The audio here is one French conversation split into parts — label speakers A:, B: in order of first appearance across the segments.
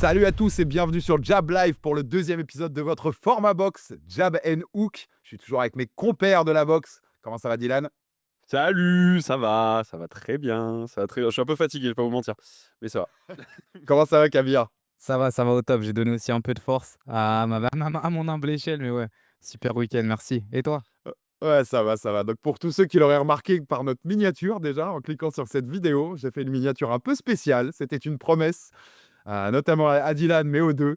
A: Salut à tous et bienvenue sur Jab Live pour le deuxième épisode de votre format box, Jab and Hook. Je suis toujours avec mes compères de la boxe. Comment ça va, Dylan?
B: Salut, ça va très bien, ça va très bien. Je suis un peu fatigué, je vais pas vous mentir, mais ça va.
A: Comment ça va, Kabir?
C: Ça va au top. J'ai donné aussi un peu de force à mon humble échelle, mais ouais, super week-end, merci. Et toi?
A: Ouais, ça va, ça va. Donc pour tous ceux qui l'auraient remarqué par notre miniature déjà, en cliquant sur cette vidéo, j'ai fait une miniature un peu spéciale. C'était une promesse, notamment à Dylan, mais aux deux.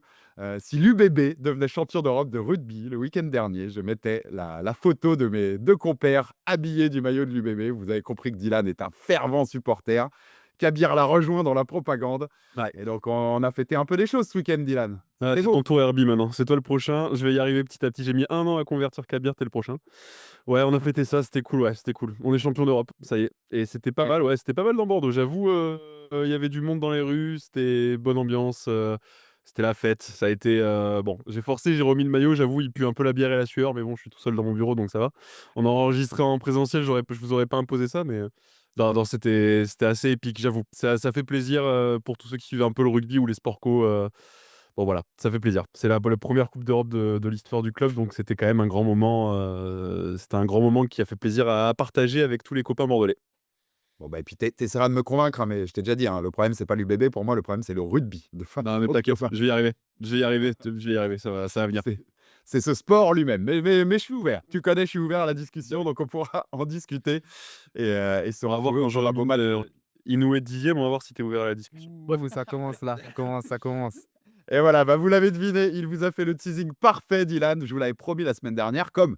A: Si l'UBB devenait champion d'Europe de rugby le week-end dernier, je mettais la photo de mes deux compères habillés du maillot de l'UBB. Vous avez compris que Dylan est un fervent supporter. Kabir l'a rejoint dans la propagande.
B: Ouais.
A: Et donc on a fêté un peu des choses ce week-end, Dylan. C'était
B: C'est
A: beau.
B: ton tour Herbie maintenant, c'est toi le prochain. Je vais y arriver petit à petit. J'ai mis 1 an à convertir Kabir, t'es le prochain. Ouais, on a fêté ça, c'était cool, ouais, c'était cool. On est champion d'Europe, ça y est. Et c'était pas mal, ouais, c'était pas mal dans Bordeaux. J'avoue, il y avait du monde dans les rues, c'était bonne ambiance, c'était la fête. Ça a été bon. J'ai forcé, j'ai remis le maillot. J'avoue, il pue un peu la bière et la sueur, mais bon, je suis tout seul dans mon bureau, donc ça va. On a enregistré en présentiel, je vous aurais pas imposé ça, mais non, c'était assez épique, j'avoue. Ça fait plaisir pour tous ceux qui suivent un peu le rugby ou les sports co. Bon voilà, ça fait plaisir. C'est la première Coupe d'Europe de l'histoire du club, donc c'était quand même un grand moment. C'était un grand moment qui a fait plaisir à partager avec tous les copains bordelais.
A: Bon, bah, et puis t'essaieras de me convaincre, hein, mais je t'ai déjà dit, hein, le problème, c'est pas l'UBB. Pour moi, le problème, c'est le rugby.
B: Non mais
A: Donc,
B: t'inquiète,
A: enfin,
B: je vais y arriver. Je vais y arriver, je vais y arriver, ça va venir.
A: c'est ce sport lui-même. Mais je suis ouvert. Tu connais, je suis ouvert à la discussion, donc on pourra en discuter et se
B: On va voir
A: retrouver
B: quand
A: autour
B: j'aurai
A: d'un
B: mis
A: beau match.
B: Inoué 10e, on va voir si t'es ouvert à la discussion. Bref.
C: Ouh, ça commence là, ça commence.
A: Et voilà, bah, vous l'avez deviné, il vous a fait le teasing parfait, Dylan. Je vous l'avais promis la semaine dernière. Comme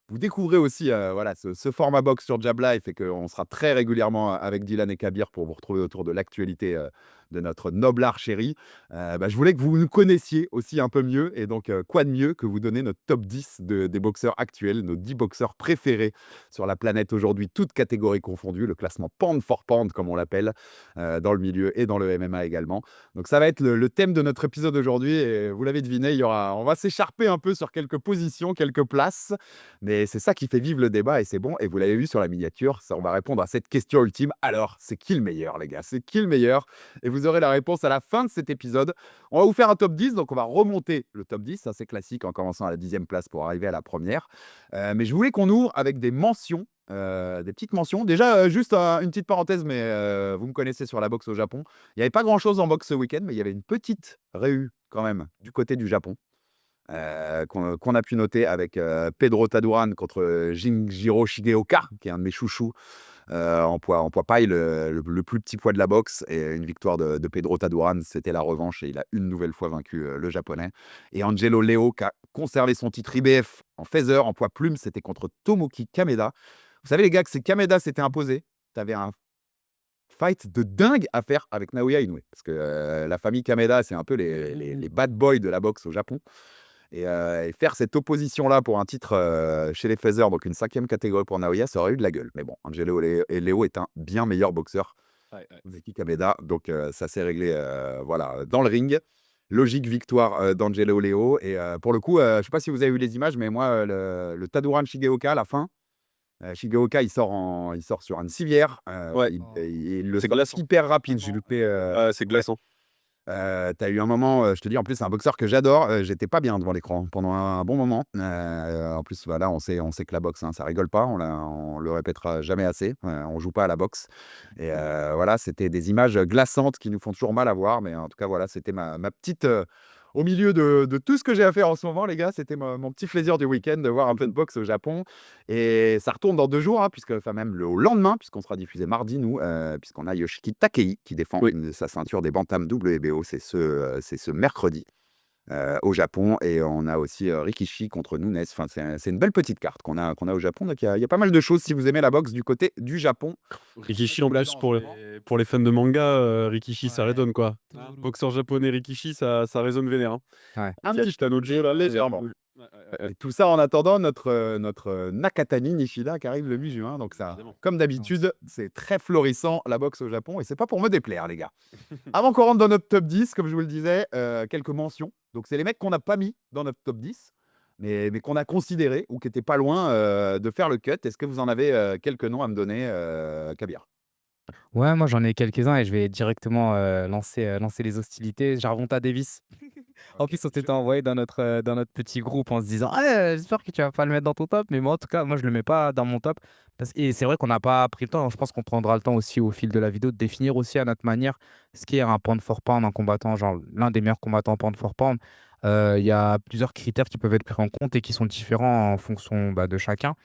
A: vous découvrez aussi voilà, ce format box sur Jab Life et qu'on sera très régulièrement avec Dylan et Kabir pour vous retrouver autour de l'actualité de notre noble art chéri. Bah, je voulais que vous nous connaissiez aussi un peu mieux. Et donc, quoi de mieux que vous donner notre top 10 des boxeurs actuels, nos 10 boxeurs préférés sur la planète aujourd'hui, toutes catégories confondues, le classement pound for pound, comme on l'appelle, dans le milieu et dans le MMA également. Donc, ça va être le thème de notre épisode aujourd'hui. Et vous l'avez deviné, on va s'écharper un peu sur quelques positions, quelques places. Mais c'est ça qui fait vivre le débat et c'est bon. Et vous l'avez vu sur la miniature, ça, on va répondre à cette question ultime. Alors, c'est qui le meilleur, les gars? C'est qui le meilleur? Et vous aurez la réponse à la fin de cet épisode. On va vous faire un top 10, donc on va remonter le top 10. Ça, c'est classique en commençant à la 10e place pour arriver à la première. Mais je voulais qu'on ouvre avec des mentions. Des petites mentions. Déjà, juste une petite parenthèse, mais vous me connaissez sur la boxe au Japon. Il n'y avait pas grand-chose en boxe ce week-end, mais il y avait une petite réu quand même du côté du Japon. Qu'on a pu noter avec Pedro Taduran contre Jinjiro Shigeoka, qui est un de mes chouchous en poids paille, le plus petit poids de la boxe. Et une victoire de Pedro Taduran, c'était la revanche et il a une nouvelle fois vaincu le japonais. Et Angelo Leo, qui a conservé son titre IBF en feather, en poids plume, c'était contre Tomoki Kameda. Vous savez, les gars, que c'est Kameda s'était imposé. Tu avais un fight de dingue à faire avec Naoya Inoue. Parce que la famille Kameda, c'est un peu les bad boys de la boxe au Japon. Et faire cette opposition-là pour un titre chez les Feather, donc une 5e catégorie pour Naoya, ça aurait eu de la gueule. Mais bon, Angelo Leo est un bien meilleur boxeur
B: Ouais.
A: Zeki Kameda, donc ça s'est réglé voilà, dans le ring. Logique victoire d'Angelo Leo. Et pour le coup, je ne sais pas si vous avez vu les images, mais moi, le Taduran Shigeoka, à la fin, Shigeoka, il sort sur une civière.
B: Ouais.
A: Il le
B: C'est
A: sort
B: glaçant.
A: hyper rapide. J'ai loupé.
B: C'est glaçant.
A: Tu as eu un moment, je te dis, en plus, c'est un boxeur que j'adore. J'étais pas bien devant l'écran pendant un bon moment. En plus, voilà, on sait que la boxe, hein, ça rigole pas. On le répétera jamais assez. On joue pas à la boxe. Et voilà, c'était des images glaçantes qui nous font toujours mal à voir. Mais en tout cas, voilà, c'était ma petite. Au milieu de tout ce que j'ai à faire en ce moment, les gars, c'était mon petit plaisir du week-end de voir un peu de boxe au Japon. Et ça retourne dans 2 jours, hein, enfin même au lendemain, puisqu'on sera diffusé mardi, nous, puisqu'on a Yoshiki Takei qui défend sa ceinture des bantams WBO. C'est ce mercredi au Japon. Et on a aussi Rikishi contre Nunes. Enfin, c'est une belle petite carte qu'on a au Japon. Donc, il y a pas mal de choses si vous aimez la boxe du côté du Japon.
B: Rikishi en plus pour les fans de manga, Rikishi ça résonne quoi. Boxeur japonais Rikishi ça résonne vénère. Hein.
C: Ouais.
A: Un petit Tanojo, là, légèrement.
B: Ouais.
A: Et tout ça en attendant notre Nakatani Nishida qui arrive le 8 juin. Donc ça,
B: Évidemment.
A: comme d'habitude, c'est très florissant la boxe au Japon. Et c'est pas pour me déplaire, les gars. Avant qu'on rentre dans notre top 10, comme je vous le disais, quelques mentions. Donc c'est les mecs qu'on n'a pas mis dans notre top 10, mais qu'on a considéré ou qui n'étaient pas loin de faire le cut. Est-ce que vous en avez quelques noms à me donner, Kabir?
C: Ouais, moi j'en ai quelques-uns et je vais directement lancer les hostilités. Gervonta Davis. En
A: OK.
C: plus, on s'était envoyé dans notre petit groupe en se disant: «Ah, j'espère que tu vas pas le mettre dans ton top», mais moi, en tout cas, moi, je le mets pas dans mon top et c'est vrai qu'on n'a pas pris le temps. Je pense qu'on prendra le temps aussi au fil de la vidéo de définir aussi à notre manière ce qui est un pound for pound, un combattant, genre l'un des meilleurs combattants pound for pound. Il y a plusieurs critères qui peuvent être pris en compte et qui sont différents en fonction, bah, de chacun.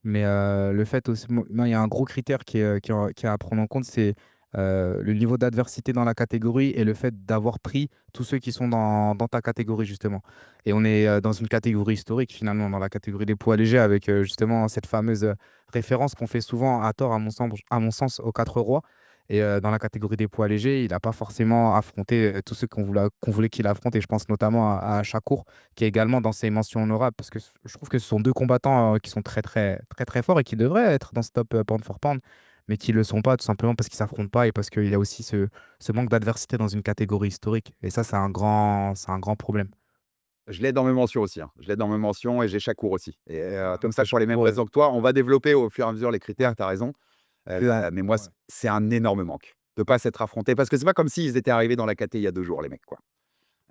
C: Mais le fait aussi, moi, il y a un gros critère qui est à prendre en compte, c'est le niveau d'adversité dans la catégorie et le fait d'avoir pris tous ceux qui sont dans ta catégorie, justement. Et on est dans une catégorie historique, finalement, dans la catégorie des poids légers, avec justement cette fameuse référence qu'on fait souvent à tort, à mon sens, aux quatre rois. Et dans la catégorie des poids légers, il n'a pas forcément affronté tous ceux qu'on voulait qu'il affronte. Et je pense notamment à Shakur, qui est également dans ses mentions honorables, parce que je trouve que ce sont deux combattants qui sont très, très, très, très forts et qui devraient être dans ce top pound for pound, mais qui ne le sont pas, tout simplement parce qu'ils ne s'affrontent pas et parce qu'il y a aussi ce manque d'adversité dans une catégorie historique. Et ça, c'est un grand problème.
A: Je l'ai dans mes mentions aussi, hein. Je l'ai dans mes mentions et j'ai Shakur aussi et comme ça,
C: Après,
A: pour les mêmes
C: ouais.
A: raisons que toi, on va développer au fur et à mesure les critères, tu as raison. Mais moi,
C: Ouais.
A: c'est un énorme manque de pas s'être affrontés parce que c'est pas comme s'ils étaient arrivés dans la caté il y a 2 jours, les mecs, quoi.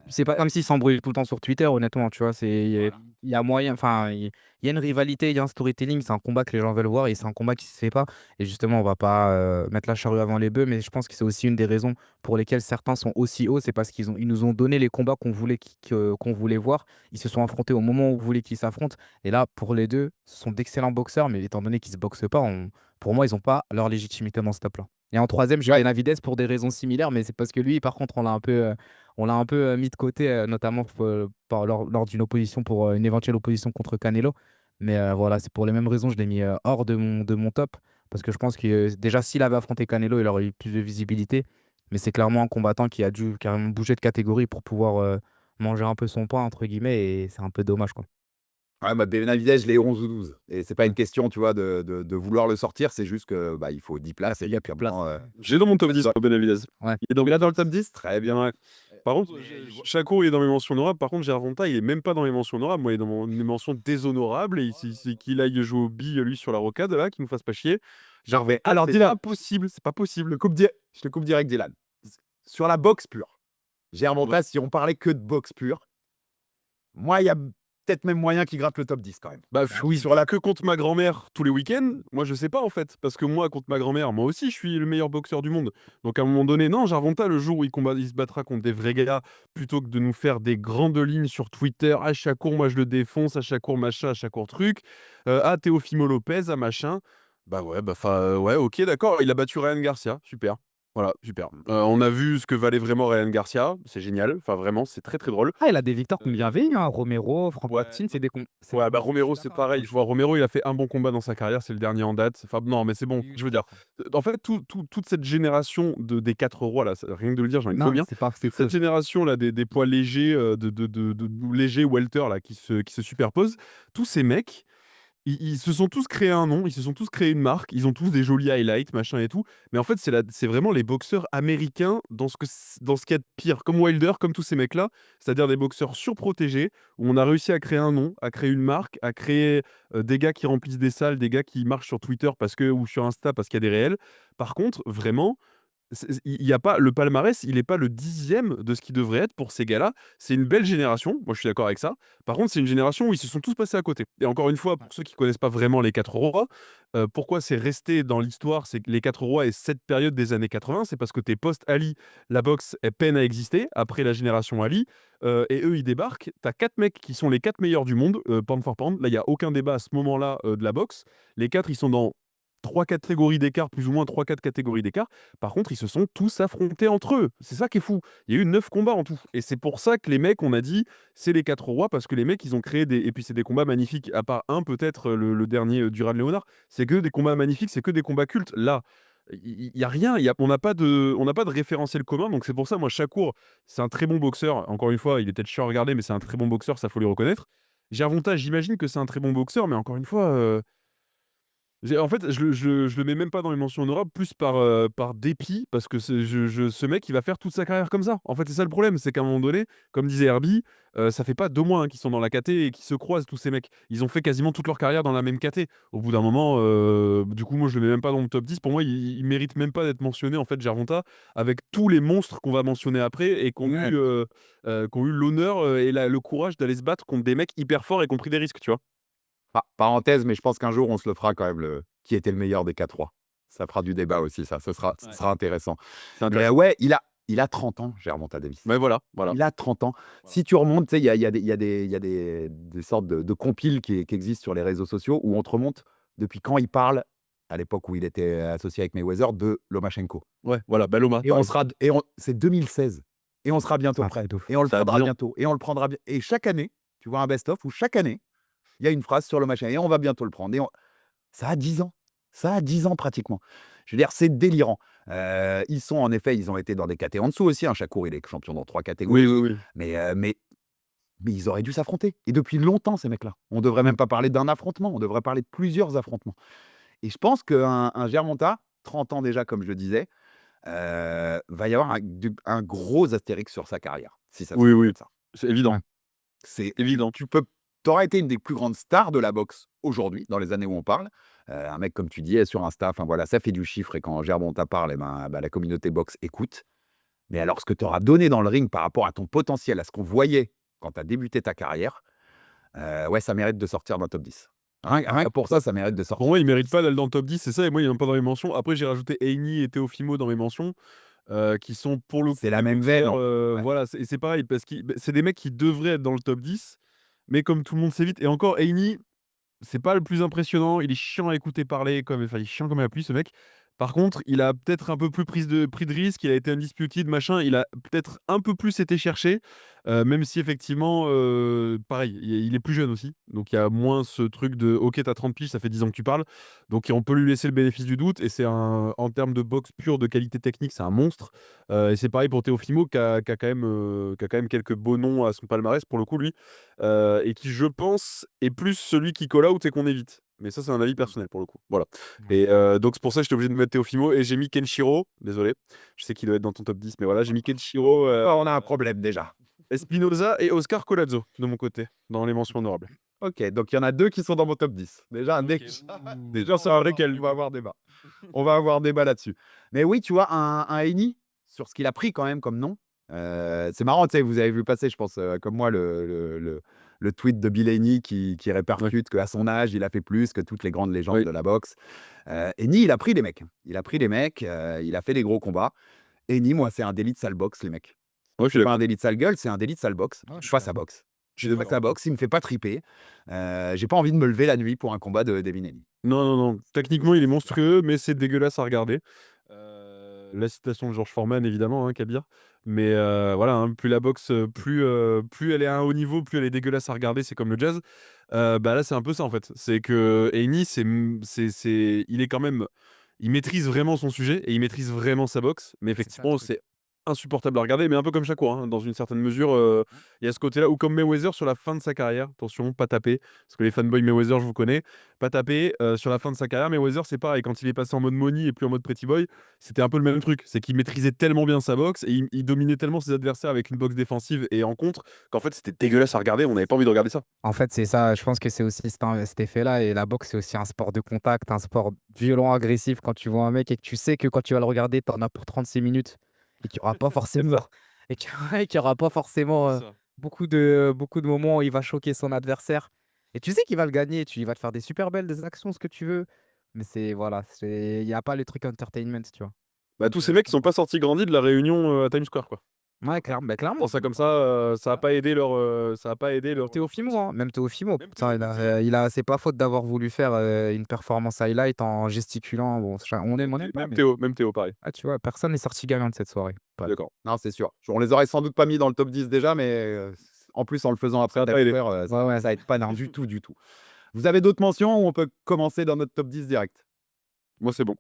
C: C'est pas comme s'ils s'embrouillaient tout le temps sur Twitter, honnêtement, tu vois.
A: Voilà.
C: Il y a moyen, enfin, il y a une rivalité, il y a un storytelling, c'est un combat que les gens veulent voir et c'est un combat qui se fait pas. Et justement, on va pas mettre la charrue avant les bœufs, mais je pense que c'est aussi une des raisons pour lesquelles certains sont aussi hauts, c'est parce ils nous ont donné les combats qu'on voulait voir. Ils se sont affrontés au moment où on voulait qu'ils s'affrontent. Et là, pour les deux, ce sont d'excellents boxeurs, mais étant donné qu'ils se boxent pas, pour moi, ils n'ont pas leur légitimité dans ce top-là. Et en troisième, je mets
A: Ouais.
C: Benavidez pour des raisons similaires, mais c'est parce que lui, par contre, on l'a un peu mis de côté, notamment lors d'une opposition pour une éventuelle opposition contre Canelo. Mais voilà, c'est pour les mêmes raisons, je l'ai mis hors de mon top. Parce que je pense que déjà, s'il avait affronté Canelo, il aurait eu plus de visibilité. Mais c'est clairement un combattant qui a dû carrément bouger de catégorie pour pouvoir manger un peu son pain, entre guillemets. Et c'est un peu dommage, quoi.
A: Ouais, bah, Benavidez, je l'ai 11 ou 12 et c'est pas une
C: Ouais.
A: question, tu vois, de vouloir le sortir, c'est juste que, bah, il faut 10 places et
C: Il y a
A: puis
C: plus
A: à
C: de
A: un
C: place.
A: moment,
B: J'ai dans mon top 10
A: dans
B: pour Benavidez.
C: Ouais.
B: Il est dans
A: tu
B: mon
A: l'as dans
B: top
A: le top
B: 10.
A: 10? Très bien.
B: Ouais. Par contre,
A: Mais
B: Shakur, il est dans mes mentions honorables. Par contre, Gervonta, il est même pas dans mes mentions honorables. Moi, il est dans mes mentions déshonorables. Et c'est qu'il aille jouer au billes, lui, sur la rocade, là, qui nous fasse pas chier. Gervonta,
A: alors
B: c'est
A: Dylan,
B: pas possible. C'est pas possible.
A: je te coupe direct Dylan. Sur la boxe pure,
B: Ouais.
A: Gervonta, si on parlait que de boxe pure, moi, il y a peut-être même moyen qu'il gratte le top 10 quand même.
B: Bah
A: Oui.
B: sur la que contre ma grand-mère tous les week-ends, moi je sais pas en fait. Parce que moi, contre ma grand-mère, moi aussi je suis le meilleur boxeur du monde. Donc à un moment donné, non, Gervonta, le jour où il se battra contre des vrais gars, plutôt que de nous faire des grandes lignes sur Twitter, à chaque cours, moi je le défonce, à chaque cours machin, à chaque cours truc, à Teofimo Lopez, à machin. Bah ouais, bah ouais, ok, d'accord, il a battu Ryan Garcia, super. Voilà, super. On a vu ce que valait vraiment Ryan Garcia, c'est génial, enfin vraiment, c'est très très drôle.
C: Ah, il a des victoires qu'on bienveilles, hein. Romero, Frank
B: Ouais,
C: Martin, c'est des
B: ouais, bah
C: combats que je suis
B: Romero, c'est
C: d'accord avec toi.
B: pareil. Je vois Romero, il a fait un bon combat dans sa carrière, c'est le dernier en date. Enfin, non, mais c'est bon.
C: Oui, oui,
B: Je
C: je
B: veux dire,
C: comprends.
B: en fait, toute cette génération des quatre rois, là, rien que de le dire, j'en ai trop
C: Non,
B: bien.
C: c'est pas, c'est
B: Cette
C: faux.
B: génération là des poids légers, de légers welter là qui se superposent, tous ces mecs, ils se sont tous créés un nom, ils se sont tous créés une marque, ils ont tous des jolis highlights, machin et tout. Mais en fait, c'est vraiment les boxeurs américains dans ce qu'il y a de pire, comme Wilder, comme tous ces mecs-là, c'est-à-dire des boxeurs surprotégés, où on a réussi à créer un nom, à créer une marque, à créer des gars qui remplissent des salles, des gars qui marchent sur Twitter ou sur Insta parce qu'il y a des réels. Par contre, vraiment, il y a pas le palmarès, il est pas le 10e de ce qu'il devrait être pour ces gars-là. C'est une belle génération, moi je suis d'accord avec ça. Par contre, c'est une génération où ils se sont tous passés à côté. Et encore une fois, pour ceux qui connaissent pas vraiment les 4 rois, pourquoi c'est resté dans l'histoire, c'est que les 4 rois et cette période des années 80, c'est parce que t'es post-Ali, la boxe elle peine à exister après la génération Ali, et eux ils débarquent. T'as 4 mecs qui sont les 4 meilleurs du monde, pound for pound. Là, il y a aucun débat à ce moment-là de la boxe. Les 4 ils sont dans 3 catégories d'écart, plus ou moins 3-4 catégories d'écart. Par contre, ils se sont tous affrontés entre eux. C'est ça qui est fou. Il y a eu 9 combats en tout. Et c'est pour ça que les mecs, on a dit, c'est les 4 rois, parce que les mecs, ils ont créé des. Et puis, c'est des combats magnifiques. À part un, peut-être, le dernier Duran Leonard. C'est que des combats magnifiques, c'est que des combats cultes. Là, il y a rien. On n'a pas de référentiel commun. Donc, c'est pour ça, moi, Shakur, c'est un très bon boxeur. Encore une fois, il est peut-être chiant à regarder, mais c'est un très bon boxeur, ça faut lui reconnaître. Gervonta, j'imagine que c'est un très bon boxeur, mais encore une fois. En fait, je le mets même pas dans les mentions honorables, plus par dépit, parce que ce mec, il va faire toute sa carrière comme ça. En fait, c'est ça le problème, c'est qu'à un moment donné, comme disait Herbie, ça fait pas 2 mois hein, qu'ils sont dans la KT et qu'ils se croisent tous ces mecs. Ils ont fait quasiment toute leur carrière dans la même KT. Au bout d'un moment, du coup, moi, je le mets même pas dans le top 10. Pour moi, il mérite même pas d'être mentionné, en fait, Gervonta, avec tous les monstres qu'on va mentionner après et
A: Ouais.
B: qui ont eu l'honneur et le courage d'aller se battre contre des mecs hyper forts et qui ont pris des risques, tu vois.
A: Parenthèse, mais je pense qu'un jour, on se le fera quand même, qui était le meilleur des K3. Ça fera du débat aussi, ça. Ce
B: Ouais.
A: sera intéressant.
B: C'est
A: Mais
B: intéressant.
A: ouais, il a 30 ans, Gervonta Davis.
B: Mais voilà.
A: Il a 30 ans. Si tu remontes, tu sais, il y a des sortes de compiles qui existent sur les réseaux sociaux où on te remonte depuis quand il parle, à l'époque où il était associé avec Mayweather, de Lomachenko.
B: Ouais, voilà, Loma,
A: Et on sera, c'est 2016. Et on sera bientôt
C: Un
A: prêt.
C: truc de ouf.
A: Et on le
B: Ça a
A: prendra
B: 10 ans.
A: bientôt. Et on le prendra bien. Et chaque année, tu vois un best-of où chaque année, il y a une phrase sur Lomachenko. Et on va bientôt le prendre. Ça a 10 ans. Ça a 10 ans pratiquement. Je veux dire, c'est délirant. Ils sont en effet, ils ont été dans des catés en dessous aussi. Chakour, il est champion dans 3 catégories.
B: Oui.
A: Mais ils auraient dû s'affronter. Et depuis longtemps, ces mecs-là. On ne devrait même pas parler d'un affrontement. On devrait parler de plusieurs affrontements. Et je pense qu'un Gervonta, 30 ans déjà, comme je le disais, va y avoir un gros astérix sur sa carrière. Si ça se
B: Oui,
A: passe
B: oui.
A: comme ça.
B: C'est évident.
C: Ouais.
A: C'est
B: Évident.
A: tu aurais été une des plus grandes stars de la boxe aujourd'hui, dans les années où on parle. Un mec, comme tu dis, sur Insta, enfin voilà, ça fait du chiffre et quand Gervonta parle, la communauté boxe écoute. Mais alors, ce que tu auras donné dans le ring par rapport à ton potentiel, à ce qu'on voyait quand tu as débuté ta carrière, ouais, ça mérite de sortir d'un top 10. Rien que pour ça, ça mérite de
B: Pour
A: sortir.
B: moi, il mérite pas d'aller dans le top 10, c'est ça, et moi, il est même pas dans les mentions. Après, j'ai rajouté Heini et Teofimo dans mes mentions, qui sont pour le coup
A: C'est la
B: des
A: même veine.
B: boxeurs,
A: Ouais.
B: voilà, c'est pareil, parce que c'est des mecs qui devraient être dans le top 10, mais comme tout le monde sait vite, et encore, Heini, c'est pas le plus impressionnant, il est chiant à écouter parler, il est chiant comme la pluie, ce mec. Par contre, il a peut-être un peu plus pris de risque, il a été undisputed, machin, il a peut-être un peu plus été cherché, même si effectivement, pareil, il est plus jeune aussi, donc il y a moins ce truc de OK, t'as 30 piges, ça fait 10 ans que tu parles, donc on peut lui laisser le bénéfice du doute, et en termes de boxe pure, de qualité technique, c'est un monstre. Et c'est pareil pour Teofimo qui a quand même quelques beaux noms à son palmarès pour le coup, lui, et qui, je pense, est plus celui qui call out et qu'on évite. Mais ça, c'est un avis personnel pour le coup. Voilà. Et donc, c'est pour ça que j'étais obligé de mettre Teofimo et j'ai mis Kenshiro. Désolé, je sais qu'il doit être dans ton top 10, mais voilà, j'ai mis Kenshiro,
A: On a un problème déjà.
B: Espinoza et Oscar Collazo de mon côté, dans les mentions honorables.
A: Ok, donc il y en a 2 qui sont dans mon top 10. Déjà, déjà,
B: C'est un vrai quel.
A: on va avoir débat. On va avoir débat là-dessus. Mais oui, tu vois, un Heini, sur ce qu'il a pris quand même comme nom, c'est marrant, tu sais, vous avez vu passer, je pense, comme moi, le tweet de Bill Haney qui répercute qu'à son âge, il a fait plus que toutes les grandes légendes
B: Oui.
A: de la boxe. Haney, il a pris des mecs. Il a pris des mecs, il a fait des gros combats. Haney, moi, c'est un délit de sale boxe, les mecs.
B: Ouais, je suis
A: C'est pas un
B: d'accord.
A: délit de sale gueule, c'est un délit de sale boxe.
C: Ouais, je
A: Je
C: suis
A: pas sa
C: d'accord.
A: boxe.
B: Je suis
A: J'aime pas
B: d'accord.
A: sa boxe, il me fait pas triper. J'ai pas envie de me lever la nuit pour un combat de Devin Haney.
B: Non. Techniquement, il est monstrueux, mais c'est dégueulasse à regarder. La citation de Georges Foreman, évidemment, hein, Kabir. Mais voilà, hein, plus la boxe, plus elle est à un haut niveau, plus elle est dégueulasse à regarder. C'est comme le jazz. Là, c'est un peu ça, en fait. C'est que Heini, il est quand même... Il maîtrise vraiment son sujet et il maîtrise vraiment sa boxe. Mais
C: C'est ça le
B: effectivement,
C: truc.
B: c'est insupportable à regarder, mais un peu comme Shakur, hein, dans une certaine mesure. Il y a ce côté-là, ou comme Mayweather sur la fin de sa carrière. Attention, pas taper, parce que les fanboys Mayweather, je vous connais. Pas taper sur la fin de sa carrière. Mayweather, c'est pareil. Quand il est passé en mode money et plus en mode pretty boy, c'était un peu le même truc. C'est qu'il maîtrisait tellement bien sa boxe et il dominait tellement ses adversaires avec une boxe défensive et en contre qu'en fait, c'était dégueulasse à regarder. On n'avait pas envie de regarder ça.
C: En fait, c'est ça. Je pense que c'est aussi cet effet-là. Et la boxe, c'est aussi un sport de contact, un sport violent, agressif. Quand tu vois un mec et que tu sais que quand tu vas le regarder, t'en as pour 36 minutes et qu'il n'y aura pas forcément, et qu'il y aura pas forcément
B: C'est ça.
C: beaucoup de moments où il va choquer son adversaire. Et tu sais qu'il va le gagner. Il va te faire des super belles des actions, ce que tu veux. Mais voilà, il n'y a pas le truc entertainment, tu vois.
B: Bah, tous ces mecs qui sont pas sortis grandis de la réunion à Times Square, quoi.
C: Ouais, clairement.
B: Pour ça comme ça, ça a pas aidé leur
C: Théophimo, hein, même Théophimo,
B: Même
C: putain, c'est pas faute d'avoir voulu faire une performance highlight en gesticulant. Bon, on aime pas, mais
B: Même Théo, pareil.
C: tu vois, personne n'est sorti gagnant de cette soirée.
B: Je suis d'accord.
A: Non, c'est sûr. On les aurait sans doute pas mis dans le top 10 déjà, mais en plus, en le faisant après
B: Ça a pas aidé.
A: Square,
C: Ouais.
A: ça aide pas non, du tout, du tout. Vous avez d'autres mentions ou on peut commencer dans notre top 10 direct?
B: Moi, c'est bon.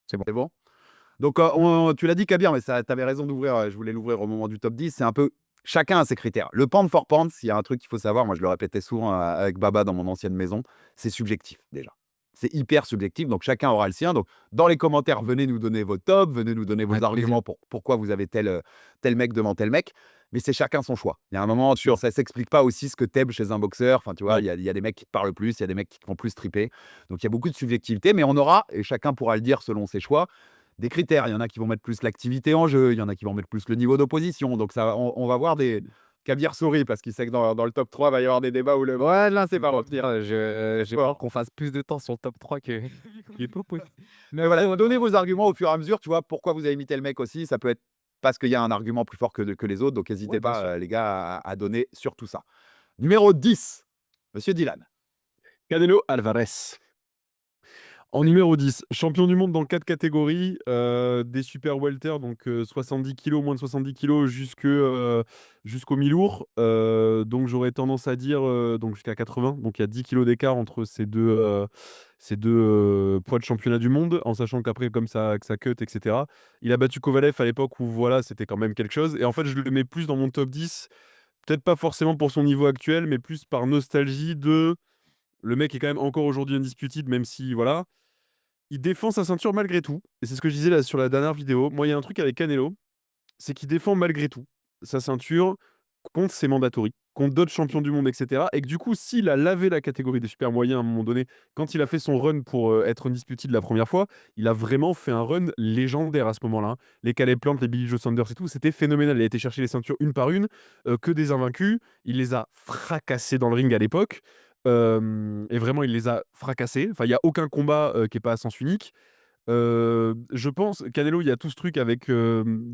A: C'est bon? Donc, tu l'as dit, Kabir, mais tu avais raison d'ouvrir. Je voulais l'ouvrir au moment du top 10. C'est un peu. Chacun a ses critères. Le pound for pound, s'il y a un truc qu'il faut savoir, moi je le répétais souvent avec Baba dans mon ancienne maison, c'est subjectif déjà. c'est hyper subjectif, donc chacun aura le sien. Donc, dans les commentaires, venez nous donner vos tops, venez nous donner vos
C: Avec plaisir.
A: arguments pour pourquoi vous avez tel mec devant tel mec. Mais c'est chacun son choix. Il y a un moment, ça s'explique pas aussi ce que t'aimes chez un boxeur. Enfin, tu vois,
B: Ouais.
A: il y a des mecs qui te parlent plus, il y a des mecs qui te font plus triper. Donc, il y a beaucoup de subjectivité, mais on aura, et chacun pourra le dire selon ses choix, des critères. Il y en a qui vont mettre plus l'activité en jeu, il y en a qui vont mettre plus le niveau d'opposition. Donc, on va voir des. Kabir sourit parce qu'il sait que dans le top 3, il va y avoir des débats où le. Ouais, là, c'est pas revenir.
C: J'ai peur qu'on fasse plus de temps sur le top 3 que que top, ouais.
A: Mais voilà, donnez vos arguments au fur et à mesure, tu vois, pourquoi vous avez mis tel mec aussi. Ça peut être parce qu'il y a un argument plus fort que les autres. Donc, n'hésitez
B: Ouais, bien
A: pas,
B: sûr.
A: les gars, à donner sur tout ça. Numéro 10, Monsieur Dylan.
B: Canelo Alvarez. En numéro 10, champion du monde dans 4 catégories, des super welter, donc 70 kilos, moins de 70 kilos jusqu'au mi-lourd. Donc j'aurais tendance à dire donc jusqu'à 80. Donc il y a 10 kilos d'écart entre ces deux poids de championnat du monde, en sachant qu'après, comme ça, que ça cut, etc. Il a battu Kovalev à l'époque où voilà, c'était quand même quelque chose. Et en fait, je le mets plus dans mon top 10, peut-être pas forcément pour son niveau actuel, mais plus par nostalgie de. Le mec est quand même encore aujourd'hui undisputed, même si voilà. Il défend sa ceinture malgré tout. Et c'est ce que je disais là sur la dernière vidéo. Moi, il y a un truc avec Canelo, c'est qu'il défend malgré tout sa ceinture contre ses mandatories, contre d'autres champions du monde, etc. Et que du coup, s'il a lavé la catégorie des super moyens à un moment donné, quand il a fait son run pour être undisputed la première fois, il a vraiment fait un run légendaire à ce moment-là, hein. Les Caleb Plant, les Billy Joe Saunders et tout, c'était phénoménal. Il a été chercher les ceintures une par une, que des invaincus. Il les a fracassés dans le ring à l'époque. Et vraiment, il les a fracassés. Enfin, il n'y a aucun combat qui n'est pas à sens unique. Je pense, Canelo, il y a tout ce truc avec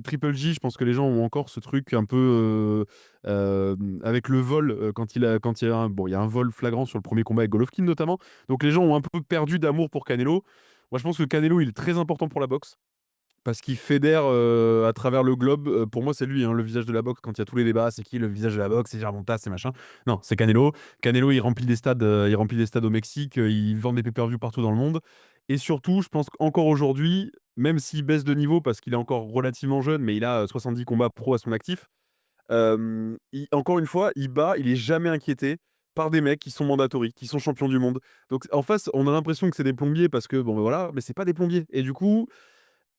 B: Triple J. Je pense que les gens ont encore ce truc un peu avec le vol quand il y a bon, il y a un vol flagrant sur le premier combat avec Golovkin notamment. Donc les gens ont un peu perdu d'amour pour Canelo. Moi, je pense que Canelo, il est très important pour la boxe parce qu'il fédère à travers le globe. Pour moi, c'est lui, hein, le visage de la boxe. Quand il y a tous les débats, c'est qui le visage de la boxe? C'est Gervonta, c'est machin. Non, c'est Canelo. Canelo, il remplit des stades, au Mexique, il vend des pay-per-view partout dans le monde. Et surtout, je pense qu'encore aujourd'hui, même s'il baisse de niveau parce qu'il est encore relativement jeune, mais il a 70 combats pro à son actif, encore une fois, il est jamais inquiété par des mecs qui sont mandatory, qui sont champions du monde. Donc en face, on a l'impression que c'est des plombiers parce que, bon, ben voilà, mais c'est pas des plombiers. Et du coup,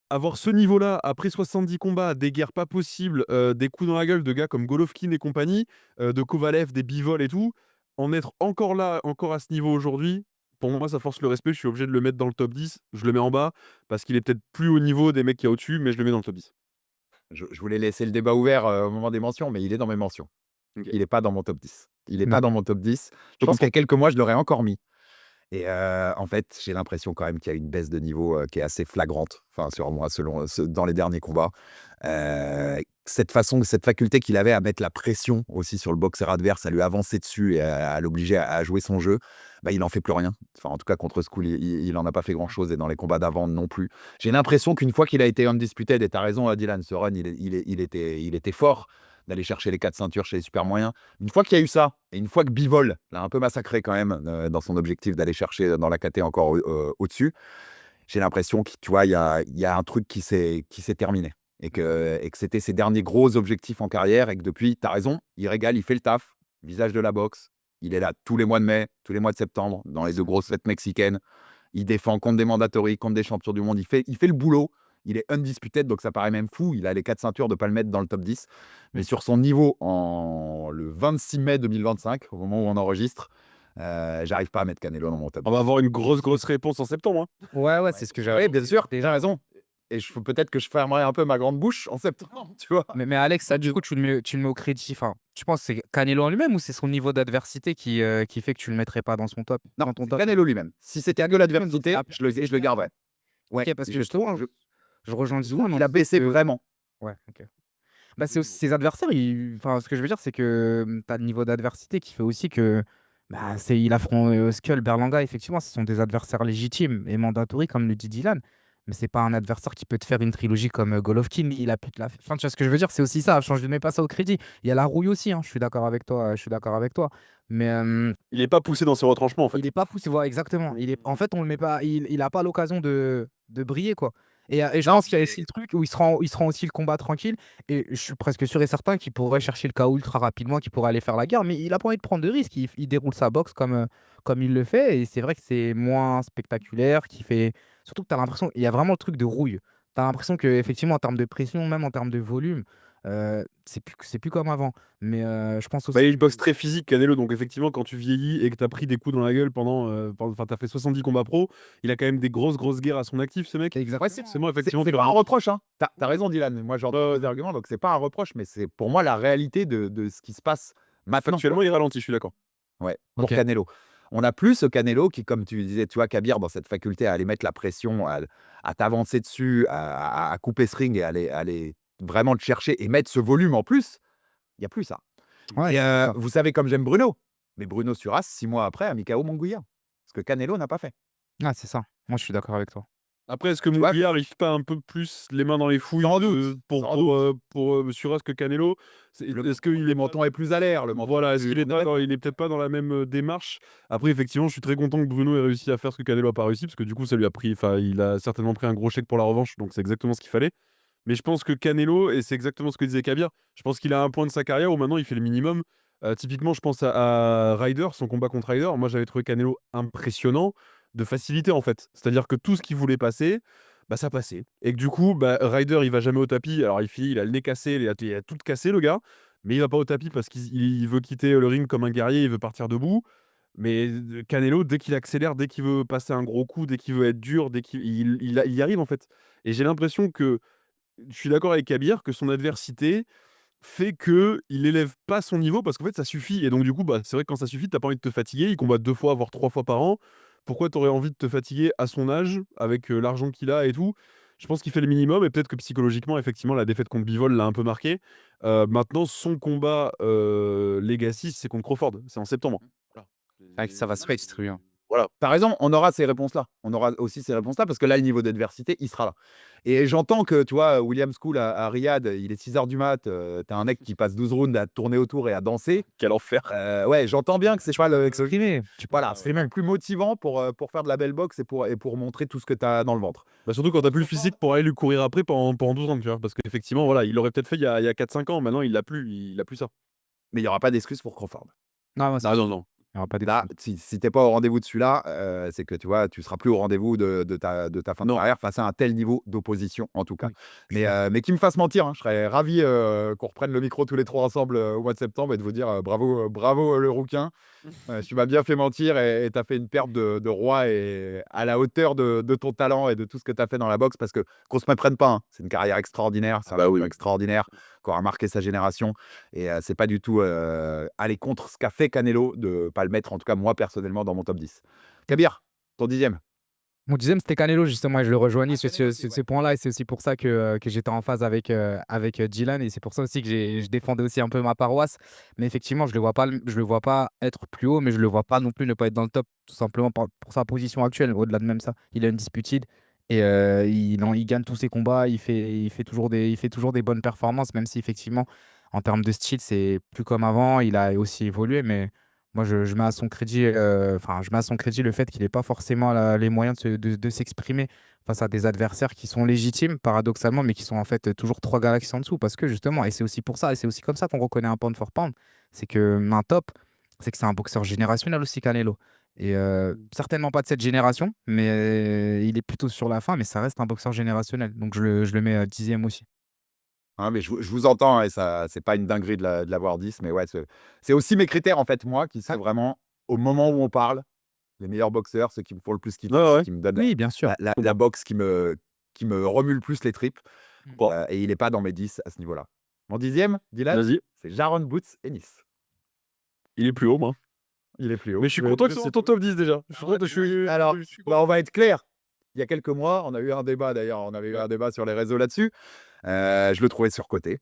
B: avoir ce niveau-là, après 70 combats, des guerres pas possibles, des coups dans la gueule de gars comme Golovkin et compagnie, de Kovalev, des bivols et tout, en être encore là, encore à ce niveau aujourd'hui, pour moi, ça force le respect. Je suis obligé de le mettre dans le top 10. Je le mets en bas parce qu'il est peut-être plus au niveau des mecs qu'il y a au-dessus, mais je le mets dans le top 10.
A: Je voulais laisser le débat ouvert au moment des mentions, mais il est dans mes mentions.
B: Ok.
A: Il n'est pas dans mon top 10. Il n'est
C: Non.
A: pas dans mon top 10. Je
B: Je
A: pense qu'il y a
B: comprends.
A: quelques mois, je l'aurais encore mis. Et en fait, j'ai l'impression quand même qu'il y a une baisse de niveau qui est assez flagrante, enfin, sur moi, dans les derniers combats. Cette faculté qu'il avait à mettre la pression aussi sur le boxeur adverse, à lui avancer dessus et à l'obliger à jouer son jeu, bah, il n'en fait plus rien. Enfin, en tout cas, contre School, il en a pas fait grand-chose et dans les combats d'avant non plus. J'ai l'impression qu'une fois qu'il a été undisputed, et tu as raison, Dylan, ce run, il était fort d'aller chercher les 4 ceintures chez les super moyens. Une fois qu'il y a eu ça, et une fois que Bivol l'a un peu massacré quand même dans son objectif d'aller chercher dans la KT encore au-dessus, j'ai l'impression que, tu vois, il y a un truc qui s'est terminé. Et que c'était ses derniers gros objectifs en carrière et que depuis, tu as raison, il régale, il fait le taf, visage de la boxe. Il est là tous les mois de mai, tous les mois de septembre, dans les 2 grosses fêtes mexicaines. Il défend contre des mandatories, contre des champions du monde. Il fait le boulot. Il est undisputed, donc ça paraît même fou. Il a les 4 ceintures de ne pas le mettre dans le top 10. Mais sur son niveau le 26 mai 2025, au moment où on enregistre, j'arrive pas à mettre Canelo dans mon top 10.
B: On va avoir une grosse réponse en septembre, hein.
C: Ouais, c'est ce que j'avais.
A: Oui, bien sûr, t'as raison. Et peut-être que je fermerai un peu ma grande bouche en septembre, tu vois.
C: Mais Alex, ça, du coup, tu le mets au crédit. Enfin, tu penses que c'est Canelo en lui-même ou c'est son niveau d'adversité qui fait que tu le mettrais pas dans son top?
A: Non,
C: Dans ton
A: c'est
C: top?
A: Canelo lui-même. Si c'était que l'adversité, je le garderais. Ouais,
C: Ok, parce que justement, je rejoins souvent.
A: il a baissé vraiment.
C: Ouais, ok. Bah, c'est aussi ses adversaires. Enfin, ce que je veux dire, c'est que tu as le niveau d'adversité qui fait aussi que bah, il affronte Skull, Berlanga. Effectivement, ce sont des adversaires légitimes et mandatory, comme le dit Dylan. Mais c'est pas un adversaire qui peut te faire une trilogie comme Golovkin. Il a pu te la faire. Enfin, tu vois ce que je veux dire? C'est aussi ça. Je ne mets pas ça au crédit. Il y a la rouille aussi. Hein, je suis d'accord avec toi. Je suis d'accord avec toi. Mais
B: Il est pas poussé dans ses retranchements, en fait.
C: il n'est pas poussé. Voilà, exactement. En fait, on le met pas. Il n'a pas l'occasion de briller, quoi. Et je pense qu'il y a aussi le truc où il se rend aussi le combat tranquille. Et je suis presque sûr et certain qu'il pourrait chercher le KO ultra rapidement, qu'il pourrait aller faire la guerre. Mais il a pas envie de prendre de risques. Il déroule sa boxe comme il le fait. Et c'est vrai que c'est moins spectaculaire. Surtout que tu as l'impression, il y a vraiment le truc de rouille. Tu as l'impression qu'effectivement, en termes de pression, même en termes de volume, c'est plus comme avant. Mais je pense
B: Bah,
C: aussi.
B: il boxe très physique, Canelo. Donc, effectivement, quand tu vieillis et que tu as pris des coups dans la gueule enfin, tu as fait 70 combats pro, il a quand même des grosses guerres à son actif, ce mec.
A: Exactement.
B: C'est moi, effectivement,
A: C'est
B: tu
A: pas un
B: raison.
A: reproche, hein. T'as raison, Dylan. Moi, j'entends
B: Ouais,
A: tes arguments, donc c'est pas un reproche, mais c'est pour moi la réalité de ce qui se passe maintenant.
B: factuellement, il ralentit, je suis d'accord.
A: Ouais, pour
C: Ok.
A: Canelo. On n'a plus ce Canelo qui, comme tu disais, tu vois, Kabir, dans cette faculté à aller mettre la pression, à t'avancer dessus, à couper ce ring et aller vraiment te chercher et mettre ce volume en plus. Il n'y a plus ça.
C: Ouais,
A: Et
C: je suis d'accord.
A: vous savez comme j'aime Bruno, mais Bruno Suras, 6 mois après, a mis KO Monguia. Ce que Canelo n'a pas fait.
C: Ah, c'est ça. Moi, je suis d'accord avec toi.
B: Après, est-ce que
A: Tu vois,
B: Mouglia arrive pas un peu plus les mains dans les fouilles
A: sans doute, sans doute.
B: pour Suras que Canelo? Est-ce qu'il
A: Le
B: est pas...
A: menton est plus à l'air, le menton
B: Voilà,
A: est
B: est-ce
A: plus
B: qu'il est pas il est peut-être pas dans la même démarche? Après, effectivement, je suis très content que Bruno ait réussi à faire ce que Canelo a pas réussi, parce que du coup, ça lui a pris, enfin, il a certainement pris un gros chèque pour la revanche, donc c'est exactement ce qu'il fallait. Mais je pense que Canelo, et c'est exactement ce que disait Kabir, je pense qu'il a un point de sa carrière où maintenant il fait le minimum. Typiquement, je pense à Ryder, son combat contre Ryder. Moi, j'avais trouvé Canelo impressionnant de facilité en fait. C'est-à-dire que tout ce qu'il voulait passer, bah ça passait. Et que du coup, bah, Ryder, il va jamais au tapis. Alors il a le nez cassé, il a tout cassé le gars, mais il va pas au tapis parce qu'il veut quitter le ring comme un guerrier, il veut partir debout. Mais Canelo, dès qu'il accélère, dès qu'il veut passer un gros coup, dès qu'il veut être dur, dès il y arrive en fait. Et j'ai l'impression que je suis d'accord avec Kabir que son adversité fait que il élève pas son niveau parce qu'en fait ça suffit et donc du coup bah c'est vrai que quand ça suffit t'as pas envie de te fatiguer, il combat 2 fois voire 3 fois par an. Pourquoi t'aurais envie de te fatiguer à son âge avec l'argent qu'il a et tout? Je pense qu'il fait le minimum et peut-être que psychologiquement effectivement la défaite contre Bivol l'a un peu marqué. Maintenant son combat Legacy c'est contre Crawford, c'est en septembre. Voilà.
C: C'est vrai que ça va se distribuer.
B: Voilà.
A: Tu raison, on aura ces réponses-là. On aura aussi ces réponses-là parce que là, le niveau d'adversité, il sera là. Et j'entends que, tu vois, William School à Riyad, il est 6 h du mat, tu un mec qui passe 12 rounds à tourner autour et à danser.
B: Quel enfer.
A: Ouais, j'entends bien que c'est pas le
C: Exprimé.
A: voilà, c'est même plus motivant pour faire de la belle boxe et pour montrer tout ce que tu as dans le ventre.
B: Bah surtout quand t'as plus le physique pour aller lui courir après pendant 12 ans, tu vois. Parce qu'effectivement, voilà, il l'aurait peut-être fait il y a 4-5 ans. Maintenant, il a plus ça.
A: Mais il y aura pas d'excuses pour Crawford.
C: Non, moi,
B: Non, non, non.
C: il y aura pas
A: Là,
C: d'excuse.
A: si tu pas au rendez-vous de celui-là, c'est que, tu vois, tu seras plus au rendez-vous de ta fin de
B: Non.
A: carrière face à un tel niveau d'opposition, en tout cas.
C: Oui,
A: Mais qui me fasse mentir, hein, je serais ravi, qu'on reprenne le micro tous les 3 ensemble, au mois de septembre et de vous dire, bravo, bravo, le rouquin. Tu m'as bien fait mentir et tu as fait une perte de roi et à la hauteur de ton talent et de tout ce que tu as fait dans la boxe parce que qu'on se méprenne pas, hein, c'est une carrière extraordinaire, c'est un
B: bah oui.
A: parcours extraordinaire qui aura marqué sa génération et c'est pas du tout, aller contre ce qu'a fait Canelo de pas le mettre, en tout cas moi personnellement, dans mon top 10. Kabir, ton 10e?
C: Mon 10e, c'était Canelo, justement, et je le rejoignis sur
A: Canelo aussi,
C: ce point-là, et c'est aussi pour ça que j'étais en phase avec Dylan, et c'est pour ça aussi que je défendais aussi un peu ma paroisse. Mais effectivement, je le vois pas être plus haut, mais je le vois pas non plus ne pas être dans le top, tout simplement pour sa position actuelle. Au-delà de même ça, il est undisputed, et il gagne tous ses combats, il fait toujours des bonnes performances, même si effectivement, en termes de style, c'est plus comme avant, il a aussi évolué, mais. Moi, je mets à son crédit, je mets à son crédit le fait qu'il n'ait pas forcément les moyens de s'exprimer face à des adversaires qui sont légitimes, paradoxalement, mais qui sont en fait toujours 3 galaxies en dessous. Parce que justement, et c'est aussi pour ça, et c'est aussi comme ça qu'on reconnaît un pound for pound, c'est que un top, c'est que c'est un boxeur générationnel aussi, Canelo. Et certainement pas de cette génération, mais il est plutôt sur la fin, mais ça reste un boxeur générationnel. Donc je le mets 10e aussi.
A: Hein, mais je vous entends, hein, et ça c'est pas une dinguerie de l'avoir 10, mais ouais, c'est aussi mes critères, en fait, moi, qui seraient vraiment, au moment où on parle, les meilleurs boxeurs, ceux qui me font le plus kiffer,
B: Ouais, ouais.
A: qui me donnent
C: Oui, bien sûr.
A: la boxe qui me remue le plus les tripes,
B: Bon,
A: et il est pas dans mes 10 à ce niveau-là. Mon 10e, Dylan,
B: vas-y.
A: c'est Jaron Boots Ennis.
B: Il est plus haut, moi.
A: Il est plus haut.
B: Mais je suis content que ce soit ton top 10 déjà.
A: Alors, bah, on va être clair. Il y a quelques mois, on a eu un débat d'ailleurs, on avait eu un débat sur les réseaux là-dessus. Je le trouvais surcoté.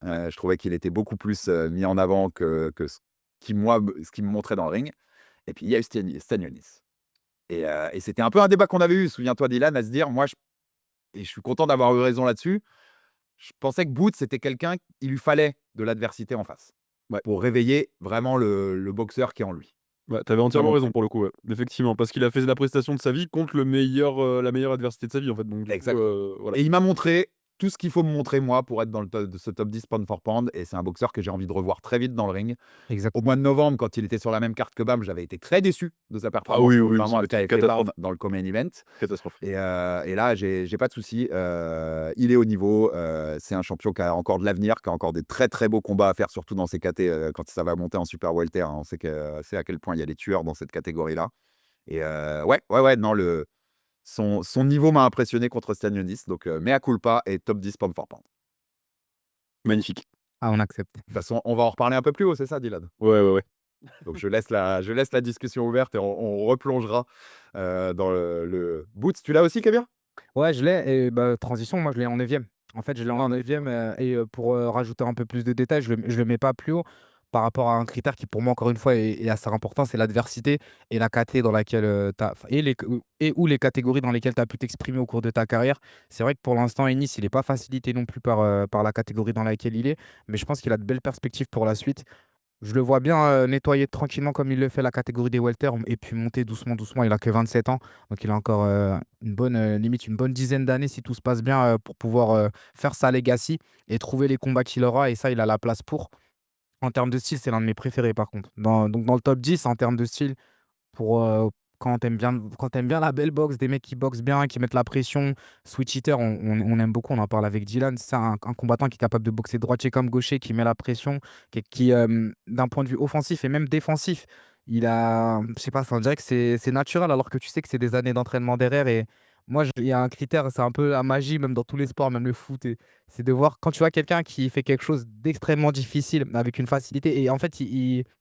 A: Je trouvais qu'il était beaucoup plus, mis en avant que ce qu'il me montrait dans le ring. Et puis il y a eu Stanionis. Et c'était un peu un débat qu'on avait eu, souviens-toi Dylan, à se dire, et je suis content d'avoir eu raison là-dessus, je pensais que Boots, c'était quelqu'un, il lui fallait de l'adversité en face,
B: Ouais.
A: pour réveiller vraiment le boxeur qui est en lui.
B: Ouais, t'avais entièrement
A: bon.
B: raison pour le coup, ouais. Effectivement, parce qu'il a fait la prestation de sa vie contre la meilleure adversité de sa vie, en fait. Donc, du coup,
A: Exact.
B: voilà.
A: Et il m'a montré tout ce qu'il faut me montrer, moi, pour être dans de ce top 10 pound for pound. Et c'est un boxeur que j'ai envie de revoir très vite dans le ring. Au
C: Exactement.
A: mois de novembre, quand il était sur la même carte que Bam, j'avais été très déçu de sa
B: Ah
A: performance,
B: oui, oui,
A: contrairement
B: ça
A: à
B: va
A: ce
B: être une
A: qu'avait fait Bam
B: catastrophe.
A: dans le co-main event.
B: Catastrophe.
A: Et là, j'ai pas de souci. Il est au niveau. C'est un champion qui a encore de l'avenir, qui a encore des très très beaux combats à faire, surtout dans ces KT quand ça va monter en super welter. Hein. On sait à quel point il y a des tueurs dans cette catégorie-là. Et ouais, non, son niveau m'a impressionné contre Stanionis. Donc, mea culpa et top 10 pound for pound.
B: Magnifique.
C: Ah, on accepte.
A: De toute façon, on va en reparler un peu plus haut, c'est ça, Dylan?
B: Ouais.
A: Donc, je laisse la discussion ouverte et on replongera dans le Boots. Tu l'as aussi, Kabir?
C: Ouais, je l'ai et bah, transition, moi je l'ai en 9e. En fait, je l'ai en 9e et pour, rajouter un peu plus de détails, je le mets pas plus haut par rapport à un critère qui pour moi encore une fois est assez important, c'est l'adversité et la caté dans laquelle, tu as et les et ou les catégories dans lesquelles tu as pu t'exprimer au cours de ta carrière. C'est vrai que pour l'instant, Enis, il est pas facilité non plus par la catégorie dans laquelle il est, mais je pense qu'il a de belles perspectives pour la suite. Je le vois bien, nettoyer tranquillement comme il le fait la catégorie des welter et puis monter doucement, doucement. Il a que 27 ans, donc il a encore, une bonne, limite une bonne dizaine d'années si tout se passe bien, pour pouvoir, faire sa legacy et trouver les combats qu'il aura et ça, il a la place pour. En termes de style, c'est l'un de mes préférés par contre. Donc dans le top 10 en termes de style, pour, quand tu bien la belle boxe, des mecs qui boxent bien, qui mettent la pression. Switch hitter, on aime beaucoup, on en parle avec Dylan. C'est un combattant qui est capable de boxer droitier comme gaucher, qui met la pression, d'un point de vue offensif et même défensif, je sais pas, on dirait que c'est naturel alors que tu sais que c'est des années d'entraînement derrière et moi, il y a un critère, c'est un peu la magie même dans tous les sports, même le foot c'est de voir quand tu vois quelqu'un qui fait quelque chose d'extrêmement difficile avec une facilité et en fait,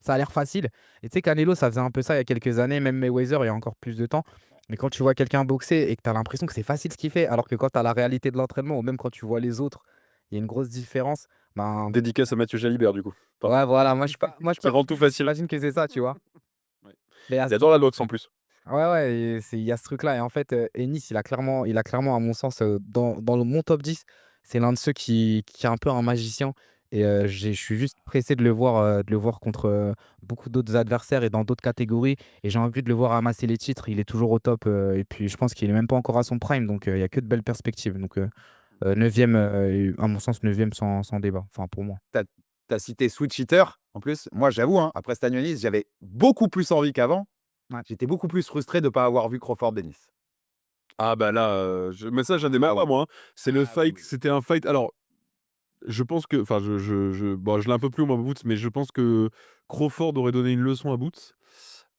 C: ça a l'air facile et tu sais, Canelo, ça faisait un peu ça il y a quelques années, même Mayweather, il y a encore plus de temps. Mais quand tu vois quelqu'un boxer et que tu as l'impression que c'est facile ce qu'il fait, alors que quand tu as la réalité de l'entraînement, ou même quand tu vois les autres, il y a une grosse différence. Ben,
B: Dédicace à Mathieu Jalibert, du coup. Pardon.
C: ouais, voilà, moi, je
B: Qui rend tout facile.
C: j'imagine que c'est ça, tu vois.
B: Ouais.
C: Mais
B: Ils adorent la boxe en plus.
C: ouais, ouais, et il y a ce truc-là. Et en fait, Enis, il a clairement, à mon sens, dans mon top 10, c'est l'un de ceux qui est un peu un magicien. Et je suis juste pressé de le voir contre beaucoup d'autres adversaires et dans d'autres catégories. Et j'ai envie de le voir amasser les titres. Il est toujours au top. Et puis, je pense qu'il est même pas encore à son prime. Donc, il y a que de belles perspectives. Donc, 9e, à mon sens, 9e sans débat. Enfin, pour moi.
A: Tu as cité Switch hitter. En plus, moi, j'avoue, hein, après Stanionis, j'avais beaucoup plus envie qu'avant.
C: Ouais.
A: J'étais beaucoup plus frustré de ne pas avoir vu Crawford Dennis.
B: Ah bah là, mais ça, j'en ai même pas, moi. Hein. C'est le fight, c'était un fight. Alors, je pense que, enfin, bon, je l'ai un peu plus, moi, Boots, mais je pense que Crawford aurait donné une leçon à Boots.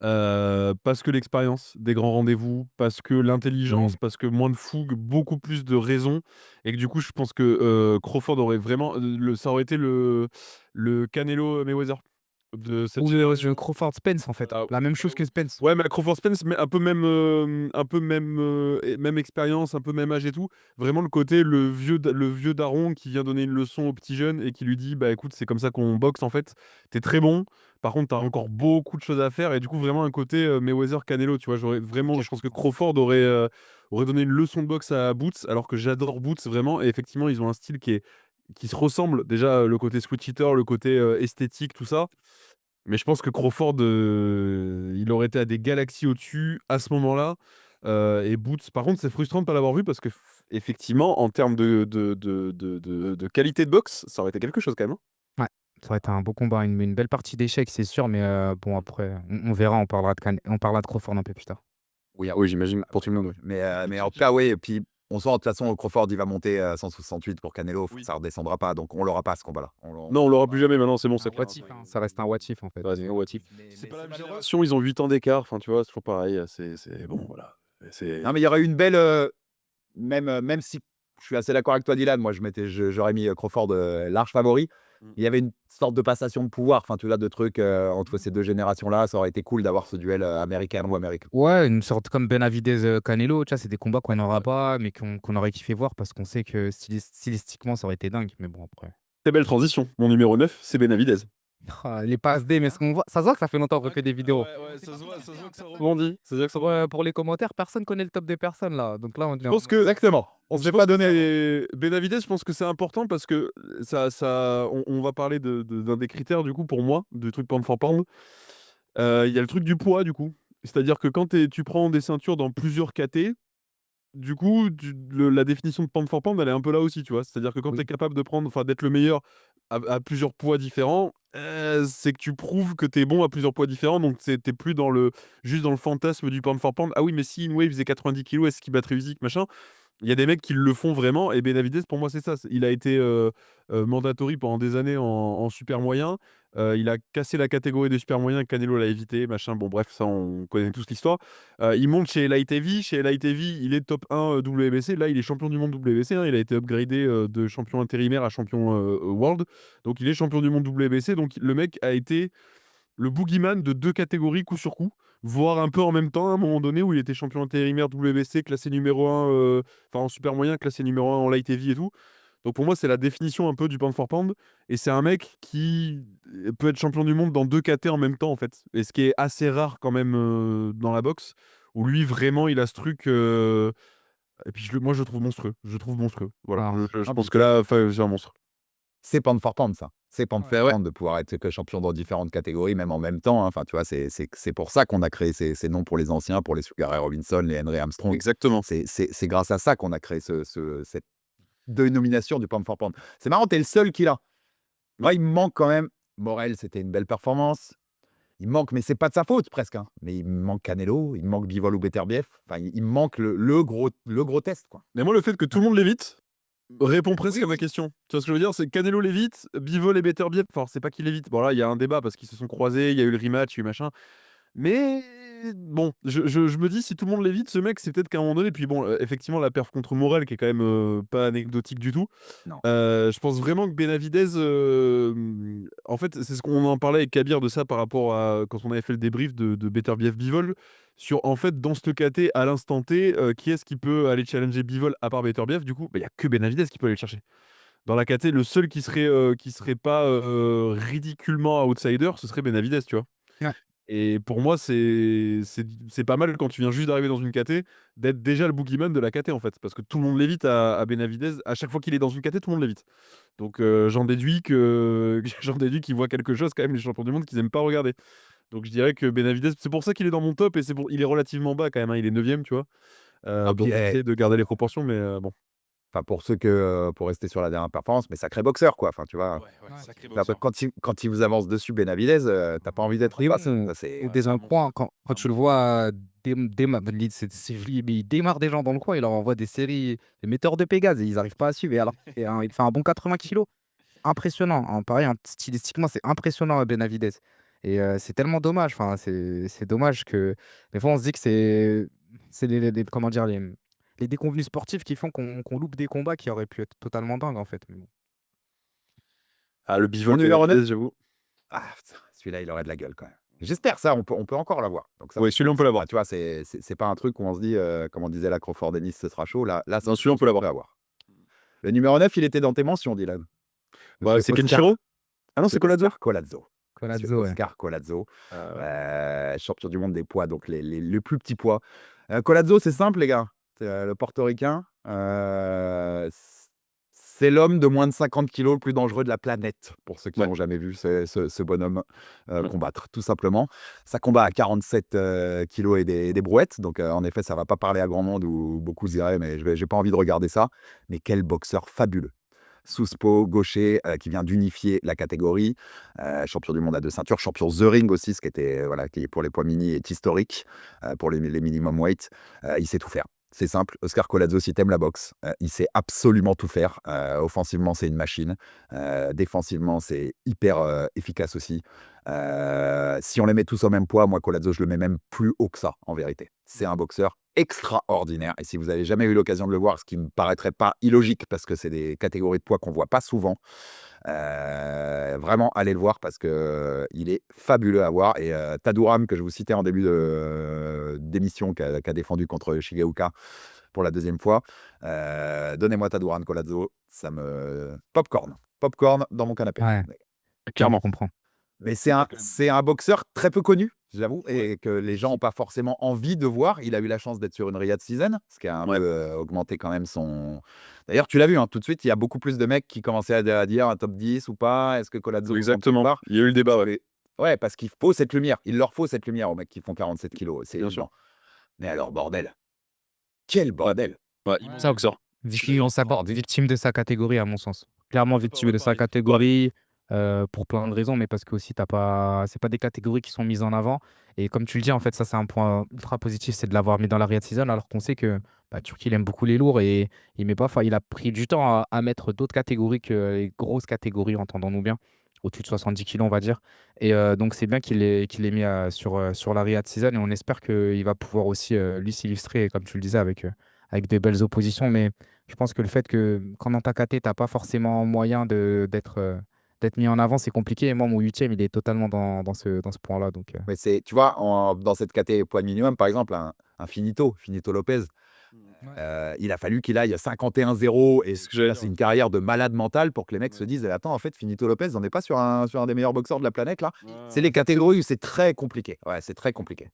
B: Parce que l'expérience des grands rendez-vous, parce que l'intelligence, parce que moins de fougue, beaucoup plus de raison. Et que du coup, je pense que Crawford aurait vraiment. Ça aurait été le Canelo Mayweather de cette
C: Ou
B: génération.
C: Crawford Spence, en fait.
B: Ah,
C: La même chose que Spence.
B: ouais, mais à Crawford Spence, mais un peu même, même expérience, un peu même âge et tout. Vraiment le côté le vieux daron qui vient donner une leçon au petit jeune et qui lui dit bah écoute, c'est comme ça qu'on boxe en fait. T'es très bon. Par contre, t'as encore beaucoup de choses à faire et du coup vraiment un côté Mayweather Canelo, tu vois. Je pense que Crawford aurait donné une leçon de boxe à Boots, alors que j'adore Boots vraiment. Et effectivement, ils ont un style qui se ressemble. Déjà, le côté switch hitter, le côté esthétique, tout ça. Mais je pense que Crawford, il aurait été à des galaxies au-dessus à ce moment-là. Et Boots, par contre, c'est frustrant de ne pas l'avoir vu parce que, effectivement, en termes de qualité de boxe, ça aurait été quelque chose quand même. Hein.
C: Ouais, ça aurait été un beau combat, une belle partie d'échecs, c'est sûr, mais bon, après, on verra, on parlera de Crawford un peu plus tard.
A: Oui,
B: Oui, j'imagine, pour tout le monde. Oui.
A: mais en tout cas, oui. Et puis, on sent de toute façon, Crawford, il va monter à 168 pour Canelo.
B: Oui.
A: Ça redescendra pas. Donc, on l'aura pas ce combat-là.
B: Non, on l'aura plus jamais maintenant, c'est bon, c'est
C: Un
B: prêt.
C: what if, hein, ça reste un what if, en fait.
B: Ouais, c'est un what if.
C: Mais
B: C'est pas la même
C: malheureux.
B: génération, ils ont 8 ans d'écart, enfin, tu vois, c'est toujours pareil. Bon, voilà.
A: Non, mais il y aurait eu une belle. Même si je suis assez d'accord avec toi, Dylan, moi, j'aurais mis Crawford large favori. Il y avait une sorte de passation de pouvoir, enfin, tu vois, de trucs entre ces deux générations-là. Ça aurait été cool d'avoir ce duel américain ou américain.
C: Ouais, une sorte comme Benavidez, Canelo, tu vois, c'est des combats qu'on n'aura pas, mais qu'on aurait kiffé voir parce qu'on sait que stylistiquement, ça aurait été dingue. Mais bon, après.
B: Très belle transition. Mon numéro 9, c'est Benavidez.
C: Les passes D, mais ce qu'on voit, ça se voit que ça fait longtemps qu'on fait des vidéos.
B: Ouais, ça se voit que ça rebondit. Ça se voit que ça
C: Pour les commentaires, personne connaît le top des personnes là. Donc là, on
B: Je pense que
A: Exactement. On se fait pas donner.
B: Benavidez, je pense que c'est important parce que on va parler d'un des critères du coup pour moi, du truc pound for pound. Il y a le truc du poids, du coup. C'est-à-dire que quand tu prends des ceintures dans plusieurs KT, du coup, la définition de pound for pound, elle est un peu là aussi, tu vois. C'est-à-dire que quand tu es
A: Oui.
B: capable de prendre, enfin, d'être le meilleur à plusieurs poids différents, c'est que tu prouves que tu es bon à plusieurs poids différents. Donc, t'es plus juste dans le fantasme du pound for pound. Ah oui, mais si Inoue faisait 90 kilos, est-ce qu'il battrait Usyk, machin? Il y a des mecs qui le font vraiment. Et Benavidez, pour moi, c'est ça. Il a été mandatory pendant des années en super moyen. Il a cassé la catégorie des super moyens. Canelo l'a évité, machin. Bon, bref, ça, on connaît tous l'histoire. Il monte chez Light Heavy. Chez Light Heavy, il est top 1 WBC. Là, il est champion du monde WBC, hein. Il a été upgradé de champion intérimaire à champion world. Donc, il est champion du monde WBC. Donc, le mec a été le boogeyman de 2 catégories coup sur coup, voire un peu en même temps à un moment donné où il était champion intérimaire WBC, classé numéro 1, enfin en super moyen, classé numéro 1 en light heavy et tout. Donc pour moi, c'est la définition un peu du pound for pound. Et c'est un mec qui peut être champion du monde dans 2 KT en même temps, en fait. Et ce qui est assez rare quand même dans la boxe, où lui, vraiment, il a ce truc. Et puis moi, je le trouve monstrueux. Je le trouve monstrueux. Voilà.
C: Ah,
B: Je
A: Ah,
B: pense
A: puis
B: que là, enfin, c'est un monstre.
A: c'est pound for pound, ça. C'est pound
C: ouais.
A: for
B: Ouais.
A: pound de pouvoir être que champion dans différentes catégories, même en même temps, hein. Enfin, tu vois, c'est pour ça qu'on a créé ces noms pour les anciens, pour les Sugar Ray Robinson, les Henry Armstrong.
B: Exactement.
A: C'est grâce à ça qu'on a créé cette dénomination du pound for pound. C'est marrant, tu es le seul qui l'a. Moi, il me manque quand même. Morel, c'était une belle performance. Il me manque, mais c'est pas de sa faute presque, hein. Mais il me manque Canelo, il me manque Bivol ou Beterbiev. Enfin, il me manque le gros test, quoi.
B: Mais moi, le fait que tout le monde l'évite répond presque à ma question. Tu vois ce que je veux dire? C'est Canelo l'évite, Bivol et Beterbiev. Enfin, c'est pas qu'il l'évite. Bon, là, il y a un débat parce qu'ils se sont croisés, il y a eu le rematch, il y a eu machin. Mais bon, je me dis, si tout le monde l'évite, ce mec, c'est peut-être qu'à un moment donné. Puis bon, effectivement, la perf contre Morel, qui est quand même pas anecdotique du tout.
A: Non.
B: Je pense vraiment que Benavidez, en fait, c'est ce qu'on en parlait avec Kabir de ça par rapport à quand on avait fait le débrief de Beterbiev Bivol. Sur en fait, dans ce KT, à l'instant T, qui est-ce qui peut aller challenger Bivol à part Beterbiev? Du coup, il y a que Benavidez qui peut aller le chercher. Dans la KT, le seul qui serait pas ridiculement outsider, ce serait Benavidez, tu vois.
C: Ouais.
B: Et pour moi, c'est pas mal quand tu viens juste d'arriver dans une KT d'être déjà le boogeyman de la KT en fait. Parce que tout le monde l'évite à Benavidez. À chaque fois qu'il est dans une KT, tout le monde l'évite. Donc j'en déduis j'en déduis qu'ils voient quelque chose quand même, les champions du monde, qu'ils aiment pas regarder. Donc je dirais que Benavidez, c'est pour ça qu'il est dans mon top et il est relativement bas quand même, hein. Il est 9ème, tu vois.
A: Ah,
B: Donc
A: puis,
B: j'essaie de garder les proportions, mais bon.
A: enfin, pour rester sur la dernière performance, mais sacré boxeur, quoi. Enfin, tu vois,
C: Ouais.
B: Sacré
A: là,
B: boxeur.
A: quand il vous avance dessus, Benavidez, tu pas envie d'être en
C: Oui,
A: face.
C: bon,
A: Ça, c'est
C: ou
B: Ouais,
C: des
B: c'est un
C: un point,
B: monstre.
C: quand tu le vois il démarre des gens dans le coin, il leur envoie des séries, des metteurs de Pégase, et ils n'arrivent pas à suivre. Et alors, il fait un bon 80 kilos. Impressionnant, hein. Pareil, stylistiquement, c'est impressionnant, Benavidez. Et c'est tellement dommage. Enfin, c'est dommage que des fois, on se dit que c'est comment dire, les déconvenus sportifs qui font qu'on loupe des combats qui auraient pu être totalement dingues, en fait. Mais bon.
B: Ah, le
A: Mon
B: bivol
A: numéro 9.
B: Benavidez, j'avoue.
A: Ah, putain, celui-là, il aurait de la gueule quand même. J'espère ça, on peut encore l'avoir. Donc ça,
B: Ouais, celui-là, on peut l'avoir.
A: enfin, tu vois, c'est pas un truc où on se dit, comme on disait là, Crawford Dennis, ce sera chaud. Là,
B: Non, celui-là, on peut l'avoir.
A: l'avoir. Le numéro 9, il était dans tes mentions, Dylan.
B: Bah,
A: Monsieur
B: c'est
A: Oscar-
B: Kenshiro? Ah non, c'est Collazo?
A: Oscar Collazo. Monsieur
C: Collazo, ouais.
A: Oscar Collazo,
B: Ouais.
A: champion du monde des poids, donc les plus petits poids. Collazo, c'est simple, les gars. C'est, le portoricain. C'est l'homme de moins de 50 kilos le plus dangereux de la planète, pour ceux qui
B: Ouais.
A: n'ont jamais vu ce bonhomme
B: Ouais.
A: combattre, tout simplement. Ça combat à 47 kilos et des brouettes, donc en effet, ça va pas parler à grand monde ou beaucoup se diraient, mais j'ai pas envie de regarder ça. Mais quel boxeur fabuleux! Souspot, gaucher, qui vient d'unifier la catégorie, champion du monde à 2 ceintures, champion The Ring aussi, ce qui était, voilà, qui pour les poids mini est historique, pour les minimum weight. Il sait tout faire. C'est simple, Oscar Collazo, si t'aimes la boxe, il sait absolument tout faire. Offensivement, c'est une machine. Défensivement, c'est hyper efficace aussi. Si on les met tous au même poids, moi, Collazo, je le mets même plus haut que ça, en vérité. C'est un boxeur extraordinaire. Et si vous avez jamais eu l'occasion de le voir, ce qui me paraîtrait pas illogique, parce que c'est des catégories de poids qu'on voit pas souvent, vraiment, allez le voir parce que il est fabuleux à voir. Et Tadouram, que je vous citais en début d'émission, qui a défendu contre Shigeoka pour la deuxième fois, donnez-moi Tadouram Collazo, ça me... Popcorn dans mon canapé.
C: Ouais,
B: Clairement.
C: je comprends.
A: Mais c'est un boxeur très peu connu, j'avoue, et que les gens n'ont pas forcément envie de voir. Il a eu la chance d'être sur une Riyadh Season, ce qui a un
B: Ouais.
A: peu augmenté quand même son... D'ailleurs, tu l'as vu, hein, tout de suite, il y a beaucoup plus de mecs qui commençaient à dire un top 10 ou pas. Est-ce que Collazo compte quelque
B: Exactement.
A: part?
B: Il y a eu le débat, ouais.
A: Ouais, parce qu'il faut cette lumière. Il leur faut cette lumière aux mecs qui font 47 kilos. C'est
B: Bien sûr.
A: évident. Mais alors, bordel. Quel bordel.
B: Ouais,
C: Ça,
B: boxer.
C: On s'aborde victime de sa catégorie, à mon sens. Clairement victime de sa catégorie, pour plein de raisons, mais parce que aussi c'est pas des catégories qui sont mises en avant. Et comme tu le dis, en fait, ça, c'est un point ultra positif, c'est de l'avoir mis dans la Riyadh Season, alors qu'on sait que Turki, il aime beaucoup les lourds et il a pris du temps à mettre d'autres catégories que les grosses catégories, entendons-nous bien, au-dessus de 70 kilos, on va dire. Et donc, c'est bien qu'il ait mis sur la Riyadh Season et on espère qu'il va pouvoir aussi, lui, s'illustrer, comme tu le disais, avec des belles oppositions. Mais je pense que le fait que quand dans ta KT, tu n'as pas forcément moyen d'être mis en avant, c'est compliqué. Et moi, mon huitième, il est totalement dans ce point-là. Donc,
A: Mais c'est, tu vois, dans cette catégorie poids minimum, par exemple, un Finito Lopez, il a fallu qu'il aille 51-0 et
B: ce que j'allais
A: c'est une carrière de malade mental pour que les mecs se disent attends, en fait, Finito Lopez, on n'est pas sur un des meilleurs boxeurs de la planète là. C'est les catégories où c'est très compliqué. Ouais, c'est très compliqué.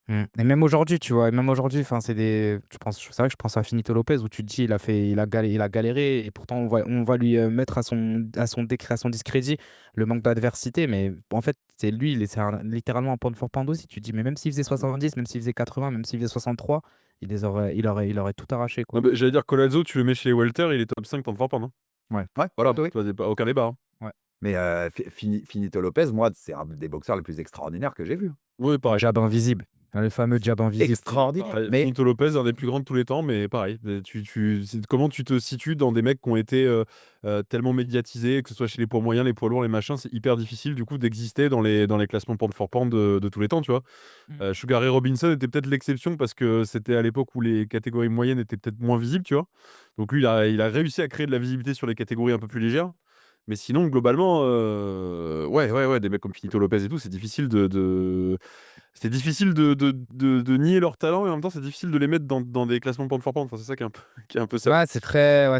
C: Et même aujourd'hui, tu vois, enfin, c'est vrai que je pense à Finito Lopez où tu te dis, il a galéré et pourtant on va lui mettre à son discrédit le manque d'adversité. Mais en fait, c'est lui, littéralement un pound for pound aussi. Tu te dis, mais même s'il faisait 70, même s'il faisait 80, même s'il faisait 63, il aurait tout arraché, quoi.
B: Non, j'allais dire Collazo, tu le mets chez les welter, il est top 5 temps fort pendant.
A: Ouais, voilà. Oui.
B: Tu vois, aucun débat. Hein.
A: Mais Finito Lopez, moi, c'est un des boxeurs les plus extraordinaires que j'ai vu.
B: Oui, pareil.
C: Jab invisible. Le fameux jab invisible.
A: Extraordinaire.
B: Pareil.
A: Mais
B: Finito Lopez, un des plus grands de tous les temps, mais pareil. Comment tu te situes dans des mecs qui ont été tellement médiatisés, que ce soit chez les poids moyens, les poids lourds, les machins, c'est hyper difficile du coup d'exister dans les classements pound for pound de tous les temps, tu vois. Sugar Ray Robinson était peut-être l'exception parce que c'était à l'époque où les catégories moyennes étaient peut-être moins visibles, tu vois. Donc lui, il a réussi à créer de la visibilité sur les catégories un peu plus légères. Mais sinon, globalement, ouais, des mecs comme Finito Lopez et tout, c'est difficile c'est difficile de nier leur talent et en même temps, c'est difficile de les mettre dans des classements pound for pound. Enfin, c'est ça qui est un peu ça.
C: C'est très.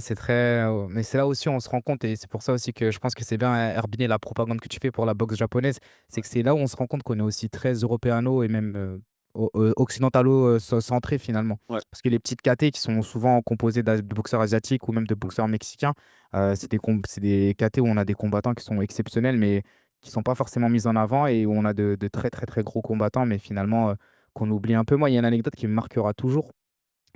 C: Mais c'est là aussi on se rend compte, et c'est pour ça aussi que je pense que c'est bien, Herbiné, la propagande que tu fais pour la boxe japonaise, c'est que c'est là où on se rend compte qu'on est aussi très européano et même occidentalo-centré finalement.
B: Ouais.
C: Parce que les petites KT qui sont souvent composées de boxeurs asiatiques ou même de boxeurs mexicains, c'est des KT où on a des combattants qui sont exceptionnels, mais qui sont pas forcément mis en avant et où on a de très très très gros combattants, mais finalement qu'on oublie un peu. Moi, il y a une anecdote qui me marquera toujours.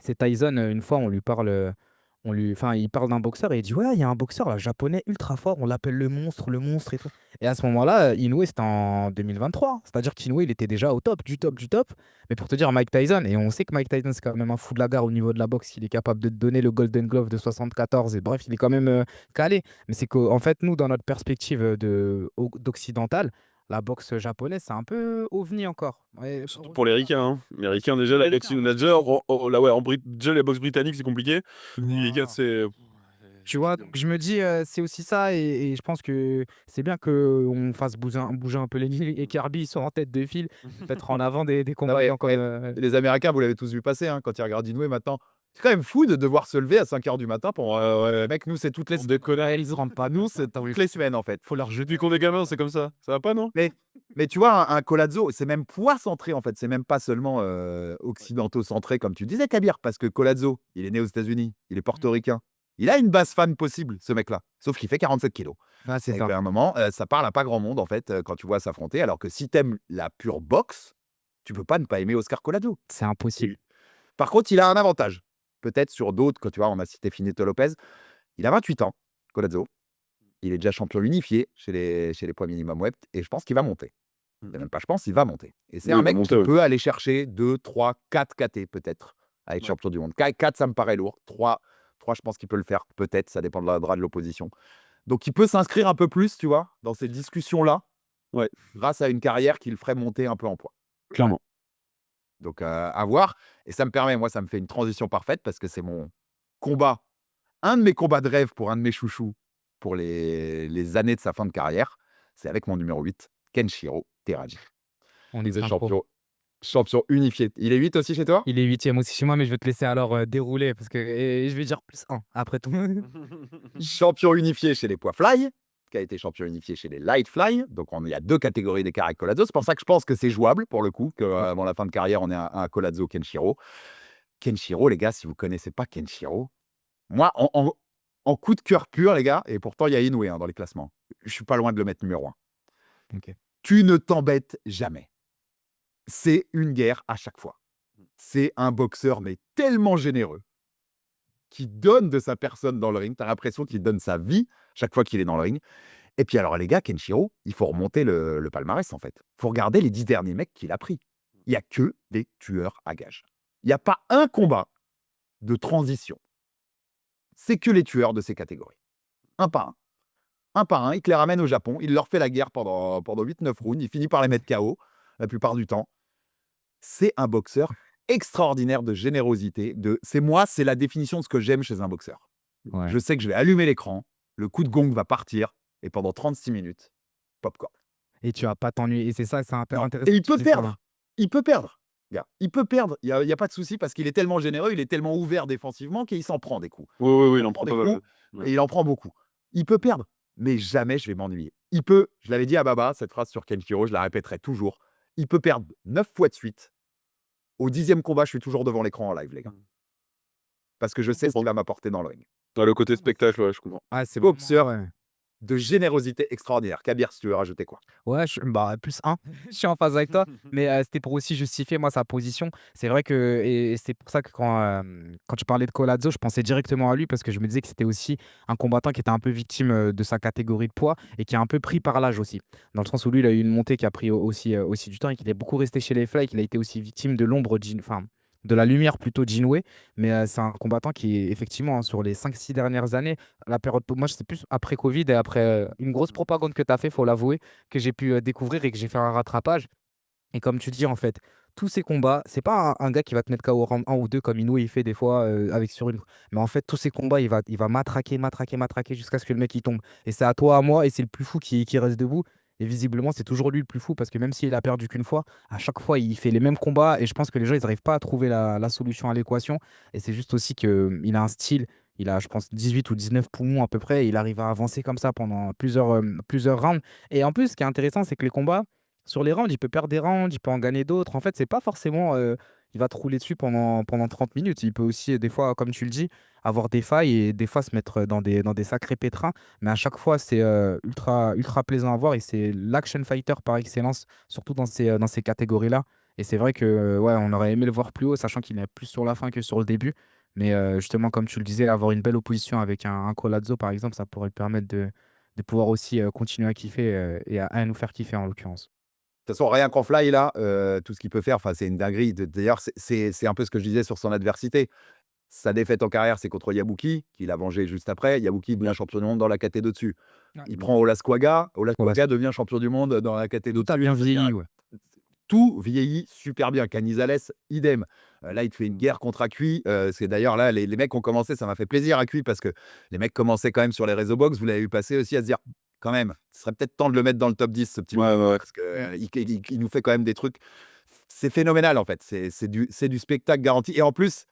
C: C'est Tyson, une fois, enfin, il parle d'un boxeur et il dit, ouais, il y a un boxeur là, japonais ultra fort, on l'appelle le monstre et tout. Et à ce moment-là, Inoue, c'était en 2023. C'est-à-dire qu'Inoue, il était déjà au top, du top, du top. Mais pour te dire, Mike Tyson, et on sait que Mike Tyson, c'est quand même un fou de la gare au niveau de la boxe, il est capable de te donner le Golden Glove de 74, et bref, il est quand même calé. Mais c'est qu'en fait, nous, dans notre perspective d'occidental, la boxe japonaise, c'est un peu ovni encore. Ouais,
B: Surtout pour les ricains. Hein. Les ricains, déjà, la boxe déjà, là, ouais, déjà, la boxe britannique, c'est compliqué. Les ricains, c'est.
C: tu vois, donc je me dis, c'est aussi ça, et je pense que c'est bien qu'on fasse bouger un peu les lignes, et Kirby, ils sont en tête de file, peut-être en avant des
A: non,
C: combattants
A: mais,
C: comme.
A: les Américains, vous l'avez tous vu passer quand ils regardent Inoue maintenant. C'est quand même fou de devoir se lever à 5h du matin pour. Mec, nous, c'est toutes les semaines.
C: Ils rentrent pas, nous, c'est
A: Toutes les semaines, en fait.
C: faut leur jeter.
B: Depuis qu'on est gamin, c'est comme ça. Ça va pas, non?
A: Mais tu vois, un Collazo, c'est même poids centré, en fait. C'est même pas seulement occidentaux-centré, comme tu disais, Kabir, parce que Collazo, il est né aux États-Unis, il est portoricain. Il a une base fan possible, ce mec-là. Sauf qu'il fait 47 kilos.
C: Ah, c'est
A: Et
C: ça.
A: qu'à un moment, ça parle à pas grand monde, en fait, quand tu vois s'affronter. Alors que si t'aimes la pure boxe, tu peux pas ne pas aimer Oscar Collazo.
C: C'est impossible.
A: Par contre, il a un avantage. Peut-être sur d'autres, quand tu vois, on a cité Finito Lopez. Il a 28 ans, Collazo. Il est déjà champion unifié chez les poids minimum web. Et je pense qu'il va monter. C'est même pas, je pense, il va monter. Et c'est
B: Oui,
A: un
B: il va
A: mec
B: monter,
A: qui
B: ouais.
A: peut aller chercher 2, 3, 4 KT peut-être, à être champion du monde. 4, ça me paraît lourd. 3, je pense qu'il peut le faire, peut-être, ça dépendra de l'opposition. Donc il peut s'inscrire un peu plus, tu vois, dans ces discussions-là,
B: Ouais.
A: grâce à une carrière qui le ferait monter un peu en poids.
B: Clairement.
A: Donc à voir. Et ça me permet, moi, ça me fait une transition parfaite parce que c'est mon combat, un de mes combats de rêve pour un de mes chouchous pour les années de sa fin de carrière. C'est avec mon numéro 8, Kenshiro Teraji.
C: On
A: Il
C: est
A: est champion unifié. Il est 8 aussi chez toi?
C: Il est huitième aussi chez moi, mais je vais te laisser alors dérouler parce que et je vais dire +1 après tout.
A: Champion unifié chez les poids fly, qui a été champion unifié chez les light fly. Donc il y a 2 catégories d'écart avec Collazo. C'est pour ça que je pense que c'est jouable pour le coup, qu'avant la fin de carrière, on ait un Collazo Kenshiro. Kenshiro, les gars, si vous connaissez pas Kenshiro, moi, en coup de cœur pur, les gars, et pourtant il y a Inoue dans les classements. Je suis pas loin de le mettre numéro 1.
C: Ok.
A: Tu ne t'embêtes jamais. C'est une guerre à chaque fois. C'est un boxeur, mais tellement généreux, qui donne de sa personne dans le ring. Tu as l'impression qu'il donne sa vie chaque fois qu'il est dans le ring. Et puis alors les gars, Kenshiro, il faut remonter le palmarès en fait. Il faut regarder les 10 derniers mecs qu'il a pris. Il n'y a que des tueurs à gages. Il n'y a pas un combat de transition. C'est que les tueurs de ces catégories. Un par un. Un par un, il te les ramène au Japon, il leur fait la guerre pendant 8-9 rounds, il finit par les mettre KO la plupart du temps. C'est un boxeur extraordinaire de générosité. C'est la définition de ce que j'aime chez un boxeur.
C: Ouais.
A: Je sais que je vais allumer l'écran, le coup de gong va partir, et pendant 36 minutes, popcorn.
C: Et tu vas pas t'ennuyer. Et c'est ça, c'est hyper
A: Non.
C: intéressant.
A: Et il
C: que tu
A: peut
C: dis ça, là.
A: perdre. Il peut perdre. Gars. Il peut perdre. Il y a pas de souci parce qu'il est tellement généreux, il est tellement ouvert défensivement qu'il s'en prend des coups.
B: Oui, il en
A: prend
B: prend
A: des
B: pas mal.
A: coups
B: Ouais.
A: et il en prend beaucoup. Il peut perdre, mais jamais je vais m'ennuyer. Il peut, je l'avais dit à Baba, cette phrase sur Kenshiro, je la répéterai toujours. Il peut perdre 9 fois de suite. Au 10e combat, je suis toujours devant l'écran en live, les gars. Parce que je sais ce qu'il va m'apporter dans le ring.
B: Ouais, le côté spectacle, ouais, je comprends.
C: Ah, c'est
A: Boxeur.
C: vraiment, ouais.
A: De générosité extraordinaire. Kabir, si tu veux rajouter quoi?
C: Ouais, bah, plus 1. Je suis en phase avec toi, mais c'était pour aussi justifier, moi, sa position. C'est vrai que et c'est pour ça que quand tu parlais de Collazo, je pensais directement à lui parce que je me disais que c'était aussi un combattant qui était un peu victime, de sa catégorie de poids et qui est un peu pris par l'âge aussi. Dans le sens où lui, il a eu une montée qui a pris aussi du temps et qu'il est beaucoup resté chez les Fly, qu'il a été aussi victime de l'ombre enfin, de la lumière plutôt d'Inoue, mais c'est un combattant qui est effectivement, hein, sur les 5-6 dernières années, la période moi, c'est plus après Covid et après, une grosse propagande que tu as fait, faut l'avouer, que j'ai pu, découvrir et que j'ai fait un rattrapage et comme tu dis, en fait, tous ces combats, c'est pas un gars qui va te mettre KO au round 1 ou 2 comme Inoue il fait des fois, avec sur une mais en fait, tous ces combats, il va matraquer, matraquer, matraquer jusqu'à ce que le mec il tombe et c'est à toi, à moi et c'est le plus fou qui reste debout et visiblement, c'est toujours lui le plus fou parce que même s'il a perdu qu'une fois, à chaque fois, il fait les mêmes combats et je pense que les gens, ils arrivent pas à trouver la solution à l'équation et c'est juste aussi qu'il a un style, il a, je pense, 18 ou 19 poumons à peu près et il arrive à avancer comme ça pendant plusieurs rounds et en plus, ce qui est intéressant, c'est que les combats sur les rounds, il peut perdre des rounds, il peut en gagner d'autres. En fait, c'est pas forcément, il va te rouler dessus pendant 30 minutes. Il peut aussi, des fois, comme tu le dis, avoir des failles et des fois se mettre dans des sacrés pétrins. Mais à chaque fois, c'est ultra, ultra plaisant à voir et c'est l'action fighter par excellence, surtout dans ces catégories-là. Et c'est vrai que ouais, on aurait aimé le voir plus haut, sachant qu'il est plus sur la fin que sur le début. Mais justement, comme tu le disais, avoir une belle opposition avec un Collazo, par exemple, ça pourrait le permettre de pouvoir aussi continuer à kiffer et à nous faire kiffer en l'occurrence.
A: De toute façon, rien qu'en fly, là, tout ce qu'il peut faire, enfin, c'est une dinguerie. D'ailleurs, c'est un peu ce que je disais sur son adversité. Sa défaite en carrière, c'est contre Yabuki, qu'il a vengé juste après. Yabuki devient champion du monde dans la caté d'au-dessus.
C: Ouais.
A: Il prend Olasquaga. Olasquaga devient champion du monde dans la caté d'au-dessus.
C: Bien vieilli, ouais.
A: Tout vieillit super bien. Canizales, idem. Là, il te fait une guerre contre Acui. C'est d'ailleurs là, les mecs ont commencé, ça m'a fait plaisir Acui parce que les mecs commençaient quand même sur les réseaux box. Vous l'avez vu passer aussi à se dire, quand même, ce serait peut-être temps de le mettre dans le top 10, ce petit
B: Ouais, ouais.
A: parce qu'il nous fait quand même des trucs. C'est phénoménal en fait. C'est du spectacle garanti. Et en plus,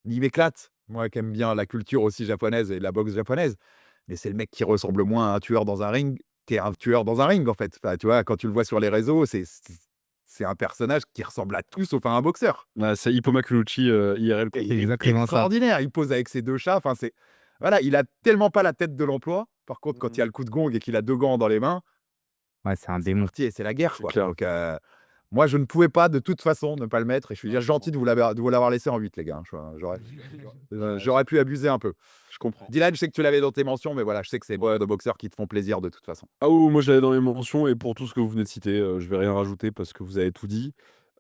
A: il m'éclate. Moi qui aime bien la culture aussi japonaise et la boxe japonaise. Mais c'est le mec qui ressemble moins à un tueur dans un ring qu'à un tueur dans un ring en fait. Enfin, tu vois, quand tu le vois sur les réseaux, c'est un personnage qui ressemble à tout sauf à un boxeur.
B: Ouais, c'est Hippoma Kuluchi, IRL, quoi.
A: Et il est
C: Exactement ça.
A: extraordinaire. Il pose avec ses 2 chats. Enfin, voilà, il a tellement pas la tête de l'emploi. Par contre, quand il y a le coup de gong et qu'il a 2 gants dans les mains,
C: Ouais, c'est un
A: c'est
C: démon.
A: parti et c'est la guerre,
B: C'est
A: quoi.
B: clair.
A: Donc, moi, je ne pouvais pas de toute façon ne pas le mettre et je suis déjà gentil de vous l'avoir laissé en 8, les gars. J'aurais pu abuser un peu.
B: Je comprends.
A: Dylan, je sais que tu l'avais dans tes mentions, mais voilà, je sais que c'est de boxeurs qui te font plaisir de toute façon.
B: Ah oui, moi je l'avais dans mes mentions et pour tout ce que vous venez de citer, je vais rien rajouter parce que vous avez tout dit.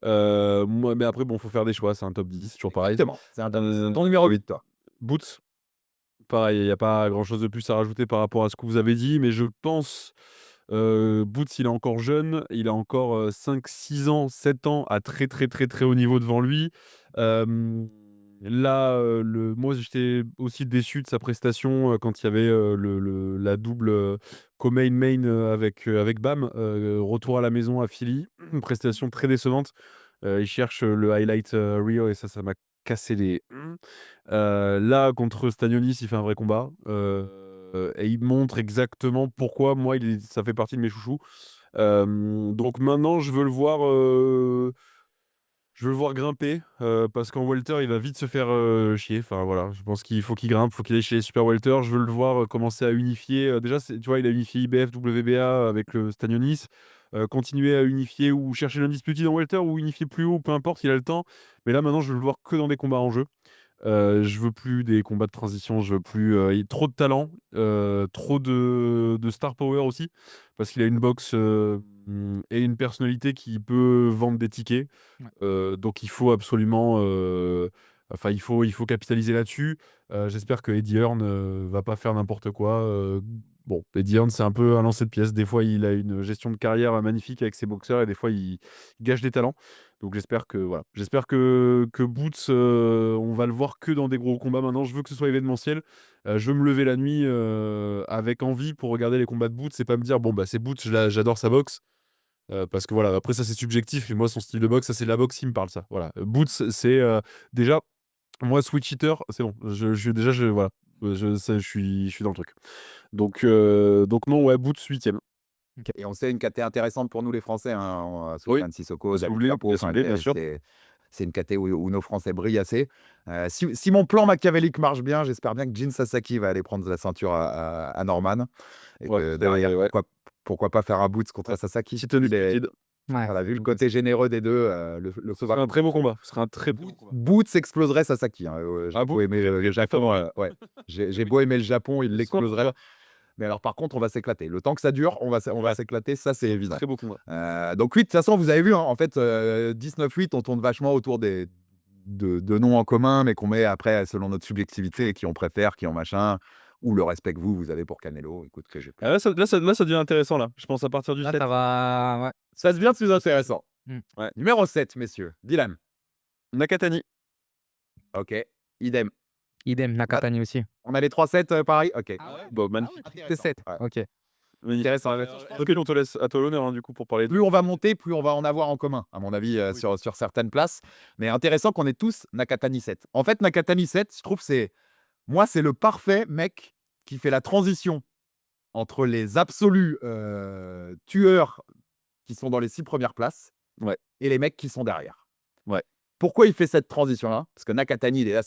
B: Moi, mais après, bon, faut faire des choix, c'est un top 10, toujours pareil.
A: Exactement. C'est ton numéro 8, toi.
B: Boots, pareil, il n'y a pas grand-chose de plus à rajouter par rapport à ce que vous avez dit, mais je pense, Boots, il est encore jeune, il a encore 5-6 ans, 7 ans à très, très, très, très haut niveau devant lui. Là, moi, j'étais aussi déçu de sa prestation quand il y avait la double co-main avec Bam, retour à la maison à Philly, une prestation très décevante. Il cherche le highlight reel et ça m'a cassé les. Là, contre Stagnonis, il fait un vrai combat et il montre exactement pourquoi moi, ça fait partie de mes chouchous. Donc maintenant, je veux le voir grimper parce qu'en welter, il va vite se faire chier. Enfin voilà, je pense qu'il faut qu'il grimpe, il faut qu'il aille chez les super welter. Je veux le voir commencer à unifier. Déjà, tu vois, il a unifié IBF, WBA avec le Stagnonis. continuer à unifier ou chercher l'undisputed en welter ou unifier plus haut, peu importe, il a le temps. Mais là, maintenant, je veux le voir que dans des combats en jeu. Je veux plus des combats de transition, je veux plus, il y a trop de talent, trop de star power aussi, parce qu'il a une boxe, et une personnalité qui peut vendre des tickets. Donc il faut absolument, enfin il faut capitaliser là-dessus. J'espère que Eddie Hearn, va pas faire n'importe quoi. Bon, Eddie Hearn, c'est un peu un lancer de pièces. Des fois, il a une gestion de carrière magnifique avec ses boxeurs et des fois, il gâche des talents. Donc j'espère que voilà, j'espère que Boots, on va le voir que dans des gros combats maintenant. Je veux que ce soit événementiel. Je veux me lever la nuit, avec envie pour regarder les combats de Boots et pas me dire: «Bon, bah, c'est Boots, j'adore sa boxe». Parce que voilà, après ça, c'est subjectif et moi, son style de boxe, ça, c'est la boxe qui me parle, ça. Voilà. Boots, c'est, déjà, moi, Switch Eater, c'est bon. Je voilà, je suis dans le truc. Donc non, ouais, Boots 8e.
A: Et on sait une KT intéressante pour nous les Français, hein,
B: Oui,
A: Souleymane Sissoko, David
B: Soublé,
A: Capo, enfin,
B: bien sûr.
A: c'est une KT où nos Français brillent assez. Si mon plan machiavélique marche bien, j'espère bien que Jin Sasaki va aller prendre la ceinture à Norman et
B: Ouais,
A: que derrière,
B: ouais.
A: pourquoi pas faire un Boots contre Sasaki?
B: Petite undisputed.
C: Ouais.
A: Voilà, vu le côté généreux des deux,
B: Ce serait un très beau combat. Ce serait un très beau combat.
A: Boots exploserait Sasaki, hein, j'ai
B: Ah
A: beau
B: bon?
A: aimer le Japon, ouais. J'ai beau aimer le Japon, il l'exploserait. Mais alors par contre, on va s'éclater. Le temps que ça dure, on va s'éclater, ça c'est évident.
B: Très beau combat.
A: Donc oui, de toute façon, vous avez vu, hein, en fait, 19-8, on tourne vachement autour de noms en commun, mais qu'on met après selon notre subjectivité, qui on préfère, qui on machin, ou le respect que vous avez pour Canelo. Écoute, que j'ai
B: Ah, là, ça devient intéressant, là. Je pense à partir du
C: Là,
B: 7.
C: ça va. Ouais.
A: Ça se devient plus intéressant.
B: Ouais.
A: Numéro 7, messieurs. Dylan.
B: Nakatani.
A: OK. Idem.
C: Idem, Nakatani aussi.
A: On a les 3-7 pareil? OK.
B: Bon, magnifique.
C: C'est 7.
A: Ouais.
C: Ok.
B: Magnifique.
A: Intéressant.
B: Ok, on te laisse à toi l'honneur, hein, du coup, pour parler de.
A: Plus on va monter, plus on va en avoir en commun, à mon avis,
B: Oui.
A: sur certaines places. Mais intéressant qu'on ait tous Nakatani 7. En fait, Nakatani 7, je trouve, c'est le parfait mec qui fait la transition entre les absolus tueurs qui sont dans les 6 premières places
B: Ouais.
A: et les mecs qui sont derrière.
B: Ouais.
A: Pourquoi il fait cette transition-là? Parce que Nakatani, il est là,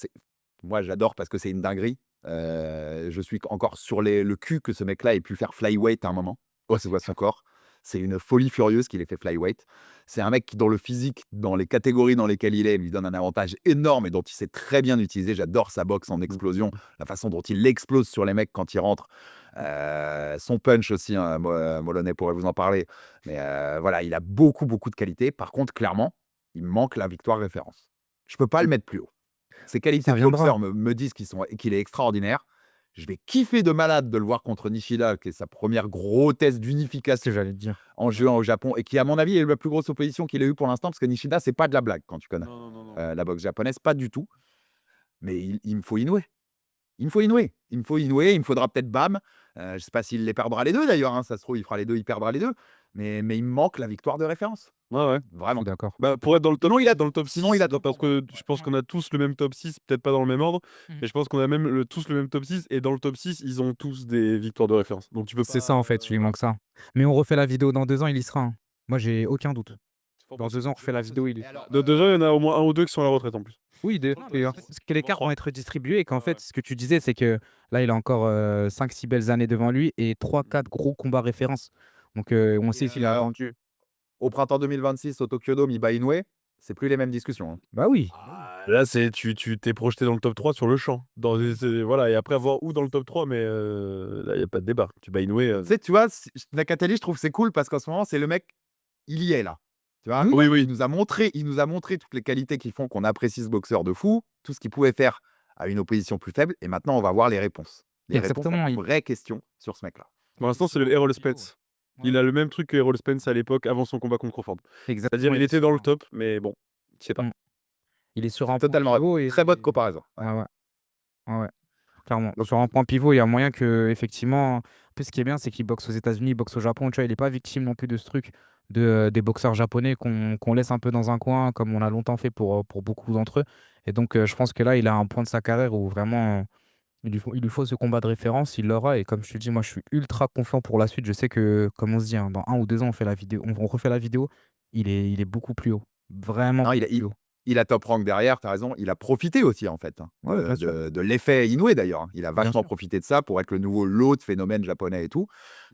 A: moi j'adore parce que c'est une dinguerie. Je suis encore sur le cul que ce mec-là ait pu faire flyweight à un moment. Oh, se voit son corps. C'est une folie furieuse qu'il ait fait flyweight. C'est un mec qui, dans le physique, dans les catégories dans lesquelles il est, lui donne un avantage énorme et dont il sait très bien utiliser. J'adore sa boxe en explosion, la façon dont il explose sur les mecs quand il rentre. Son punch aussi, hein, Moloney pourrait vous en parler. Mais voilà, il a beaucoup, beaucoup de qualités. Par contre, clairement, il me manque la victoire référence. Je peux pas le mettre plus haut. Ses qualités
C: Ça
A: de
C: viendra.
A: boxeur me disent qu'il est extraordinaire. Je vais kiffer de malade de le voir contre Nishida, qui est sa première gros test
C: C'est ce
A: d'unification
C: que j'allais te dire.
A: en juin au Japon et qui, à mon avis, est la plus grosse opposition qu'il ait eu pour l'instant, parce que Nishida, c'est pas de la blague quand tu connais
B: Non.
A: la boxe japonaise, pas du tout. Mais il me faut Inoue. Il me faut Inoue. Il me faudra peut-être Bam. Je sais pas s'il les perdra les deux d'ailleurs, hein, ça se trouve, il fera les deux, il perdra les deux. Mais il me manque la victoire de référence.
B: Ouais.
A: Vraiment.
C: D'accord.
B: Bah, pour être dans le top, dans le top 6,
A: sinon, il a
B: parce que je pense qu'on a tous le même top 6, peut-être pas dans le même ordre, mais je pense qu'on a même tous le même top 6, et dans le top 6, ils ont tous des victoires de référence. Donc tu peux
C: C'est
B: pas,
C: ça en fait, il lui manque ça. Mais on refait la vidéo dans 2 ans, il y sera, hein. Moi, j'ai aucun doute. Dans 2 ans, on refait la vidéo, il y sera.
B: Déjà, il y en a au moins un ou deux qui sont à la retraite en plus.
C: Oui, parce que les cartes vont être distribuées et qu'en fait, ce que tu disais, c'est que là, il a encore 5-6 belles années devant lui et 3-4 gros combats références. Donc, on sait qu'il a vendu.
A: Au printemps 2026, au Tokyo Dome, il bat Inoue. C'est plus les mêmes discussions, hein.
C: Bah oui.
B: Là, tu t'es projeté dans le top 3 sur le champ. Voilà, et après voir où dans le top 3, mais là, il n'y a pas de débat. Tu bats Inoue.
A: Tu sais, tu vois, Nakatani, je trouve que c'est cool parce qu'en ce moment, c'est le mec, il y est là. Tu vois,
B: Oui.
A: il nous a montré toutes les qualités qui font qu'on apprécie ce boxeur de fou, tout ce qu'il pouvait faire à une opposition plus faible. Et maintenant, on va voir les réponses. Les
C: Exactement,
A: réponses à
C: il-
A: une vraie question sur ce mec-là.
B: Pour l'instant, c'est le Errol Spence. Il a le même truc que Errol Spence à l'époque, avant son combat contre Crawford.
C: Exactement.
B: C'est-à-dire, il était dans le top, mais bon, je sais pas.
C: Il est sur un
A: Totalement.
C: point pivot et
A: Très bonne comparaison. Ouais.
C: Ouais. Clairement.
A: Donc-
C: Sur un point pivot, il y a moyen que, effectivement. En plus, ce qui est bien, c'est qu'il boxe aux États-Unis, il boxe au Japon. Tu vois, il n'est pas victime non plus de ce truc des boxeurs japonais qu'on laisse un peu dans un coin, comme on a longtemps fait pour beaucoup d'entre eux. Et donc, je pense que là, il a un point de sa carrière où vraiment, il lui faut ce combat de référence, il l'aura. Et comme je te dis, moi, je suis ultra confiant pour la suite. Je sais que, comme on se dit, hein, dans 1 ou 2 ans, on refait la vidéo, il est beaucoup plus haut. Vraiment
A: Non,
C: beaucoup plus haut.
A: il a top rank derrière, tu as raison. Il a profité aussi, en fait,
C: Ouais, bien sûr.
A: de l'effet Inoue, d'ailleurs. Il a
C: Bien
A: vachement
C: sûr.
A: profité de ça pour être le nouveau l'autre phénomène japonais et tout.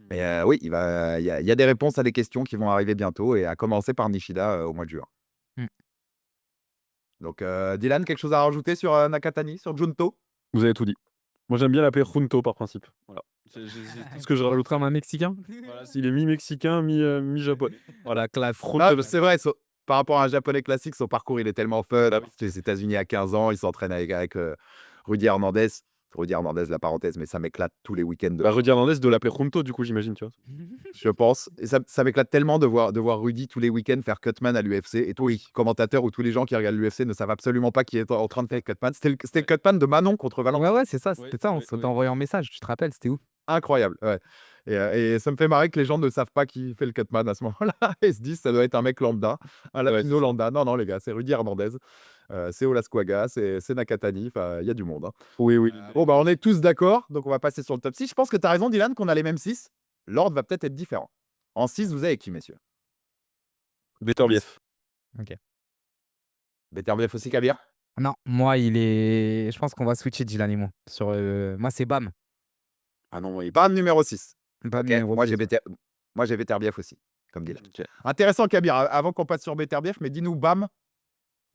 A: Mais oui, il y a des réponses à des questions qui vont arriver bientôt, et à commencer par Nishida au mois de juin.
C: Mm.
A: Donc, Dylan, quelque chose à rajouter sur Nakatani, sur Junto?
B: Vous avez tout dit. Moi, j'aime bien l'appeler Junto par principe. Voilà. C'est tout ce que je rajoute.
C: Comme un Mexicain.
B: Voilà, il est mi-mexicain, mi-japonais.
C: Voilà, classe.
A: Non, c'est vrai, par rapport à un japonais classique, son parcours, il est tellement fun. Il est aux États-Unis à 15 ans, il s'entraîne avec Rudy Hernandez. Rudy Hernandez, la parenthèse, mais ça m'éclate tous les week-ends.
B: Bah, Rudy Hernandez de l'appeler Junto, du coup, j'imagine, tu vois.
A: Je pense. Et ça m'éclate tellement de voir Rudy tous les week-ends faire Cutman à l'UFC. Et tous les commentateurs ou tous les gens qui regardent l'UFC ne savent absolument pas qui est en train de faire Cutman. C'était le Cutman de Manon contre Valentin.
C: Ouais, c'est ça,
B: Ouais,
C: c'était ça. On
B: ouais,
C: s'était
B: ouais.
C: envoyé un message, tu te rappelles, c'était où?
A: Incroyable, ouais. Et ça me fait marrer que les gens ne savent pas qui fait le Cutman à ce moment-là. Ils se disent ça doit être un mec lambda, un
B: Ouais,
A: latino
B: c'est ça.
A: lambda. Non, non, les gars, c'est Rudy Hernandez. C'est Olasquaga, c'est Nakatani. Enfin, il y a du monde, hein.
B: Oui, oui.
A: Bon, bah, on est tous d'accord. Donc, on va passer sur le top 6. Je pense que tu as raison, Dylan, qu'on a les mêmes 6. L'ordre va peut-être être différent. En 6, vous avez qui, messieurs?
B: Beterbiev.
A: Beterbiev aussi, Kabir?
C: Non, moi, je pense qu'on va switcher Dylan et moi. Moi, c'est Bam.
A: Ah non, il part numéro 6.
C: Bam
A: Ok,
C: numéro
A: moi
C: 6.
A: j'ai Beterbiev aussi, comme Dylan.
B: Ok.
A: Intéressant, Kabir, avant qu'on passe sur Beterbiev, mais dis-nous, Bam,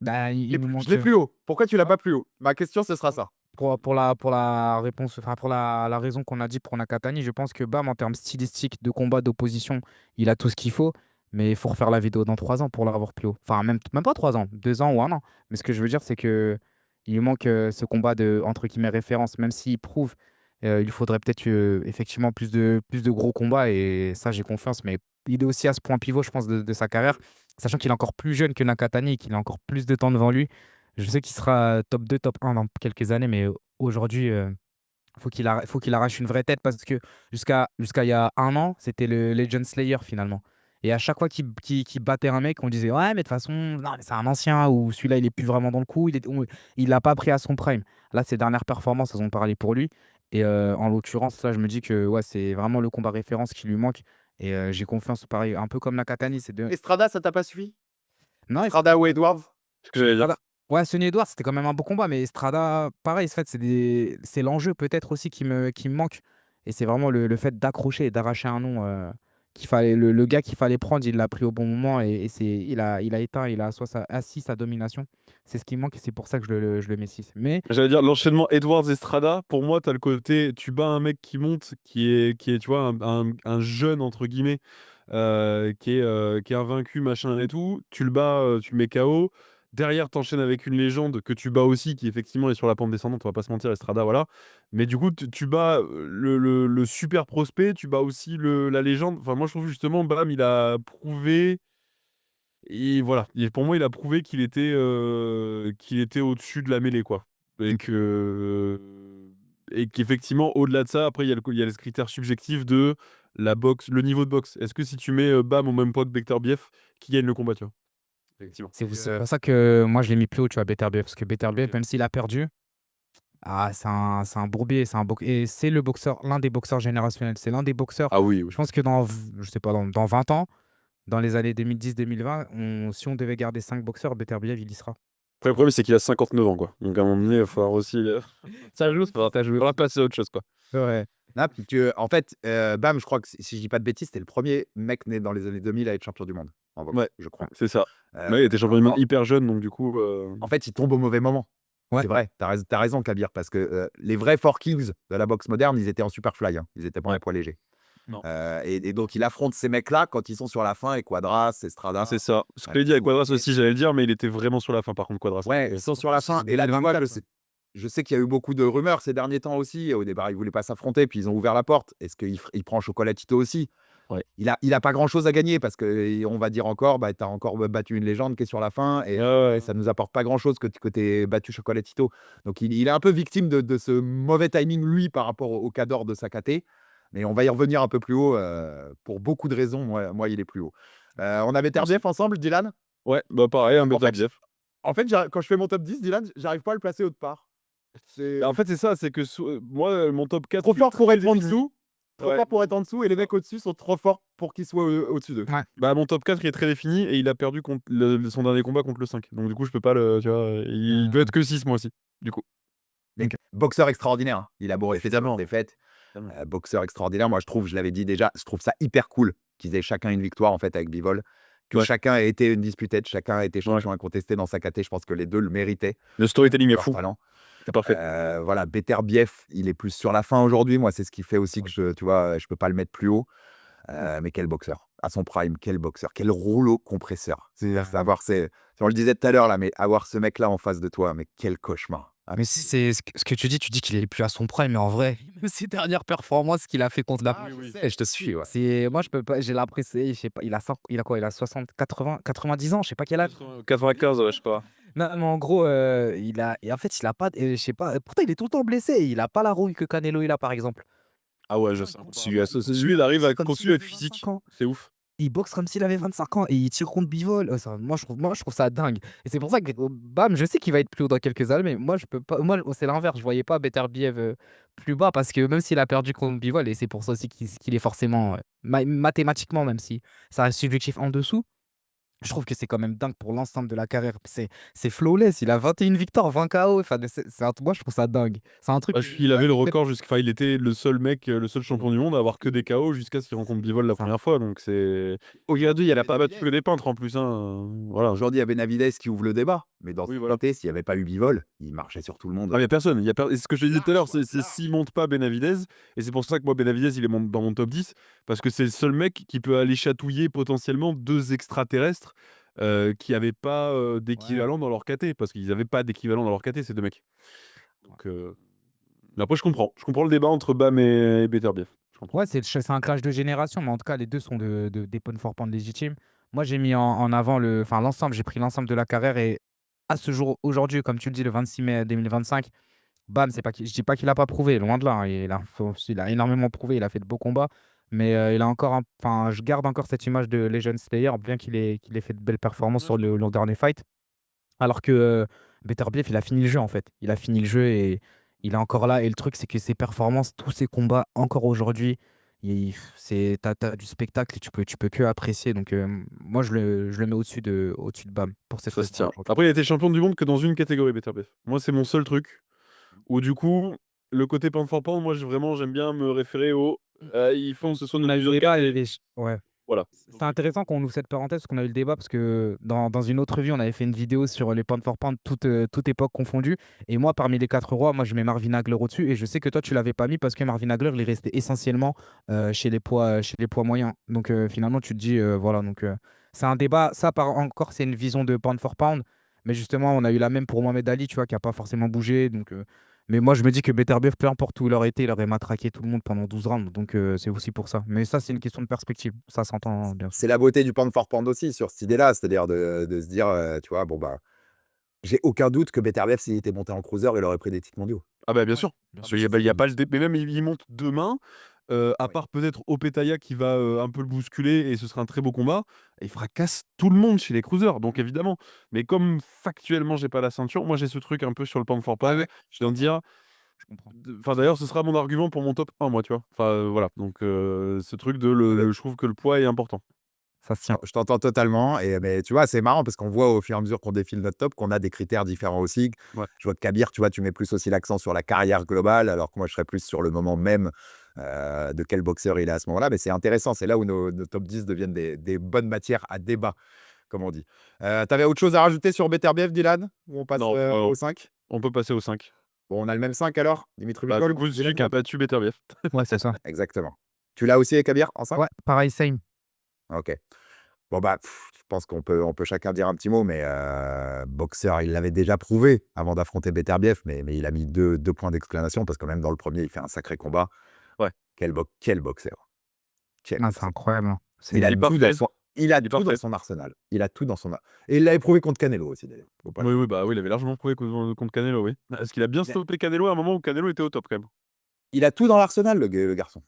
C: Bah, il nous
A: je l'ai
C: manque.
A: plus haut. Pourquoi tu l'as
C: Ouais.
A: pas plus haut? Ma question, ce sera ça.
C: Pour la réponse, enfin pour la raison qu'on a dit pour Nakatani, je pense que Bam, en termes stylistiques de combat, d'opposition, il a tout ce qu'il faut, mais il faut refaire la vidéo dans 3 ans pour l'avoir plus haut. Enfin, même pas 3 ans, 2 ans ou 1 an. Mais ce que je veux dire, c'est que il lui manque ce combat de, entre guillemets, référence, même s'il prouve, il lui faudrait peut-être effectivement plus de gros combats, et ça, j'ai confiance. Mais il est aussi à ce point pivot, je pense, de sa carrière, sachant qu'il est encore plus jeune que Nakatani et qu'il a encore plus de temps devant lui. Je sais qu'il sera top 2, top 1 dans quelques années, mais aujourd'hui, faut qu'il arrache une vraie tête, parce que jusqu'à il y a 1 an, c'était le Legend Slayer finalement. Et à chaque fois qu'il battait un mec, on disait ouais, mais de toute façon, non, mais c'est un ancien, ou celui-là, il est plus vraiment dans le coup, il l'a pas pris à son prime. Là, ses dernières performances, elles ont parlé pour lui. Et en l'occurrence, là, je me dis que ouais, c'est vraiment le combat référence qui lui manque. Et j'ai confiance, pareil, un peu comme Nakatani.
A: Estrada, ça t'a pas suffi?
C: Non,
A: Estrada ou Edwards?
B: Ce que j'allais dire.
C: Estrada. Ouais, Sonny Edwards, c'était quand même un beau combat, mais Estrada, pareil, en fait, c'est l'enjeu peut-être aussi qui me manque. Et c'est vraiment le fait d'accrocher et d'arracher un nom, le gars qu'il fallait prendre, il l'a pris au bon moment, et il a éteint, il a assis sa domination. C'est ce qui me manque, et c'est pour ça que je le mets 6. Mais
B: J'allais dire l'enchaînement Edwards-Estrada. Pour moi, tu as le côté, tu bats un mec qui monte, qui est tu vois, un jeune, entre guillemets, qui est invaincu, machin et tout. Tu le bats, tu le mets KO. Derrière, t'enchaînes avec une légende que tu bats aussi, qui effectivement est sur la pente descendante, on va pas se mentir, Estrada, voilà. Mais du coup, tu bats le super prospect, tu bats aussi la légende. Enfin, moi, je trouve justement, Bam, il a prouvé. Et voilà, pour moi, il a prouvé qu'il était au-dessus de la mêlée, quoi. Et qu'effectivement, au-delà de ça, après, il y a les critères subjectifs de la boxe, le niveau de boxe. Est-ce que si tu mets Bam au même poids que Beterbiev, qui gagne le combat, tu vois? Effectivement.
C: c'est pour ça que moi, je l'ai mis plus haut, tu vois, Beterbiev. Parce que Beterbiev, même s'il a perdu, c'est un bourbier, et c'est l'un des boxeurs générationnels. C'est l'un des boxeurs.
B: Ah oui, oui.
C: Je pense que je sais pas, dans 20 ans, dans les années 2010-2020, si on devait garder 5 boxeurs, Beterbiev, il y sera.
B: Après, le problème, c'est qu'il a 59 ans, quoi. Donc, à un moment donné, il va falloir aussi. Ça joue, il faudra passer à autre chose, quoi.
C: Ouais.
A: Non, puis en fait, Bam, je crois que si je dis pas de bêtises, c'était le premier mec né dans les années 2000 à être champion du monde en boxe,
B: Ouais,
A: je crois.
B: c'est ça.
A: Euh,
B: Ouais, il était champion du monde
A: en,
B: hyper jeune, donc du coup.
A: en fait, il tombe au mauvais moment.
C: Ouais.
A: C'est vrai, t'as raison, Kabir, parce que les vrais Four Kings de la boxe moderne, ils étaient en Superfly, hein. Ils étaient pas en
B: Ouais.
A: poids léger.
B: Non.
A: Et donc, il affronte ces mecs-là quand ils sont sur la fin, et Quadras, Estrada.
B: C'est ça. Ce que
A: Ouais,
B: j'allais dire avec
A: tout.
B: Quadras aussi, j'allais le dire, mais il était vraiment sur la fin, par contre, Quadras.
A: Ouais, ils sont sur la fin. Et là, tu vois, je sais qu'il y a eu beaucoup de rumeurs ces derniers temps aussi. Au départ, ils voulaient pas s'affronter, puis ils ont ouvert la porte. Est-ce qu'il prend Chocolatito aussi?
B: Ouais.
A: Il a pas grand-chose à gagner, parce qu'on va dire encore, bah, tu as encore battu une légende qui est sur la fin, et
B: Ouais.
A: ça nous apporte pas grand-chose que tu aies battu Chocolatito. Donc, il est un peu victime de ce mauvais timing, lui, par rapport au cadre de Sakaté. Mais on va y revenir un peu plus haut, pour beaucoup de raisons. Moi, il est plus haut. On avait Beterbiev ensemble, Dylan?
B: Ouais, bah pareil, un
A: En fait,
B: Beterbiev.
A: En fait, quand je fais mon top 10, Dylan, j'arrive pas à le placer autre part. C'est
B: Bah, en fait, c'est ça, c'est que moi, mon top 4.
A: trop fort pour être en dessous, trop
B: Ouais.
A: forts pour être en dessous et les mecs au-dessus sont trop forts pour qu'ils soient au-dessus d'eux.
B: Bah, mon top 4 il est très défini et il a perdu contre son dernier combat contre le 5. Donc du coup, je peux pas le. Tu vois, il doit être que 6 moi aussi. Du coup.
A: Mais boxeur extraordinaire, hein. Il a beau rester
B: Évidemment.
A: sur des défaites.
B: Évidemment.
A: Boxeur extraordinaire. Moi, je trouve, je l'avais dit déjà, je trouve ça hyper cool qu'ils aient chacun une victoire en fait avec Bivol. Que
B: Ouais.
A: chacun ait été une disputed, chacun a été
B: Ouais.
A: champion incontesté dans sa caté. Je pense que les deux le méritaient.
B: Le storytelling est
A: Leur
B: fou.
A: talent.
B: C'est parfait.
A: Voilà, Beterbiev, il est plus sur la fin aujourd'hui. Moi, c'est ce qui fait aussi que tu vois, je peux pas le mettre plus haut. Mais quel boxeur. À son prime, quel boxeur. Quel rouleau compresseur. On le disait tout à l'heure, là, mais avoir ce mec-là en face de toi, mais quel cauchemar. Ah,
C: Mais si c'est ce que tu dis qu'il est plus à son prime, mais en vrai, même ses dernières performances qu'il a fait contre la.
A: je
B: oui.
A: sais, je te suis. Ouais.
C: C'est moi je peux pas, j'ai l'impression, je sais pas, il a quoi? Il a 60, 80, 90 ans, je sais pas quel âge.
B: 95, ouais, je sais pas.
C: Non, mais en gros, il a et en fait, il a pas je sais pas, pourtant il est tout le temps blessé, il a pas la rouille que Canelo il a par exemple.
B: Ah ouais, je sais. Lui, il arrive à continuer à être physique. C'est ouf.
C: Il boxe comme s'il avait 25 ans et il tire contre Bivol. Moi, je trouve ça dingue. Et c'est pour ça que, bam, je sais qu'il va être plus haut dans quelques années, mais moi, je peux pas. Moi, c'est l'inverse. Je voyais pas Beterbiev plus bas parce que même s'il a perdu contre Bivol, et c'est pour ça aussi qu'il est forcément mathématiquement, même si ça reste subjectif en dessous, je trouve que c'est quand même dingue pour l'ensemble de la carrière. C'est flawless. Il a 21 victoires, 20 KO. Enfin, moi, je trouve ça dingue. C'est un truc.
B: Bah, il avait le record enfin, il était le seul mec, le seul champion du monde à avoir que des KO jusqu'à ce qu'il rencontre Bivol la première fois. Donc c'est. Aujourd'hui, il a pas battu que des peintres en plus. Hein. Voilà.
A: Aujourd'hui, il y avait Benavidez qui ouvre le débat. Mais dans
B: Oui,
A: ce
B: voilà.
A: côté, s'il n'y avait pas eu Bivol, il marchait sur tout le monde.
B: Ah, il y a personne. Et ce que je te disais tout à l'heure, c'est s'il monte pas Benavidez. Et c'est pour ça que moi, Benavidez, il est dans mon top 10. Parce que c'est le seul mec qui peut aller chatouiller potentiellement deux extraterrestres qui n'avaient pas d'équivalent dans leur KT. Parce qu'ils n'avaient pas d'équivalent dans leur KT, ces deux mecs. Donc. Mais après, je comprends. Je comprends le débat entre Bam et Beterbiev. Je comprends.
C: Ouais, c'est un clash de génération, mais en tout cas, les deux sont des pound for pound légitimes. Moi, j'ai mis en avant l'ensemble, j'ai pris l'ensemble de la carrière et à ce jour, aujourd'hui, comme tu le dis, le 26 mai 2025, Bam, c'est pas je dis pas qu'il a pas prouvé, loin de là, hein. Il a énormément prouvé, il a fait de beaux combats, mais il a encore, enfin, je garde encore cette image de Legend Slayer, bien qu'il ait fait de belles performances sur le dernier fight. Alors que Beterbiev, il a fini le jeu en fait. Il a fini le jeu et il est encore là. Et le truc, c'est que ses performances, tous ses combats, encore aujourd'hui, t'as du spectacle et tu peux que apprécier. Donc moi, je le mets au-dessus de Bam pour cette
B: Ça se tient.
C: raison.
B: Après, il a été champion du monde que dans une catégorie, Beterbiev. Moi, c'est mon seul truc. Où du coup, le côté pound for pound, moi, j'aime bien me référer au. Il faut que ce soit
C: On
B: notre
C: a eu le
B: plusieurs
C: débat
B: KT.
C: et ouais.
B: Voilà.
C: C'est intéressant qu'on ouvre cette parenthèse parce qu'on a eu le débat parce que dans une autre vie, on avait fait une vidéo sur les pound for pound, toute époque confondue. Et moi, parmi les quatre rois, moi, je mets Marvin Hagler au-dessus. Et je sais que toi, tu l'avais pas mis parce que Marvin Hagler, il est resté essentiellement chez les poids moyens. Donc finalement, tu te dis, voilà. Donc c'est un débat. Ça, encore, c'est une vision de pound for pound. Mais justement, on a eu la même pour Mohamed Ali, tu vois, qui n'a pas forcément bougé. Donc, mais moi, je me dis que Beterbiev, peu importe où il aurait été, il aurait matraqué tout le monde pendant 12 rounds. Donc, c'est aussi pour ça. Mais ça, c'est une question de perspective. Ça s'entend bien sûr.
A: C'est la beauté du pound for pound aussi sur cette idée-là, c'est-à-dire de se dire, tu vois, bon, bah, j'ai aucun doute que Beterbiev, s'il était monté en cruiser, il aurait pris des titres mondiaux.
B: Ah bah bien sûr. Parce qu'il y a pas mais même il monte demain. À
A: Ouais.
B: part peut-être Opetaya qui va un peu le bousculer et ce sera un très beau combat, il fracasse tout le monde chez les cruisers, donc évidemment. Mais comme factuellement j'ai pas la ceinture, moi j'ai ce truc un peu sur le pound for pound. Je viens de dire,
C: Je comprends.
B: enfin d'ailleurs ce sera mon argument pour mon top 1 moi tu vois. Enfin voilà, donc ce truc je trouve que le poids est important.
C: Ça se tient.
A: Je t'entends totalement. Mais tu vois, c'est marrant parce qu'on voit au fur et à mesure qu'on défile notre top qu'on a des critères différents aussi.
B: Ouais.
A: Je vois que Kabir, tu vois, tu mets plus aussi l'accent sur la carrière globale, alors que moi, je serais plus sur le moment même de quel boxeur il est à ce moment-là. Mais c'est intéressant. C'est là où nos top 10 deviennent des bonnes matières à débat, comme on dit. T'avais autre chose à rajouter sur Beterbiev, Dylan? Ou on passe
B: Non,
A: au 5?
B: on peut passer au 5.
A: Bon, on a le même 5 alors? Dimitri
B: Bah,
A: Bivol,
B: du coup,
A: Dylan
B: celui qui a battu Beterbiev.
C: Ouais, c'est ça.
A: Exactement. Tu l'as aussi, Kabir, en 5?
C: Ouais, pareil, same.
A: Ok. Bon, bah, je pense qu'on peut chacun dire un petit mot, mais boxeur, il l'avait déjà prouvé avant d'affronter Beterbiev, mais il a mis deux points d'exclamation parce que même dans le premier, il fait un sacré combat.
B: Ouais.
A: Quel boxeur. Quel
C: Ah, c'est
A: boxeur.
C: incroyable, hein.
A: Il a
B: il est
A: tout dans
B: parfait.
A: son,
B: Il est
A: tout dans
B: parfait.
A: son arsenal. Il a tout dans son Et il l'avait prouvé contre Canelo aussi, d'ailleurs. Faut pas le-
B: Oui, bah oui, il avait largement prouvé contre Canelo, oui. Est-ce qu'il a bien stoppé Canelo à un moment où Canelo était au top quand même.
A: Il a tout dans l'arsenal, le garçon.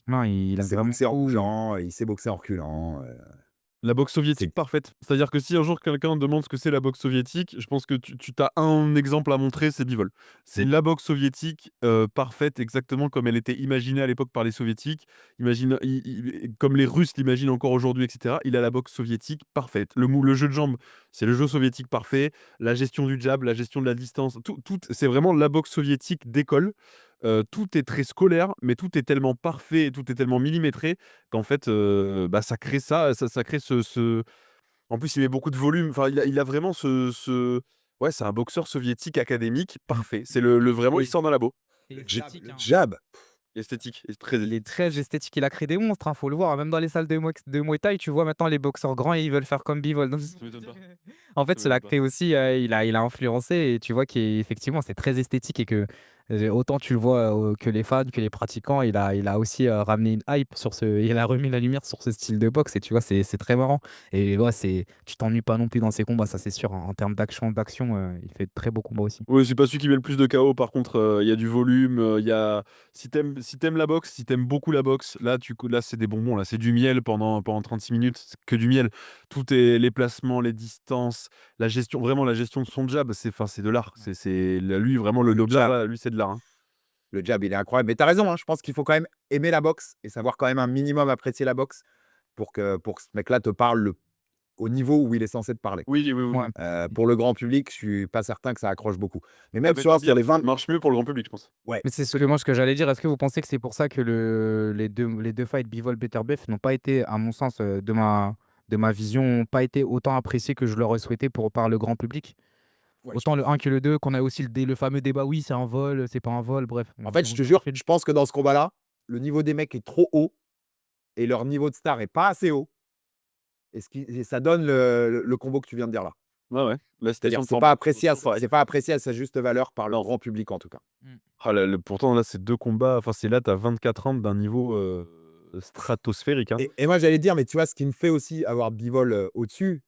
C: Non, il
A: Il
C: a
A: sait
C: vraiment
A: boxer en
C: tout.
A: reculant, il sait boxer en reculant.
B: La boxe soviétique parfaite. C'est-à-dire que si un jour quelqu'un demande ce que c'est la boxe soviétique, je pense que tu as un exemple à montrer, c'est Bivol. C'est la boxe soviétique parfaite, exactement comme elle était imaginée à l'époque par les soviétiques. Comme les Russes l'imaginent encore aujourd'hui, etc. Il a la boxe soviétique parfaite. Le jeu de jambes, c'est le jeu soviétique parfait. La gestion du jab, la gestion de la distance, c'est vraiment la boxe soviétique d'école. Tout est très scolaire, mais tout est tellement parfait et tout est tellement millimétré qu'en fait, ça crée ça crée en plus, il met beaucoup de volume. Enfin, il a vraiment ouais, c'est un boxeur soviétique académique parfait. C'est vraiment, il sort d'un labo.
A: Le jab.
B: Esthétique, et très
C: Il est très esthétique, il a créé des monstres, hein, faut le voir. Même dans les salles de Muay Thai, tu vois maintenant les boxeurs grands, ils veulent faire comme Bivol. Donc,
B: Ça m'étonne pas.
C: en fait,
B: Ça
C: c'est
B: m'étonne pas.
C: l'acté aussi, il a influencé et tu vois qu'effectivement, c'est très esthétique et que autant tu le vois que les fans, que les pratiquants, il a aussi ramené une hype il a remis la lumière sur ce style de boxe et tu vois, c'est très marrant. Et ouais, tu t'ennuies pas non plus dans ses combats, ça c'est sûr, hein. En termes d'action, il fait de très beaux combats aussi.
B: Oui, c'est pas celui qui met le plus de KO. Par contre, il y a du volume. Si t'aimes la boxe, si t'aimes beaucoup la boxe, là c'est des bonbons. Là, c'est du miel pendant 36 minutes. C'est que du miel. Tout est les placements, les distances, la gestion. Vraiment, la gestion de son jab, c'est de l'art. Lui, vraiment, le jab,
A: jab.
B: là, lui, c'est de l'art. Hein.
A: Le jab, il est incroyable. Mais tu as raison, hein, je pense qu'il faut quand même aimer la boxe et savoir quand même un minimum apprécier la boxe pour que ce mec-là te parle au niveau où il est censé te parler.
B: Oui, oui, oui.
C: Ouais.
A: Pour le grand public, je suis pas certain que ça accroche beaucoup. Mais même
B: Ah,
A: sur les 20.
B: marche mieux pour le grand public, je pense.
A: Ouais.
C: Mais c'est seulement ce que j'allais dire. Est-ce que vous pensez que c'est pour ça que les deux fights Bivol Beterbiev n'ont pas été, à mon sens, de ma vision, pas été autant appréciés que je l'aurais souhaité par le grand public?
A: Ouais,
C: Autant le 1 que le 2, qu'on a aussi le fameux débat, oui, c'est un vol, c'est pas un vol, bref.
A: En fait, je te jure, je pense que dans ce combat-là, le niveau des mecs est trop haut et leur niveau de star est pas assez haut. Et ça donne le combo que tu viens de dire là.
B: Ouais, ouais. La
A: C'est-à-dire
B: citation
A: que
B: de
A: c'est
B: forme.
A: pas apprécié à sa juste valeur par le grand public en tout cas.
B: Ah, pourtant, là, c'est deux combats. Enfin, c'est là, t'as 24 ans d'un niveau stratosphérique. Hein.
A: Et moi, j'allais dire, mais tu vois, ce qui me fait aussi avoir Bivol au-dessus,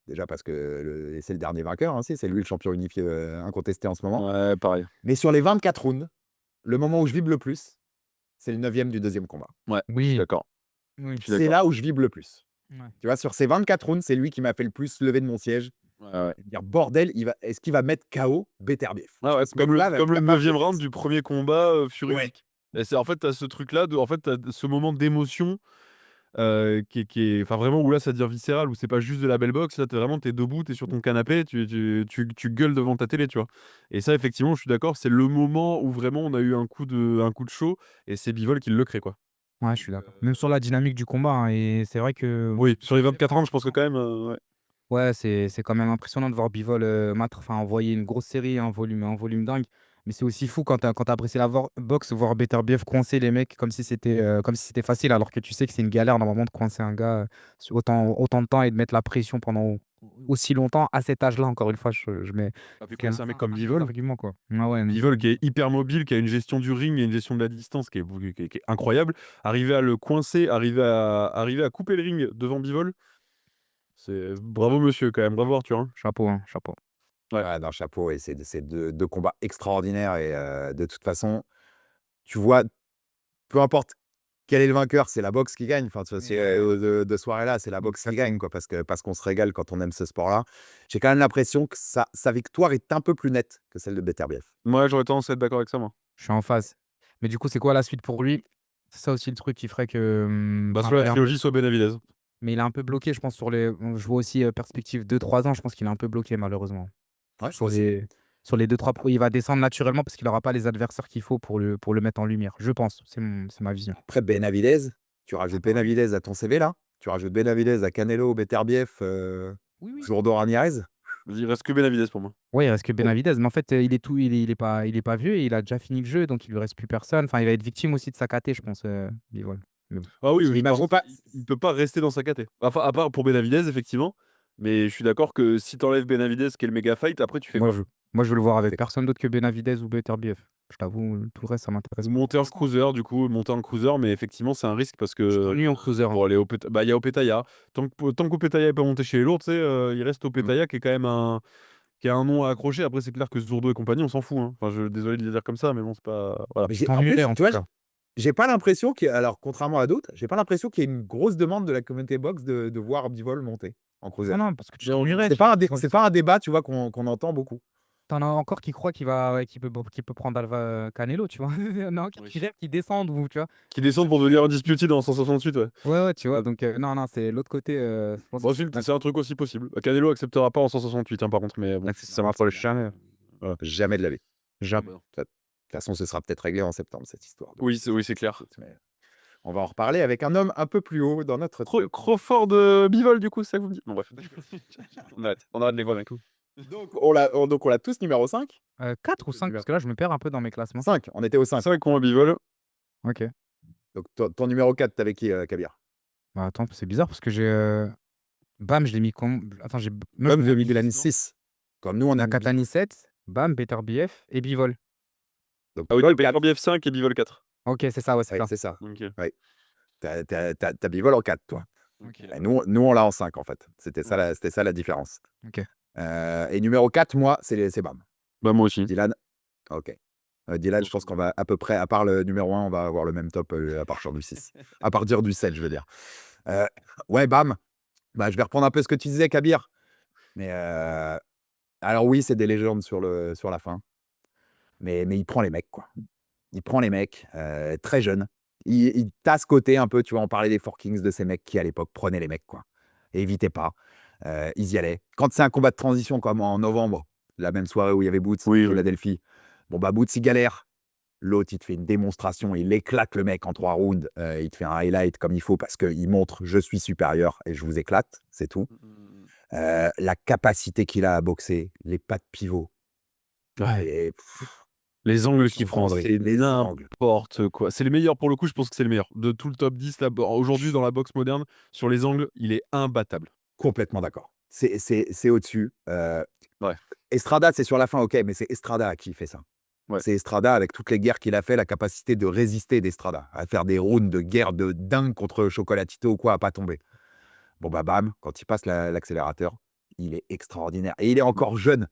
A: déjà parce que c'est le dernier vainqueur, hein, c'est lui le champion unifié incontesté en ce moment.
B: Ouais, pareil.
A: Mais sur les 24 rounds, le moment où je vibre le plus, c'est le 9e du deuxième combat.
B: Ouais, je suis
C: Oui,
B: d'accord.
C: oui.
B: Je suis
A: C'est
B: d'accord.
A: là où je vibre le plus.
C: Ouais.
A: Tu vois, sur ces 24 rounds, c'est lui qui m'a fait le plus lever de mon siège.
B: Ouais, ouais.
A: Et me dire, bordel, est-ce qu'il va mettre KO Beterbiev?
B: Ah ouais,
A: Ce
B: comme
A: mec-là
B: le
A: va pas
B: 9e
A: faire-
B: round du premier combat Fury.
A: Ouais.
B: Et c'est en fait, t'as ce truc-là, en fait, t'as ce moment d'émotion qui est, enfin vraiment où là ça devient viscéral, où c'est pas juste de la belle boxe, là t'es debout, t'es sur ton canapé, tu gueules devant ta télé, tu vois. Et ça, effectivement, je suis d'accord, c'est le moment où vraiment on a eu un coup de chaud, et c'est Bivol qui le crée, quoi.
C: Ouais, je suis d'accord. Même sur la dynamique du combat, hein, et c'est vrai que
B: Oui, sur les 24 ans, je pense que quand même, ouais.
C: ouais, c'est quand même impressionnant de voir Bivol envoyer une grosse série, un volume dingue. Mais c'est aussi fou quand t'as apprécié la boxe, voir Beterbiev coincer les mecs comme si c'était facile, alors que tu sais que c'est une galère normalement de coincer un gars sur autant de temps et de mettre la pression pendant aussi longtemps à cet âge-là. Encore une fois, je mets
B: Ah, puis
C: quel
B: quand c'est un mec comme
C: un
B: Bivol,
C: argument, quoi. Ah ouais, non.
B: Bivol qui est hyper mobile, qui a une gestion du ring et une gestion de la distance qui est incroyable. Arriver à le coincer, arriver à couper le ring devant Bivol, c'est bravo monsieur quand même, bravo Arthur. Hein.
C: Chapeau, hein, chapeau.
B: Ouais.
A: Ouais, non, chapeau. Et c'est deux combats extraordinaires. Et de toute façon, tu vois, peu importe quel est le vainqueur, c'est la boxe qui gagne. Enfin, tu vois, de soirée-là, c'est la boxe qui gagne, quoi, parce qu'on se régale quand on aime ce sport-là. J'ai quand même l'impression que sa victoire est un peu plus nette que celle de Beterbiev.
B: Moi, j'aurais tendance à être d'accord avec ça, moi.
C: Je suis en phase. Mais du coup, c'est quoi la suite pour lui? C'est ça aussi le truc qui ferait que.
B: Bah, soit la trilogie, soit Benavidez.
C: Mais il est un peu bloqué, je pense, je vois aussi perspective 2-3 ans, je pense qu'il est un peu bloqué, malheureusement.
A: Ouais,
C: Sur les 2-3 il va descendre naturellement parce qu'il n'aura pas les adversaires qu'il faut pour le mettre en lumière. Je pense, c'est ma vision.
A: Après, Benavidez, tu rajoutes Benavidez à ton CV, là. Tu rajoutes Benavidez à Canelo, Beterbiev,
C: Oui.
A: Jourdo Ramirez.
B: Il reste que Benavidez pour moi.
C: Oui, il reste que Benavidez, mais en fait, il est pas vieux et il a déjà fini le jeu, donc il lui reste plus personne. Enfin, il va être victime aussi de sa KT, je pense. Bivol. Mais bon.
B: Ah oui,
A: Imagine
B: par contre,
A: pas-
B: il peut pas rester dans sa caté. Enfin, à part pour Benavidez, effectivement. Mais je suis d'accord que si t'enlèves Benavidez, qui est le méga fight, après tu fais
C: Moi,
B: quoi?
C: je veux le voir avec
A: C'est-
C: personne d'autre que Benavidez ou Beterbiev. Je t'avoue, tout le reste, ça m'intéresse pas.
B: Monter en cruiser, du coup, monter en cruiser, mais effectivement, c'est un risque parce
C: Je suis
B: que
C: connu en cruiser, hein.
B: pour aller bah, il y a Opetaya. Tant qu'Opetaya n'est pas monté chez les lourds, tu sais, il reste Opetaya qui est quand même qui a un nom à accrocher. Après, c'est clair que Zurdo et compagnie, on s'en fout. Hein. Enfin, désolé de le dire comme ça, mais bon, c'est pas. Voilà.
A: Mais
C: Tu
A: en plus,
C: t'ennuierais, en
A: tu
C: tout
A: vois,
C: cas.
A: j'ai pas l'impression alors contrairement à d'autres, j'ai pas l'impression qu'il y ait une grosse demande de la communauté box de voir Bivol monter en cruiser.
C: Ah non, parce que tu t'ennuierais.
A: C'est pas un débat, tu vois, qu'on entend beaucoup.
C: T'en as encore qui croient qu'il peut prendre Alva Canelo, tu vois. Il y en a encore
B: Oui.
C: qui descendent, ou tu vois.
B: Qui descendent pour devenir undisputed en 168, ouais.
C: Ouais, tu vois. Donc, non, c'est l'autre côté. Je pense
B: Bon, c'est un truc aussi possible. Canelo acceptera pas en 168, hein, par contre, mais bon, ça m'approche jamais. Voilà.
A: Jamais de la vie.
C: Jamais.
A: De toute façon, ce sera peut-être réglé en septembre, cette histoire.
B: Oui, c'est clair.
A: Mais on va en reparler avec un homme un peu plus haut dans notre
B: Crawford Bivol, du coup, c'est ça que vous me dites? Bon, bref. On arrête les gros d'un coup.
A: Donc, on l'a tous numéro 5.
C: 4 ou 5, parce que là, je me perds un peu dans mes classements.
A: 5, on était au 5.
B: C'est vrai qu'on a Bivol.
C: Ok.
A: Donc, ton numéro 4, t'avais qui, Kabir?
C: Bah, attends, c'est bizarre parce que j'ai. Bam, je l'ai mis comme. Attends, j'ai.
A: Comme j'ai mis Dylan 6. Comme nous, on a
C: Nakatani 7, Bam, Better BF et Bivol.
A: Donc,
B: Ah oui,
A: Bivol
B: Better
A: 4.
B: BF 5 et Bivol 4.
C: Ok, c'est ça, ouais, c'est
A: Ouais,
C: ça.
A: c'est ça.
B: Ok.
A: T'as Bivol en 4, toi.
C: Ok.
A: Et nous, on l'a en 5, en fait. C'était ça la différence.
C: Ok.
A: Et numéro 4, moi, c'est Bam.
B: Bah, moi aussi.
A: Dylan, ok. Dylan, je pense qu'on va à peu près, à part le numéro 1, on va avoir le même top à partir du 6. À partir du 7, je veux dire. Ouais, Bam. Bah, je vais reprendre un peu ce que tu disais, Kabir. Mais alors oui, c'est des légendes sur la fin. Mais il prend les mecs, quoi. Il prend les mecs, très jeunes. Il tu ce côté un peu, tu vois, on parlait des Four Kings, de ces mecs qui, à l'époque, prenaient les mecs, quoi. Et évitaient pas. Ils y allaient. Quand c'est un combat de transition, comme en novembre, la même soirée où il y avait Boots,
B: Oui.
A: Philadelphie, bon, bah, Boots, il galère. L'autre, il te fait une démonstration, il éclate le mec en 3 rounds, il te fait un highlight comme il faut parce qu'il montre: «Je suis supérieur et je vous éclate», c'est tout. La capacité qu'il a à boxer, les pas de pivot.
B: Ouais.
A: Et
B: Les angles qu'il
A: Sans
B: prend,
A: penser,
B: c'est
A: les angles.
B: n'importe quoi. C'est les meilleurs, pour le coup, je pense que c'est le meilleur. De tout le top 10, là, aujourd'hui, dans la boxe moderne, sur les angles, il est imbattable.
A: Complètement d'accord. C'est au-dessus.
B: Ouais.
A: Estrada, c'est sur la fin, OK, mais c'est Estrada qui fait ça.
B: Ouais.
A: C'est Estrada, avec toutes les guerres qu'il a fait, la capacité de résister d'Estrada, à faire des rounds de guerre de dingue contre Chocolatito ou quoi, à pas tomber. Bon, bah, bam, quand il passe l'accélérateur, il est extraordinaire et il est encore jeune.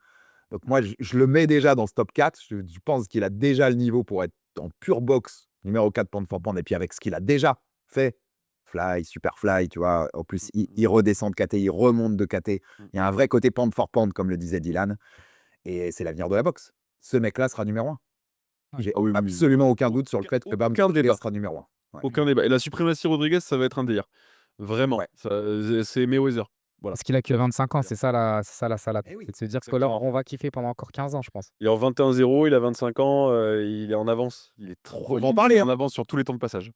A: Donc moi, je le mets déjà dans ce top 4. Je pense qu'il a déjà le niveau pour être en pure boxe, numéro 4 pound for pound. Et puis avec ce qu'il a déjà fait, fly, super fly, tu vois. En plus, il redescend de KT, il remonte de KT. Il y a un vrai côté pound for pound, comme le disait Dylan. Et c'est l'avenir de la boxe. Ce mec-là sera numéro 1. J'ai
B: Ah oui, oui, oui.
A: absolument aucun doute sur le fait que Bam
B: Aucun débat.
A: sera numéro 1. Ouais.
B: Aucun débat. Et la suprématie Rodriguez, ça va être un délire. Vraiment.
A: Ouais.
B: C'est Mayweather. Voilà.
C: Parce qu'il a que 25 ans, c'est ça la salade.
A: Eh oui,
C: C'est de se dire que là, on va kiffer pendant encore 15 ans, je pense.
B: Il est en 21-0, il a 25 ans, il est en avance. Il est trop
A: On va en parler,
B: en avance sur tous les temps de passage.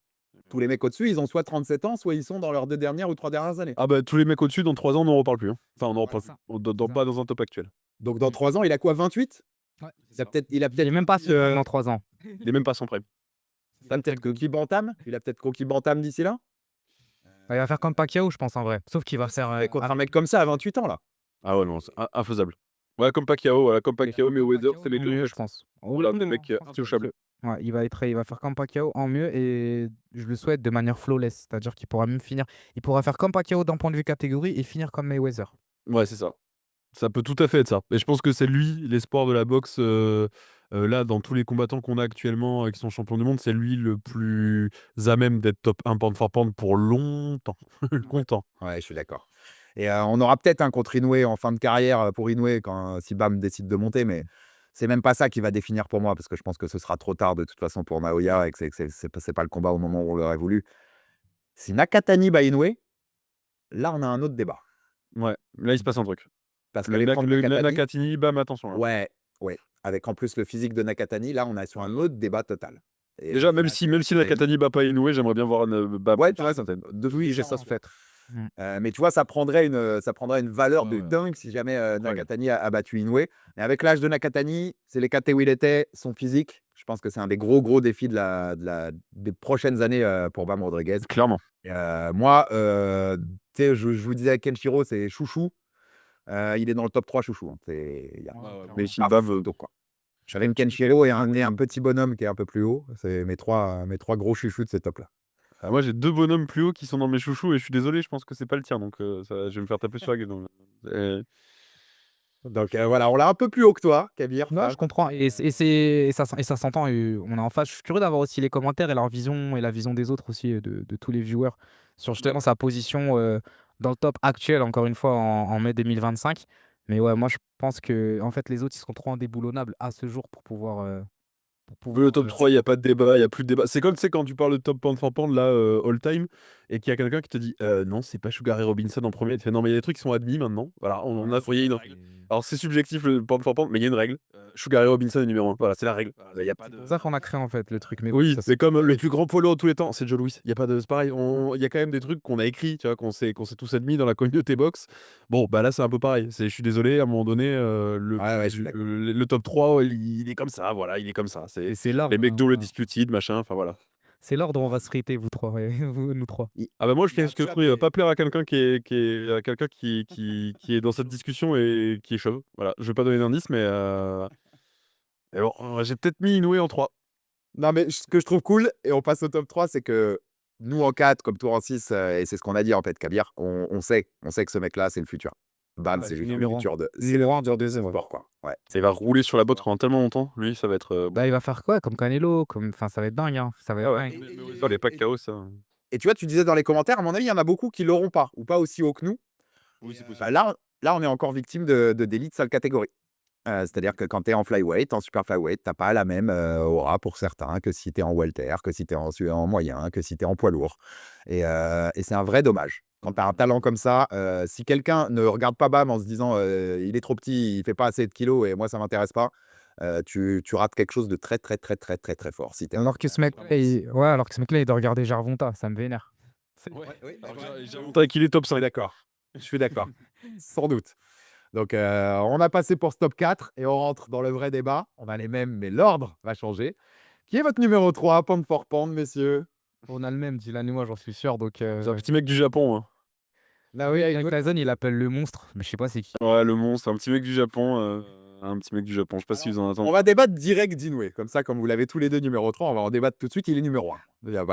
A: Tous les mecs au-dessus, ils ont soit 37 ans, soit ils sont dans leurs 2 dernières ou 3 dernières années.
B: Ah bah tous les mecs au-dessus, dans 3 ans, on n'en reparle plus. Hein. Enfin, on n'en reparle
C: ça.
B: plus. Pas dans un top actuel.
A: Donc dans 3 ans, il a quoi, 28?
C: Ouais.
A: Il a peut-être
C: Il est même pas dans 3 ans.
B: Il est même pas son prime.
A: peut-être Koki Bantam. Il a peut-être Koki Bantam d'ici là.
C: Il va faire comme Pacquiao, je pense, en vrai. Sauf qu'il va faire.
A: Et contre un mec comme ça à 28 ans là.
B: Ah ouais, non, c'est infaisable. Ouais, comme Pacquiao, Mayweather, c'est les deux.
C: mieux, je pense.
B: Voilà, des mecs intouchables.
C: Ouais, il va faire comme Pacquiao en mieux, et je le souhaite de manière flawless. C'est-à-dire qu'il pourra même finir. Il pourra faire comme Pacquiao d'un point de vue catégorie et finir comme Mayweather.
B: Ouais, c'est ça. Ça peut tout à fait être ça. Et je pense que c'est lui, l'espoir de la boxe. Là, dans tous les combattants qu'on a actuellement qui sont champions du monde, c'est lui le plus à même d'être top 1 pound for pound pour longtemps. Longtemps.
A: Ouais, je suis d'accord. Et on aura peut-être un contre Inoue en fin de carrière pour Inoue si Bam décide de monter, mais c'est même pas ça qui va définir pour moi parce que je pense que ce sera trop tard de toute façon pour Naoya et que c'est pas le combat au moment où on l'aurait voulu. Si Nakatani bat Inoue, là on a un autre débat.
B: Ouais, là, il se passe un truc.
A: Parce que
B: Le
A: Nakatani,
B: Nakatini, bam, attention. Là.
A: ouais, avec en plus le physique de Nakatani, là on est sur un autre débat total. Et
B: Déjà, même si Nakatani bat pas Inoue, j'aimerais bien voir
A: ouais, tu vois, oui, j'ai ça se fait. Mais tu vois, ça prendrait une valeur de dingue si jamais Nakatani a battu Inoue. Mais avec l'âge de Nakatani, c'est les KT où il était, son physique. Je pense que c'est un des gros défis des prochaines années pour Bam Rodriguez.
B: Clairement.
A: Moi, tu sais, je vous disais, Kenshiro, c'est chouchou. Il est dans le top 3 chouchou. Hein.
B: Mais si
A: pas
B: Bam,
A: photo, quoi. J'avais une Kenshiro et un petit bonhomme qui est un peu plus haut. C'est mes trois gros chouchous de ces top-là.
B: moi, j'ai 2 bonhommes plus hauts qui sont dans mes chouchous et je suis désolé, je pense que c'est pas le tien. Donc, je vais me faire taper sur la gueule.
A: Donc voilà, on l'a un peu plus haut que toi, Kabir.
C: Non,
A: ça.
C: je comprends. Et ça s'entend. Et on est en face. Je suis curieux d'avoir aussi les commentaires et leur vision et la vision des autres aussi, de tous les viewers, sur justement sa position dans le top actuel, encore une fois, en mai 2025. Mais ouais, moi, je pense que en fait, les autres, ils sont trop indéboulonnables à ce jour pour pouvoir.
B: Le top 3, il n'y a pas de débat, il n'y a plus de débat. C'est comme, tu sais, quand tu parles de top pound for pound, là, all time, et qu'il y a quelqu'un qui te dit non, c'est pas Sugar Ray Robinson en premier. Tu fais non, mais il y a des trucs qui sont admis maintenant. Voilà, on en a, il y a une règle. Alors, c'est subjectif le pound for pound, mais il y a une règle. Sugar Ray Robinson est numéro 1. Voilà, c'est la règle. Il y a pas de.
C: C'est pour ça qu'on a créé en fait le truc. Mais
B: Oui,
C: ça,
B: c'est comme le plus grand polo de tous les temps, c'est Joe Louis. Il y a pas de, c'est pareil. Il y a quand même des trucs qu'on a écrits, tu vois, qu'on s'est tous admis dans la communauté box. Bon, bah là, c'est un peu pareil. Je suis désolé, à un moment donné,
A: Ouais, je suis d'accord.
B: le top 3, il est comme ça, voilà, il est comme ça.
C: Et c'est l'ordre.
B: Les mecs
C: hein,
B: double
C: voilà.
B: disputed, machin, enfin voilà.
C: C'est l'ordre où on va se friter, vous trois, ouais, nous trois.
B: Ah bah moi je
A: Il y a
B: pense que
A: un chat,
B: il va
A: mais-
B: pas plaire à quelqu'un à quelqu'un qui est dans cette discussion et qui est chauve. Voilà, je vais pas donner d'indice, mais bon, j'ai peut-être mis Inoue en 3.
A: Non, mais ce que je trouve cool, et on passe au top 3, c'est que nous en 4, comme toi en 6, et c'est ce qu'on a dit en fait, Kabir, on sait que ce mec-là, c'est le futur. Bam,
C: Ouais,
A: c'est juste le
C: numéro un.
A: futur de.
C: Numéro 1 du deuxième.
A: sport, quoi. Ouais.
B: Ça il va rouler sur la botte pendant tellement longtemps. Lui, ça va être.
C: Bah, il va faire quoi? Comme Canelo, enfin, ça va être dingue, hein. Ça va être
B: Ah ouais.
C: dingue.
B: Oh, les packs KO, ça.
A: Et tu vois, tu disais dans les commentaires, à mon avis, il y en a beaucoup qui l'auront pas, ou pas aussi haut que nous.
B: Oui, c'est possible.
A: Bah, là, on est encore victime de délits de sale catégorie. C'est-à-dire que quand tu es en flyweight, en super flyweight, t'as pas la même aura pour certains que si tu es en welter, que si tu es en moyen, que si tu es en poids lourd. Et c'est un vrai dommage. Quand tu as un talent comme ça, si quelqu'un ne regarde pas Bam en se disant il est trop petit, il fait pas assez de kilos et moi ça m'intéresse pas, tu rates quelque chose de très très très très très très fort. Si t'es
C: Alors que ce mec-là, il doit regarder Jarvonta, ça me vénère.
B: J'ai monté qu'il est top 5.
A: d'accord. Je suis d'accord. Sans doute. Donc, on a passé pour ce top 4 et on rentre dans le vrai débat. On a les mêmes, mais l'ordre va changer. Qui est votre numéro 3, pound for pound, messieurs?
C: On a le même, Dylan et moi, j'en suis sûr. Donc,
B: C'est un petit mec du Japon. Hein.
A: Ah oui,
C: Mike Tyson, il appelle le monstre, mais je sais pas c'est qui.
B: Ouais, le monstre, un petit mec du Japon. Un petit mec du Japon. Je sais pas si vous en
A: on
B: attendez.
A: va débattre direct d'Inoue. Comme ça, comme vous l'avez tous les deux numéro 3, on va en débattre tout de suite. Il est numéro 1.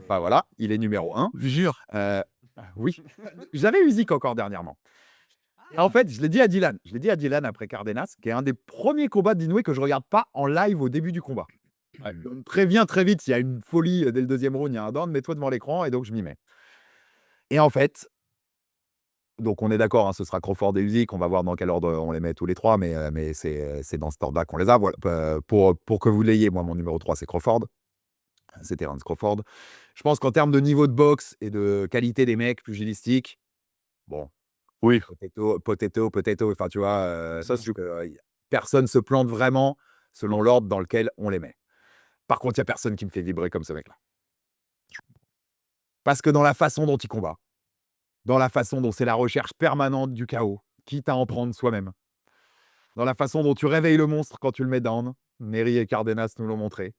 A: Voilà, il est numéro 1.
C: Je jure.
A: Oui. J'avais Usyk encore dernièrement. En fait, je l'ai dit à Dylan. Je l'ai dit à Dylan après Cardenas, qui est un des premiers combats d'Inoue que je regarde pas en live au début du combat. On me prévient très vite, il y a une folie dès le deuxième round, il y a un down, mets-toi devant l'écran, et donc je m'y mets. Et en fait, donc on est d'accord, hein, ce sera Crawford et Usyk, on va voir dans quel ordre on les met tous les trois, mais c'est dans cet ordre-là qu'on les a. Voilà, pour que vous l'ayez, moi, mon numéro 3, c'est Crawford. C'est Terence Crawford. Je pense qu'en termes de niveau de boxe et de qualité des mecs pugilistiques, bon,
B: Oui.
A: potato, enfin tu vois, personne se plante vraiment selon l'ordre dans lequel on les met. Par contre, il n'y a personne qui me fait vibrer comme ce mec-là. Parce que dans la façon dont il combat, dans la façon dont c'est la recherche permanente du chaos, quitte à en prendre soi-même, dans la façon dont tu réveilles le monstre quand tu le mets down, Neri et Cardenas nous l'ont montré,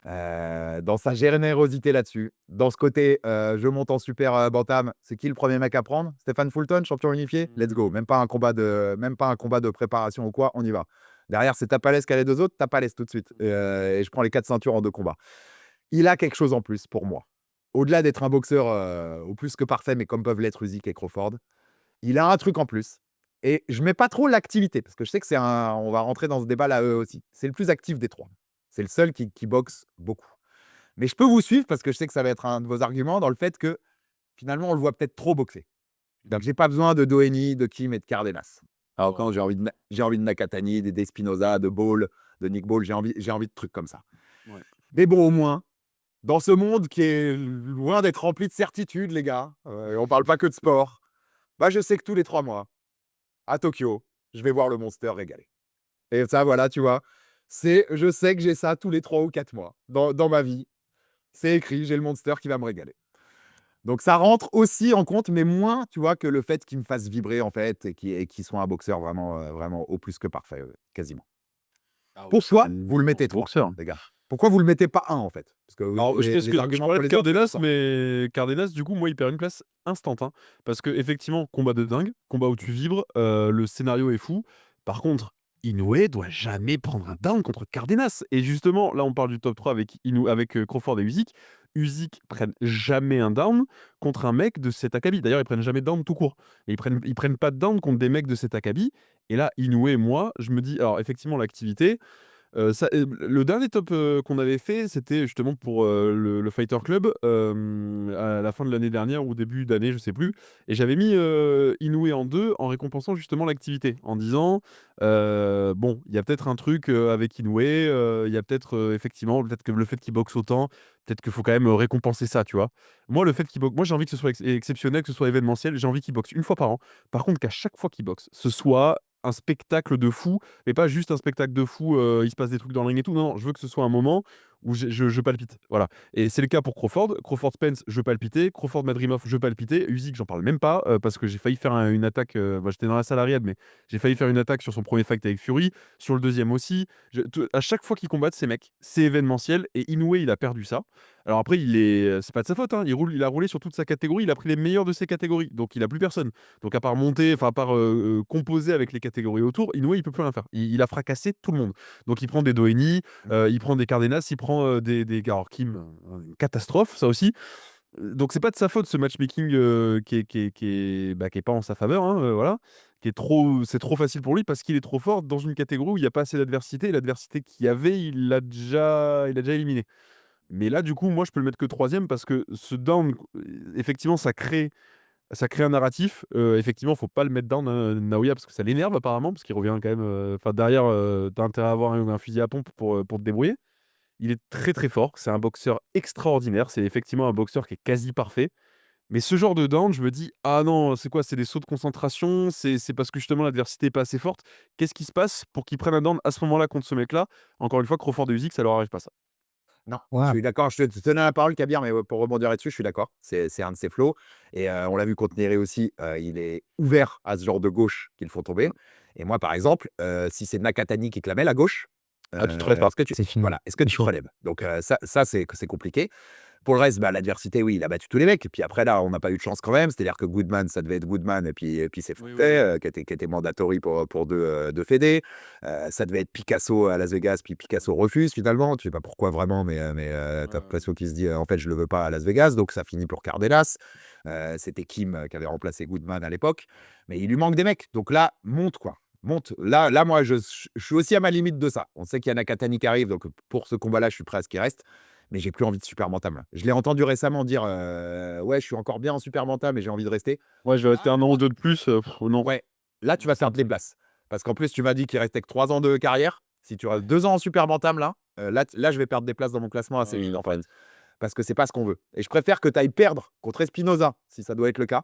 A: dans sa générosité là-dessus, dans ce côté je monte en super bantam, c'est qui le premier mec à prendre? Stéphane Fulton, champion unifié? Let's go, même pas un combat de préparation ou quoi, on y va. Derrière, c'est Tapales qui a les deux autres, Tapales tout de suite. Et je prends les 4 ceintures en 2 combats. Il a quelque chose en plus pour moi. Au-delà d'être un boxeur au plus que parfait, mais comme peuvent l'être Usyk et Crawford, il a un truc en plus. Et je mets pas trop l'activité, parce que je sais que on va rentrer dans ce débat-là eux aussi. C'est le plus actif des trois. C'est le seul qui boxe beaucoup. Mais je peux vous suivre, parce que je sais que ça va être un de vos arguments, dans le fait que, finalement, on le voit peut-être trop boxer. Donc, j'ai pas besoin de Doheny, de Kim et de Cardenas. Alors, quand j'ai envie de Nakatani, d'Espinoza, de Ball, de Nick Ball, j'ai envie de trucs comme ça.
B: Ouais.
A: Mais bon, au moins, dans ce monde qui est loin d'être rempli de certitudes, les gars, on parle pas que de sport, bah, je sais que tous les 3 mois, à Tokyo, je vais voir le Monster régaler. Et ça, voilà, tu vois, je sais que j'ai ça tous les 3 ou 4 mois dans ma vie. C'est écrit, j'ai le Monster qui va me régaler. Donc ça rentre aussi en compte, mais moins, tu vois, que le fait qu'il me fasse vibrer, en fait, et qu'il soit un boxeur vraiment, vraiment au plus que parfait, quasiment. Pourquoi vous le mettez 3,
B: boxeur.
A: les gars? Pourquoi vous le mettez pas 1, en fait? Parce que
B: Alors, je
A: arguments
B: parlais
A: pour
B: de
A: les autres,
B: Cardenas,
A: sont forts.
B: mais Cardenas, du coup, moi, il perd une place instant. Hein, parce que effectivement, combat de dingue, combat où tu vibres, le scénario est fou. Par contre, Inoue doit jamais prendre un down contre Cardenas. Et justement, là, on parle du top 3 avec Crawford et Usyk. Usyk prennent jamais un down contre un mec de cet acabit. D'ailleurs, ils prennent jamais de down tout court. Et ils prennent pas de down contre des mecs de cet acabit. Et là, Inoue, moi, je me dis, alors effectivement, l'activité, le dernier top qu'on avait fait, c'était justement pour le Fighter Club à la fin de l'année dernière ou début d'année, je sais plus. Et j'avais mis Inoue en 2 en récompensant justement l'activité, en disant bon, il y a peut-être un truc avec Inoue, il y a peut-être effectivement, peut-être que le fait qu'il boxe autant, peut-être qu'il faut quand même récompenser ça, tu vois. Moi, le fait qu'il boxe, moi j'ai envie que ce soit exceptionnel, que ce soit événementiel, j'ai envie qu'il boxe une fois par an. Par contre, qu'à chaque fois qu'il boxe, ce soit un spectacle de fou, mais pas juste un spectacle de fou, il se passe des trucs dans le ring et tout. Non, non, je veux que ce soit un moment où je palpite. Voilà. Et c'est le cas pour Crawford. Crawford Spence, je palpitais. Crawford Madrimov, je palpitais. Usyk, j'en parle même pas parce que j'ai failli faire une attaque. J'étais dans la salariade, mais j'ai failli faire une attaque sur son premier fight avec Fury, sur le deuxième aussi. À chaque fois qu'ils combattent ces mecs, c'est événementiel. Et Inoue, il a perdu ça. Alors après, c'est pas de sa faute. Hein. Il a roulé sur toute sa catégorie. Il a pris les meilleurs de ses catégories. Donc il a plus personne. Donc à part monter, enfin à part composer avec les catégories autour, Inoue il peut plus rien faire. Il a fracassé tout le monde. Donc il prend des Doheny, il prend des Cardenas, il prend alors Kim, une catastrophe ça aussi. Donc c'est pas de sa faute ce matchmaking qui est pas en sa faveur, hein, voilà, c'est trop facile pour lui parce qu'il est trop fort dans une catégorie où il y a pas assez d'adversité. Et l'adversité qu'il y avait, il l'a déjà éliminé. Mais là, du coup, moi, je peux le mettre que troisième parce que ce down, effectivement, ça crée un narratif. Effectivement, faut pas le mettre down, Naoya, parce que ça l'énerve apparemment, parce qu'il revient quand même. Enfin, derrière, t'as intérêt à avoir un fusil à pompe pour te débrouiller. Il est très très fort. C'est un boxeur extraordinaire. C'est effectivement un boxeur qui est quasi parfait. Mais ce genre de down, je me dis, ah non, c'est quoi? C'est des sauts de concentration? C'est parce que justement l'adversité est pas assez forte? Qu'est-ce qui se passe pour qu'ils prennent un down à ce moment-là contre ce mec-là? Encore une fois, Crawford et Usyk, ça leur arrive pas ça.
A: Non, je
C: Ouais,
A: suis d'accord, je te tenais la parole Kabir, mais pour rebondir là-dessus, je suis d'accord. C'est un de ses flots et on l'a vu contre Nere aussi, il est ouvert à ce genre de gauche qu'ils font tomber et moi, par exemple, si c'est Nakatani qui te la met la gauche,
B: Ah, tu te relèves pas.
A: est-ce que tu
C: c'est fini.
A: voilà, est-ce que
C: C'est
A: tu te
C: chaud.
A: relèves? Donc ça c'est compliqué. Pour le reste, bah, l'adversité, oui, il a battu tous les mecs. Et puis après, là, on n'a pas eu de chance quand même. C'est-à-dire que Goodman, ça devait être Goodman, et puis c'est
B: Oui, oui,
A: Fonte,
B: oui.
A: qui était mandatory pour deux fédés. Ça devait être Picasso à Las Vegas, puis Picasso refuse finalement. Tu sais pas pourquoi vraiment, mais
B: Ouais,
A: t'as
B: ouais.
A: l'impression qu'il se dit, en fait, je le veux pas à Las Vegas. Donc ça finit pour Cardenas. C'était Kim qui avait remplacé Goodman à l'époque. Mais il lui manque des mecs. Donc là, monte quoi. Monte. Là moi, je suis aussi à ma limite de ça. On sait qu'il y a Nakatani qui arrive. Donc pour ce combat-là, je suis prêt à ce qu'il reste. Mais j'ai plus envie de super bantam là. Je l'ai entendu récemment dire ouais, je suis encore bien en super bantam mais j'ai envie de rester.
B: Ouais, je vais rester
A: Là,
B: un an ou
A: moi,
B: deux de plus. Non.
A: ouais, là tu vas perdre les places. Parce qu'en plus, tu m'as dit qu'il restait que 3 ans de carrière. Si tu restes 2 ans en super bantam là, là, je vais perdre des places dans mon classement assez vite en
B: Ouais.
A: fait. Parce que c'est pas ce qu'on veut. Et je préfère que tu ailles perdre contre Espinoza, si ça doit être le cas,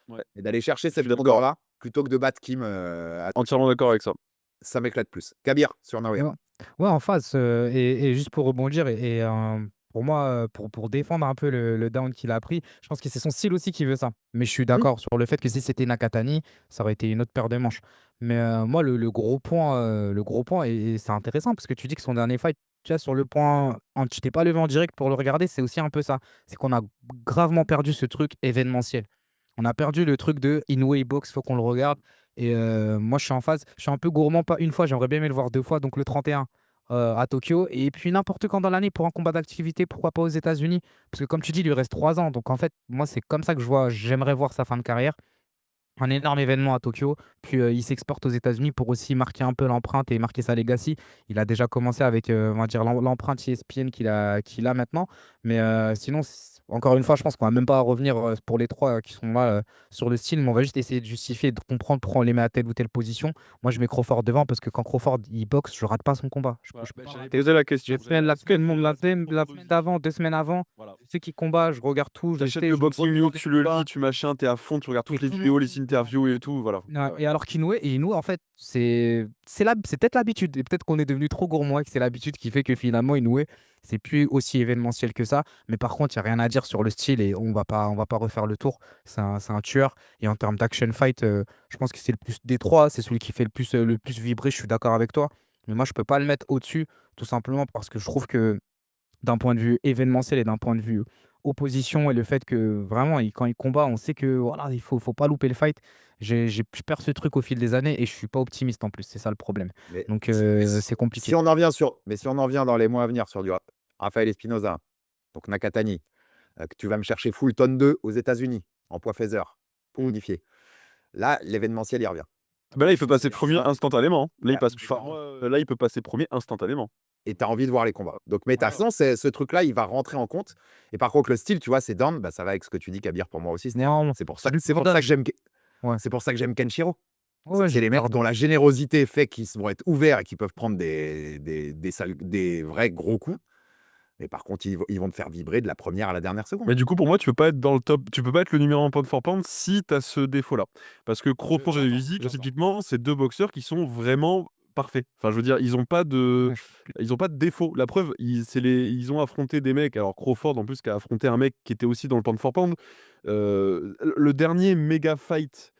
B: Ouais.
A: et d'aller chercher
B: Je suis
A: cette
B: d'accord.
A: longueur-là, plutôt que de battre Kim à
B: Entièrement d'accord avec ça.
A: ça m'éclate plus. Kabir sur Naoya.
C: Ouais, ouais, en face, et juste pour rebondir, pour moi, pour défendre un peu le down qu'il a pris, je pense que c'est son style aussi qui veut ça. Mais je suis
A: Mmh.
C: d'accord sur le fait que si c'était Nakatani, ça aurait été une autre paire de manches. Mais moi, le gros point, et c'est intéressant parce que tu dis que son dernier fight, tu vois, sur le point, tu t'es pas levé en direct pour le regarder, c'est aussi un peu ça. C'est qu'on a gravement perdu ce truc événementiel. On a perdu le truc de Inoue box, faut qu'on le regarde. Et moi, je suis en phase. Je suis un peu gourmand, pas une fois, j'aimerais bien aimé le voir deux fois, donc le 31 à Tokyo. Et puis n'importe quand dans l'année pour un combat d'activité, pourquoi pas aux États-Unis? Parce que comme tu dis, il lui reste 3 ans. Donc en fait, moi, c'est comme ça que j'aimerais voir sa fin de carrière. Un énorme événement à Tokyo, puis il s'exporte aux États-Unis pour aussi marquer un peu l'empreinte et marquer sa legacy. Il a déjà commencé avec, on va dire, l'empreinte ESPN qu'il a maintenant. Mais sinon, encore une fois, je pense qu'on va même pas revenir pour les trois qui sont là sur le style, mais on va juste essayer de justifier, de comprendre pourquoi on les met à telle ou telle position. Moi, je mets Crawford devant parce que quand Crawford il boxe, je rate pas son combat.
B: Voilà,
C: Je peux pas
B: j'allais
C: rater.
B: poser la
C: J'ai
B: question.
C: fait la semaine, la semaine d'avant, 2 semaines avant.
B: Voilà.
C: Je sais qui combat, je regarde tout, je
B: T'achètes
C: sais,
B: le
C: je me
B: Boxing
C: remets
B: News,
C: dans des
B: tu le
C: combats.
B: lis, tu machin, t'es à fond, tu regardes
C: Et
B: toutes les
C: tout le
B: vidéos,
C: monde.
B: les interviews et tout, voilà.
C: Ouais, et alors qu'Inoue, en fait, c'est peut-être l'habitude. Et peut-être qu'on est devenu trop gourmand et que c'est l'habitude qui fait que finalement, Inoue, c'est plus aussi événementiel que ça. Mais par contre, il n'y a rien à dire sur le style et on va pas refaire le tour. C'est un tueur. Et en termes d'action fight, je pense que c'est le plus des trois. C'est celui qui fait le plus vibrer. Je suis d'accord avec toi. Mais moi, je peux pas le mettre au-dessus, tout simplement parce que je trouve que d'un point de vue événementiel et d'un point de vue opposition et le fait que vraiment, quand il combat, on sait que voilà, il faut pas louper le fight. Je perds ce truc au fil des années et je suis pas optimiste en plus, c'est ça le problème.
A: Mais
C: Donc
A: si
C: c'est compliqué.
A: si on en revient si on en revient dans les mois à venir sur du Rafael Espinoza, donc Nakatani, que tu vas me chercher Fulton 2 aux États-Unis, en poids feather, pour unifier. Là, l'événementiel, il revient.
B: Bah là, il peut passer premier instantanément. Là, il
A: Ah,
B: passe. Enfin, moi, là, il peut passer premier instantanément.
A: Et tu as envie de voir les combats. Donc, mais t'as raison, ce truc-là, il va rentrer en compte. Et par contre, le style, tu vois, c'est down, bah, ça va avec ce que tu dis, Kabir, pour moi aussi.
C: Non,
A: C'est pour ça,
C: lui,
A: c'est pour ça que j'aime,
C: ouais.
A: c'est pour ça que j'aime Kenshiro.
C: Ouais,
A: C'est les mecs dont la générosité fait qu'ils vont être ouverts et qu'ils peuvent prendre des vrais gros coups. Mais par contre, ils vont te faire vibrer de la première à la dernière seconde.
B: Mais du coup, pour moi, tu peux pas être dans le top. Tu peux pas être le numéro 1 pound for pound si tu as ce défaut-là. Parce que Crawford et Usyk, typiquement, c'est deux boxeurs qui sont vraiment parfaits. Enfin, je veux dire, ils ont pas de, ils ont pas de défaut. La preuve, ils ont affronté des mecs. Alors Crawford, en plus, qui a affronté un mec qui était aussi dans le pound for pound. Le dernier méga fight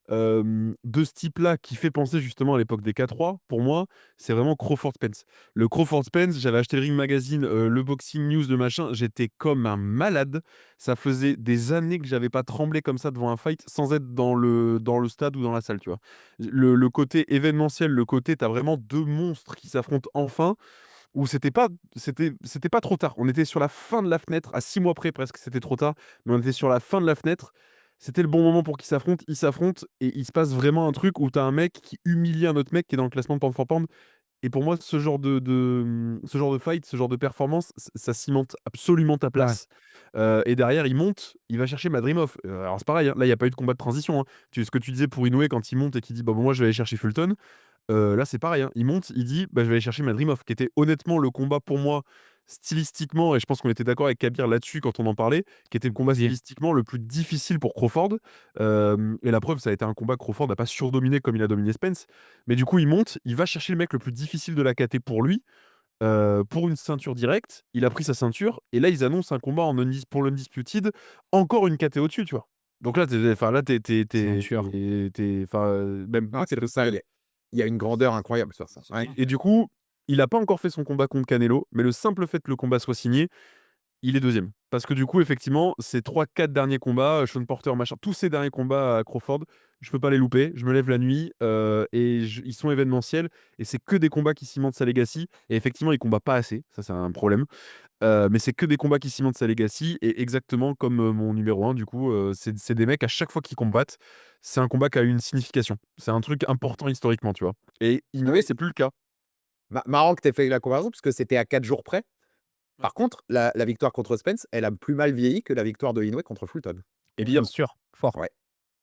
B: de ce type-là qui fait penser justement à l'époque des K3, pour moi, c'est vraiment Crawford Spence. Le Crawford Spence, j'avais acheté le Ring Magazine, le Boxing News, de machin, j'étais comme un malade. Ça faisait des années que j'avais pas tremblé comme ça devant un fight sans être dans le stade ou dans la salle, tu vois. Le côté événementiel, le côté, t'as vraiment deux monstres qui s'affrontent enfin, où c'était pas trop tard. On était sur la fin de la fenêtre, à 6 mois près presque, c'était trop tard, mais on était sur la fin de la fenêtre. C'était le bon moment pour qu'ils s'affrontent. Ils s'affrontent et il se passe vraiment un truc où t'as un mec qui humilie un autre mec qui est dans le classement de pound for pound. Et pour moi, ce genre de fight, ce genre de performance, ça cimente absolument ta place. Et derrière, il monte, il va chercher Madrimov. Alors c'est pareil, hein, là, il n'y a pas eu de combat de transition, hein. Ce que tu disais pour Inoue quand il monte et qu'il dit bah, bon, moi, je vais aller chercher Fulton. Là, c'est pareil, hein. Il monte, il dit bah, je vais aller chercher Madrimov, qui était honnêtement le combat pour moi, stylistiquement, et je pense qu'on était d'accord avec Kabir là-dessus quand on en parlait, qui était le combat stylistiquement le plus difficile pour Crawford. Et la preuve, ça a été un combat que Crawford n'a pas surdominé comme il a dominé Spence. Mais du coup, il monte, il va chercher le mec le plus difficile de la KT pour lui, pour une ceinture directe. Il a pris sa ceinture, et là, ils annoncent un combat pour l'Undisputed, encore une KT au-dessus, tu vois. Donc là,
C: Ceinture.
B: même.
A: Non, c'est ça. Il y a une grandeur incroyable sur ça. Ouais.
B: Et du coup, il n'a pas encore fait son combat contre Canelo, mais le simple fait que le combat soit signé, il est deuxième. Parce que du coup, effectivement, ces 3-4 derniers combats, Sean Porter, machin, tous ces derniers combats à Crawford, je peux pas les louper. Je me lève la nuit ils sont événementiels. Et c'est que des combats qui cimentent sa legacy. Et effectivement, il combat pas assez. Ça, c'est un problème. Mais c'est que des combats qui cimentent sa legacy. Et exactement comme mon numéro 1, du coup, c'est des mecs, à chaque fois qu'ils combattent, c'est un combat qui a une signification. C'est un truc important historiquement, tu vois. Et Inoue, c'est plus le cas.
A: Marrant que tu aies fait la comparaison, parce que c'était à 4 jours près. Par contre, la victoire contre Spence, elle a plus mal vieilli que la victoire de Inoue contre Fulton.
C: Bien sûr, fort.
A: Ouais.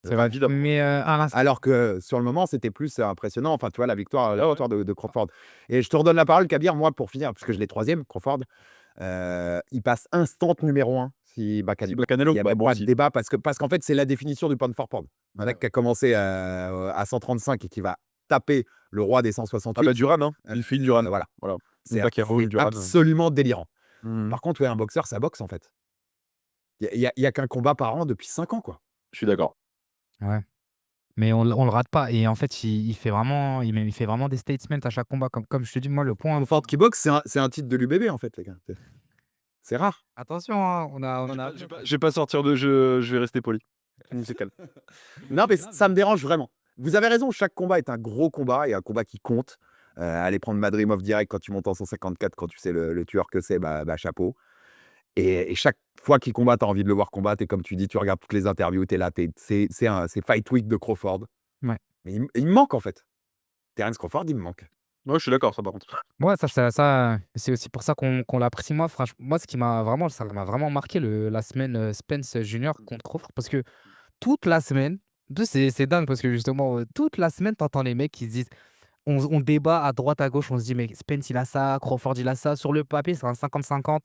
C: C'est vrai.
B: Évidemment.
C: Mais
A: Alors que sur le moment, c'était plus impressionnant. Enfin, tu vois, la victoire
B: ouais.
A: de Crawford. Et je te redonne la parole, Kabir, moi, pour finir, parce que je l'ai troisième, Crawford. Il passe instant numéro 1 si bat Canelo.
B: Canelo,
A: Il y a même pas de débat parce qu'en fait, c'est la définition du pound for pound. Un mec qui a commencé à 135 et qui va taper le roi des 168.
B: Ah bah Duran, hein. Il fait une Duran.
A: Voilà. C'est
B: Pacquiao, une Duran.
A: absolument délirant.
B: Mhm.
A: Par contre, ouais, un boxeur, ça boxe en fait. Il y a qu'un combat par an depuis 5 ans, quoi.
B: Je suis d'accord.
C: ouais. Mais on le rate pas. Et en fait, il fait vraiment des statements à chaque combat. Comme je te dis, moi, le point.
A: Crawford qui boxe, c'est un titre de l'UBB en fait, les gars. C'est rare.
C: Attention, hein, on a.
B: Je vais pas sortir de jeu, je vais rester poli. C'est calme.
A: Non, mais ça me dérange vraiment. Vous avez raison, chaque combat est un gros combat et un combat qui compte. Aller prendre Madrimov direct quand tu montes en 154, quand tu sais le tueur que c'est, bah, chapeau. Et chaque fois qu'il combat, tu as envie de le voir combattre. Et comme tu dis, tu regardes toutes les interviews, tu es là. C'est Fight Week de Crawford.
C: Ouais.
A: Mais il me manque en fait. Terence Crawford, il me manque.
B: Ouais, je suis d'accord, ça par contre.
C: Ouais, ça, c'est aussi pour ça qu'on l'apprécie. Moi, franchement, moi, ce qui m'a vraiment, ça m'a vraiment marqué la semaine Spence Junior contre Crawford, parce que toute la semaine, c'est dingue, parce que justement, toute la semaine, t'entends les mecs qui se disent, on débat à droite, à gauche, on se dit, mais Spence, il a ça, Crawford, il a ça. Sur le papier, c'est un 50-50.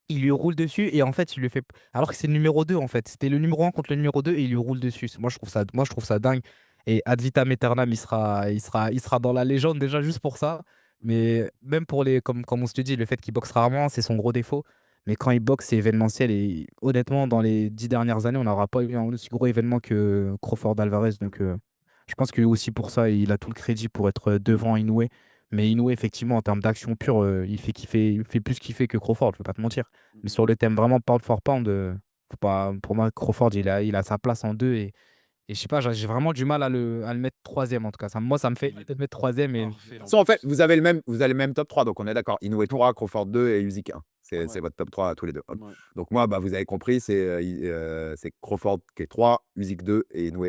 C: Il lui roule dessus, et en fait, il lui fait. Alors que c'est le numéro 2, en fait. C'était le numéro 1 contre le numéro 2, et il lui roule dessus. Moi, je trouve ça dingue. Et ad vitam aeternam, il sera dans la légende déjà juste pour ça. Mais même pour comme on se dit, le fait qu'il boxe rarement, c'est son gros défaut. Mais quand il boxe, c'est événementiel. Et honnêtement, dans les 10 dernières années, on n'aura pas eu un aussi gros événement que Crawford Alvarez. Donc, je pense que aussi pour ça, il a tout le crédit pour être devant Inoue. Mais Inoue, effectivement, en termes d'action pure, il fait plus kiffer que Crawford, je ne vais pas te mentir. Mais sur le thème vraiment pound for pound, faut pas, pour moi, Crawford, il a sa place en deux. Et je sais pas, j'ai vraiment du mal à le mettre troisième, en tout cas. Moi, ça me fait peut-être mettre troisième. Et...
A: En fait, vous avez le même top 3, donc on est d'accord. Inoue 3, Crawford 2 et Usyk 1. C'est votre top 3 tous les deux.
B: Ouais.
A: Donc moi, bah, vous avez compris, c'est Crawford qui est 3, Usyk 2 et Inoue 1.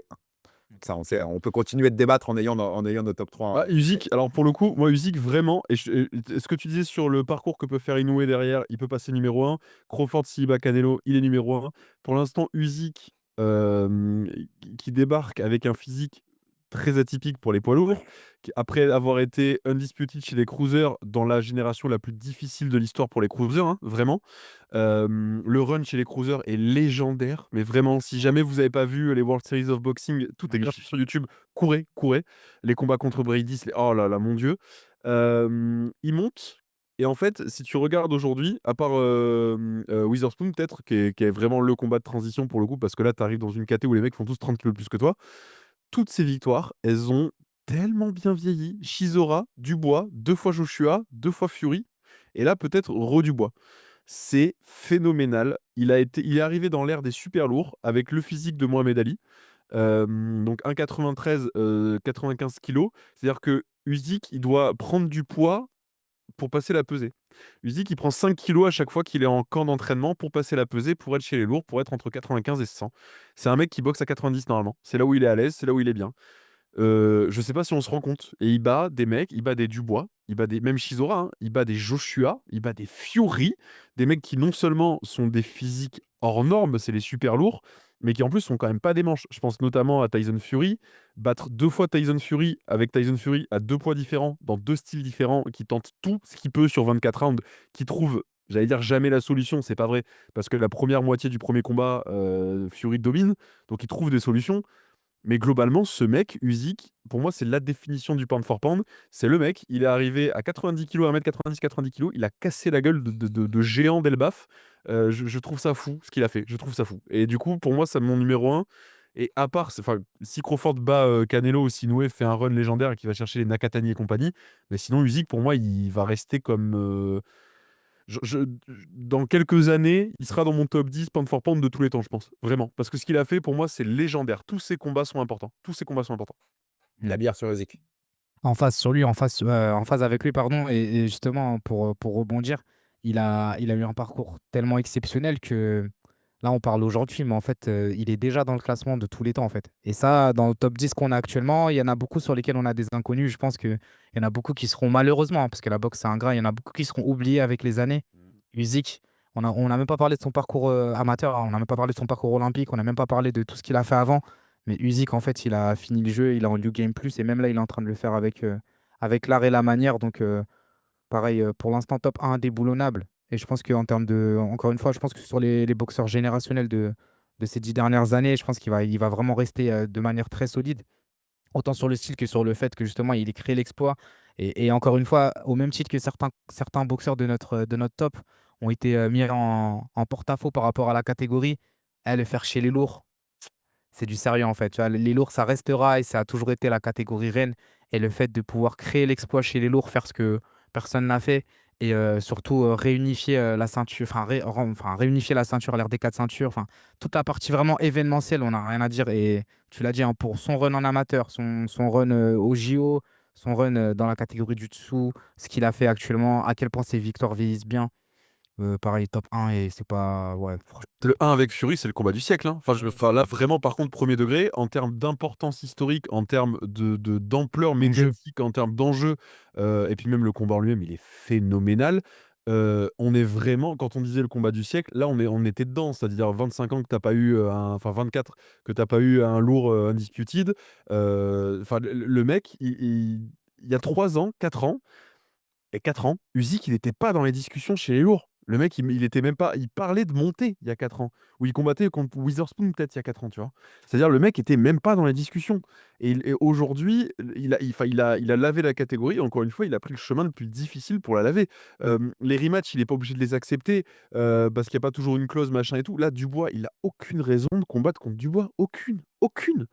A: Ça, on peut continuer de débattre en ayant nos top 3.
B: Ah, Usyk, alors pour le coup, moi Usyk vraiment, ce que tu disais sur le parcours que peut faire Inoue derrière, il peut passer numéro 1. Crawford, s'il bat Canelo, il est numéro 1. Pour l'instant, Usyk qui débarque avec un physique très atypique pour les poids lourds, après avoir été undisputed chez les cruisers dans la génération la plus difficile de l'histoire pour les cruisers, hein, vraiment. Le run chez les cruisers est légendaire, mais vraiment, si jamais vous n'avez pas vu les World Series of Boxing, tout est gratuit sur YouTube. Courez, courez. Les combats contre Brady, oh là là, mon Dieu. Il monte. Et en fait, si tu regardes aujourd'hui, à part Witherspoon, peut-être, qui est vraiment le combat de transition pour le coup, parce que là, tu arrives dans une caté où les mecs font tous 30 kilos de plus que toi. Toutes ces victoires, elles ont tellement bien vieilli. Chisora, Dubois, 2 fois Joshua, 2 fois Fury. Et là, peut-être Dubois. C'est phénoménal. Il est arrivé dans l'ère des super lourds avec le physique de Mohamed Ali. Donc 1,93, 95 kilos. C'est-à-dire que Usyk, il doit prendre du poids pour passer la pesée. Usyk, il prend 5 kilos à chaque fois qu'il est en camp d'entraînement pour passer la pesée, pour être chez les lourds, pour être entre 95 et 100. C'est un mec qui boxe à 90 normalement. C'est là où il est à l'aise, c'est là où il est bien. Je sais pas si on se rend compte. Et il bat des mecs, il bat des Dubois, il bat des même Chisora, hein, il bat des Joshua, il bat des Fury, des mecs qui non seulement sont des physiques hors normes, c'est les super lourds, mais qui en plus sont quand même pas des manches. Je pense notamment à Tyson Fury, battre 2 fois Tyson Fury avec Tyson Fury à 2 poids différents, dans 2 styles différents, qui tente tout ce qu'il peut sur 24 rounds, qui trouve, j'allais dire jamais la solution, c'est pas vrai, parce que la première moitié du premier combat, Fury domine, donc il trouve des solutions. Mais globalement, ce mec, Usyk, pour moi, c'est la définition du pound for pound. C'est le mec, il est arrivé à 90 kilos, 1m90, 90 kilos, il a cassé la gueule de géant d'Elbaf. Je trouve ça fou, ce qu'il a fait. Je trouve ça fou. Et du coup, pour moi, c'est mon numéro 1. Et à part, si Crawford bat Canelo ou si Inoue fait un run légendaire et qu'il va chercher les Nakatani et compagnie, mais sinon, Usyk, pour moi, il va rester comme... dans quelques années, il sera dans mon top 10 pound for pound de tous les temps, je pense. Vraiment. Parce que ce qu'il a fait, pour moi, c'est légendaire. Tous ses combats sont importants. Tous ses combats sont importants.
A: La bière sur Usyk.
C: En face sur lui, en phase avec lui, pardon. Et justement, pour rebondir, il a eu un parcours tellement exceptionnel que là, on parle aujourd'hui, mais en fait, il est déjà dans le classement de tous les temps, en fait. Et ça, dans le top 10 qu'on a actuellement, il y en a beaucoup sur lesquels on a des inconnus. Je pense qu'il y en a beaucoup qui seront malheureusement, hein, parce que la boxe, c'est ingrat, il y en a beaucoup qui seront oubliés avec les années. Usyk, on n'a même pas parlé de son parcours amateur, hein, on n'a même pas parlé de son parcours olympique, on n'a même pas parlé de tout ce qu'il a fait avant. Mais Usyk, en fait, il a fini le jeu, il est en New Game Plus, et même là, il est en train de le faire avec l'art et la manière. Donc, pareil, pour l'instant, top 1 indéboulonnable. Et je pense qu'en termes de. Encore une fois, je pense que sur les boxeurs générationnels de ces 10 dernières années, je pense il va vraiment rester de manière très solide. Autant sur le style que sur le fait que justement, il ait créé l'exploit. Et encore une fois, au même titre que certains boxeurs de notre top ont été mis en porte-à-faux par rapport à la catégorie, le faire chez les lourds, c'est du sérieux en fait. Tu vois, les lourds, ça restera et ça a toujours été la catégorie reine. Et le fait de pouvoir créer l'exploit chez les lourds, faire ce que personne n'a fait et surtout réunifier la ceinture, réunifier la ceinture à l'ère des 4 ceintures, enfin, toute la partie vraiment événementielle, on n'a rien à dire. Et tu l'as dit, hein, pour son run en amateur, son run au JO, son run dans la catégorie du dessous, ce qu'il a fait actuellement, à quel point ses victoires vieillissent bien. Pareil, top 1 et c'est pas. Ouais,
B: Le 1 avec Fury, c'est le combat du siècle, hein. Enfin, là, vraiment, par contre, premier degré, en termes d'importance historique, en termes d'ampleur médiatique, en termes d'enjeu, et puis même le combat en lui-même, il est phénoménal. On est vraiment, quand on disait le combat du siècle, là, on était dedans, c'est-à-dire 25 ans que t'as pas eu, enfin 24, que t'as pas eu un lourd undisputed. Enfin, le mec, il y a 3 ans, 4 ans, et 4 ans, Usyk, il n'était pas dans les discussions chez les lourds. Le mec, il était même pas. Il parlait de monter il y a 4 ans. Ou il combattait contre Witherspoon, peut-être, il y a 4 ans, tu vois. C'est-à-dire, le mec était même pas dans les discussions. Et aujourd'hui, il a lavé la catégorie. Encore une fois, il a pris le chemin le plus difficile pour la laver. Les rematchs, il n'est pas obligé de les accepter parce qu'il n'y a pas toujours une clause, machin et tout. Là, Dubois, il a aucune raison de combattre contre Dubois. Aucune. Aucune.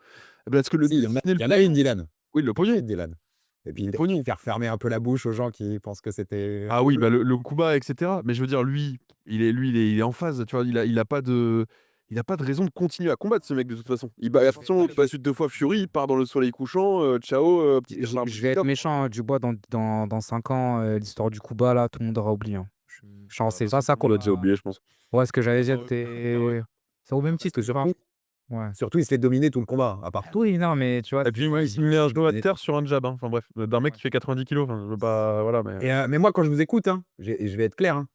B: Parce que
A: Si, il y en a une, Dylan.
B: Oui, le
A: Il y en a
B: pognon.
A: une, Dylan. Et puis,
B: Pognon.
A: faire fermer un peu la bouche aux gens qui pensent que c'était.
B: Ah oui, bah le Kuba, etc. Mais je veux dire, lui, il est en phase, tu vois. Il a pas de raison de continuer à combattre ce mec de toute façon. De toute façon, il bat suite 2 fois Fury, il part dans le soleil couchant. Ciao, petit Bernard
C: Je vais être
B: Top.
C: méchant, Dubois, dans 5 ans, l'histoire du Kuba, là, tout le monde aura oublié, hein. Genre, c'est pas ça
B: On
C: qu'on
B: l'a déjà oublié, je pense.
C: Ouais, ce que j'allais dire, ouais. C'est au même titre, je pense. Ouais.
A: Surtout, il se fait dominer tout le combat, à part.
C: Oui, non, mais tu vois,
B: Et puis, moi, il met un genou à terre sur un jab, hein. Enfin bref, d'un mec qui fait 90 kilos. Enfin, je veux pas, voilà, mais
A: Mais moi, quand je vous écoute, hein, je vais être clair, hein,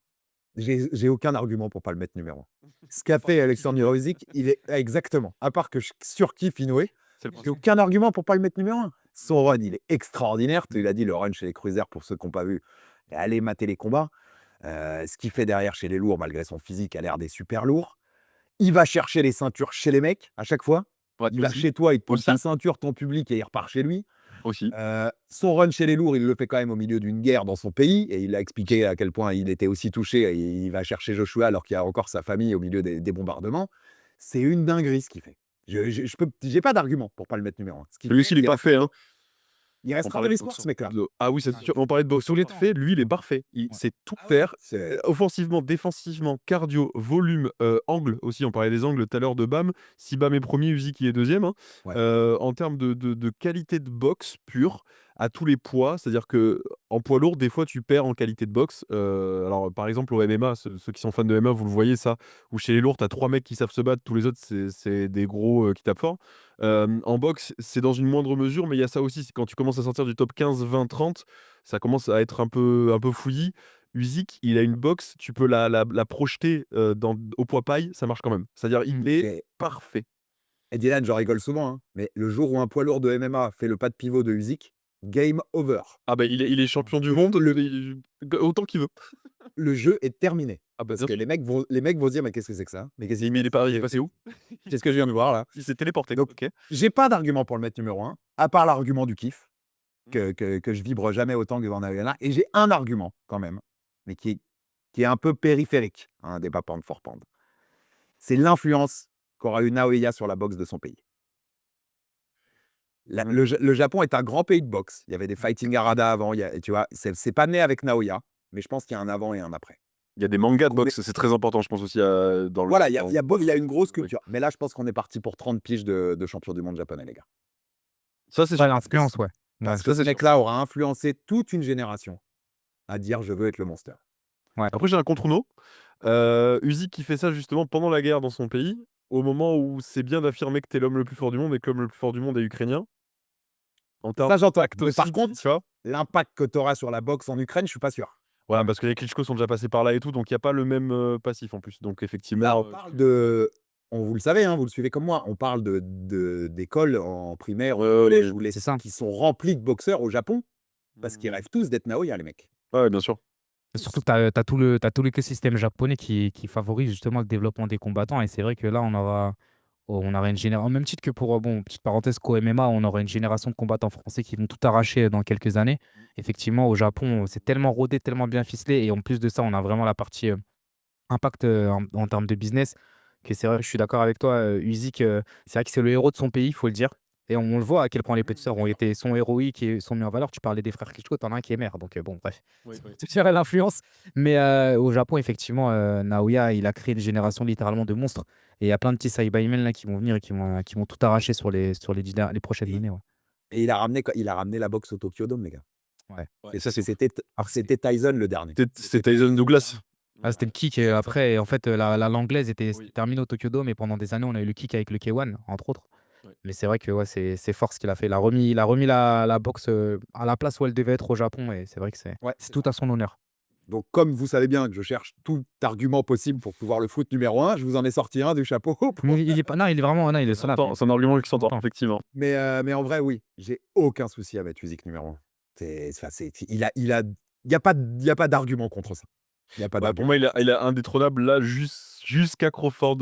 A: j'ai aucun argument pour pas le mettre numéro 1. Ce qu'a fait Alexander Usyk, il est exactement. À part que je surkiffe Inoue,
B: c'est le
A: j'ai
B: principe.
A: aucun argument pour pas le mettre numéro 1. Son run, il est extraordinaire. Tu l'as dit, le run chez les cruisers, pour ceux qui n'ont pas vu, allez mater les combats. Ce qu'il fait derrière chez les lourds, malgré son physique, a l'air des super lourds. Il va chercher les ceintures chez les mecs à chaque fois.
B: Ouais,
A: Il va
B: aussi,
A: chez toi, il te pose
B: aussi,
A: ta ceinture, ton public, et il repart chez lui.
B: aussi.
A: Son run chez les lourds, il le fait quand même au milieu d'une guerre dans son pays, et il a expliqué à quel point il était aussi touché, et il va chercher Joshua alors qu'il y a encore sa famille au milieu des bombardements. C'est une dinguerie ce qu'il fait. J'ai pas d'argument pour pas le mettre numéro 1. Ce qu'il
B: Lui
A: fait,
B: aussi, il est parfait, hein.
A: il
B: On
A: restera
B: parlait
A: dans
B: de
A: l'histoire,
B: boxe
A: ce mec-là.
B: ah oui, c'est sûr. On parlait de boxe. Sur les faits, lui, il est parfait. Il sait tout faire. Offensivement, défensivement, cardio, volume, angle aussi. On parlait des angles tout à l'heure de Bam. Si Bam est premier, Usyk il est deuxième, hein.
A: Ouais.
B: En termes de qualité de boxe pure, à tous les poids, c'est-à-dire que en poids lourd, des fois, tu perds en qualité de boxe. Alors, par exemple, au MMA, ceux qui sont fans de MMA, vous le voyez ça, où chez les lourds, tu as 3 mecs qui savent se battre, tous les autres, c'est des gros qui tapent fort. En boxe, c'est dans une moindre mesure, mais il y a ça aussi, c'est quand tu commences à sortir du top 15, 20, 30, ça commence à être un peu fouillis. Usyk, il a une boxe, tu peux la projeter au poids paille, ça marche quand même. C'est-à-dire, il est
A: Et,
B: parfait.
A: et Dylan, j'en rigole souvent, hein, mais le jour où un poids lourd de MMA fait le pas de pivot de Usyk, game over.
B: Ah bah, il est champion du monde autant qu'il veut.
A: Le jeu est terminé.
B: Ah bah,
A: Parce
B: bien
A: que
B: sûr.
A: les mecs vont se dire, mais qu'est-ce que c'est que ça? Mais qu'est-ce
B: Mais il est passé où?
A: qu'est-ce que je viens de voir là?
B: Il s'est téléporté.
A: Donc,
B: OK.
A: j'ai pas d'argument pour le mettre numéro 1, à part l'argument du kiff,
B: Mmh.
A: que je vibre jamais autant que devant Naoya. Et j'ai un argument quand même, mais qui est un peu périphérique, un débat pound for pound. C'est l'influence qu'aura eu Naoya sur la boxe de son pays. Le Japon est un grand pays de boxe. Il y avait des Fighting Harada avant, tu vois, c'est pas né avec Naoya, mais je pense qu'il y a un avant et un après.
B: Il y a des mangas de
A: On est-
B: boxe, c'est très important, je pense aussi, dans le
A: Voilà, il
B: dans
A: y a une grosse
B: oui.
A: culture. Mais là, je pense qu'on est parti pour 30 piges de champion du monde japonais, les gars.
B: Ça, c'est
C: ouais,
B: sûr.
C: l'influence, ouais.
A: Parce
C: Ouais.
A: que
B: Ça,
A: ce
B: c'est sûr.
A: mec-là aura influencé toute une génération à dire je veux être le monster.
B: Après, j'ai un contre-no. Usyk qui fait ça justement pendant la guerre dans son pays, au moment où c'est bien d'affirmer que t'es l'homme le plus fort du monde et que l'homme le plus fort du monde est ukrainien. En termes
A: Ça, j'entends.
B: d'impact
A: Mais par
B: aussi,
A: contre,
B: tu vois?
A: l'impact que tu auras sur la boxe en Ukraine, je suis pas sûr.
B: Ouais, parce que les Klitschko sont déjà passés par là et tout, donc il y a pas le même, passif en plus. Donc
A: Là,
B: effectivement,
A: on parle de. Vous le savez, hein, vous le suivez comme moi, on parle d'écoles en primaire,
B: ouais,
A: au
B: ouais,
A: collège, où
C: C'est ça.
A: qui sont remplis de boxeurs au Japon, parce qu'ils rêvent tous d'être Naoya, les mecs.
B: Ouais, bien sûr.
C: Surtout que t'as tout l'écosystème japonais qui favorise justement le développement des combattants. Et c'est vrai que là, on aura une génération, au même titre que pour, bon, petite parenthèse, qu'au MMA, on aura une génération de combattants français qui vont tout arracher dans quelques années. Effectivement, au Japon, c'est tellement rodé, tellement bien ficelé. Et en plus de ça, on a vraiment la partie impact en termes de business. Que c'est vrai, je suis d'accord avec toi, Usyk, c'est vrai que c'est le héros de son pays, il faut le dire. Et on le voit à quel point les petits sœurs sont héroïques et sont mis en valeur. Tu parlais des frères Klitschko, t'en as un qui est maire. Donc bon, bref,
B: Oui, oui.
C: tu dirais l'influence. Mais au Japon, effectivement, Naoya, il a créé une génération littéralement de monstres. Et il y a plein de petits Saibamen là qui vont venir et qui vont tout arracher sur les prochaines années. Ouais.
A: Et il a ramené la boxe au Tokyo Dome, les gars.
C: Ouais.
A: Et
B: ça, c'est
A: c'était Tyson le dernier.
B: C'était Tyson Douglas.
C: Ah, c'était le kick. Et après, en fait, l'anglaise était
B: Oui.
C: terminée au Tokyo Dome. Et pendant des années, on a eu le kick avec le K1, entre autres.
B: Ouais.
C: Mais c'est vrai que ouais, c'est fort ce qu'il a fait. Il a remis la boxe à la place où elle devait être au Japon. Et c'est vrai que
A: Ouais.
C: c'est tout à son honneur.
A: Donc, comme vous savez bien que je cherche tout argument possible pour pouvoir le foot numéro 1, je vous en ai sorti un du chapeau.
C: Mais il est pas, non, il est vraiment, non, il est solide.
B: C'est un argument qui s'entend,
C: Entend.
B: effectivement.
A: Mais en vrai, oui, j'ai aucun souci à mettre Usyk numéro 1. Il y a pas d'argument contre ça. Il y a pas
B: Bah, pour
A: d'argument.
B: moi, il est indétrônable là, jusqu'à Crawford,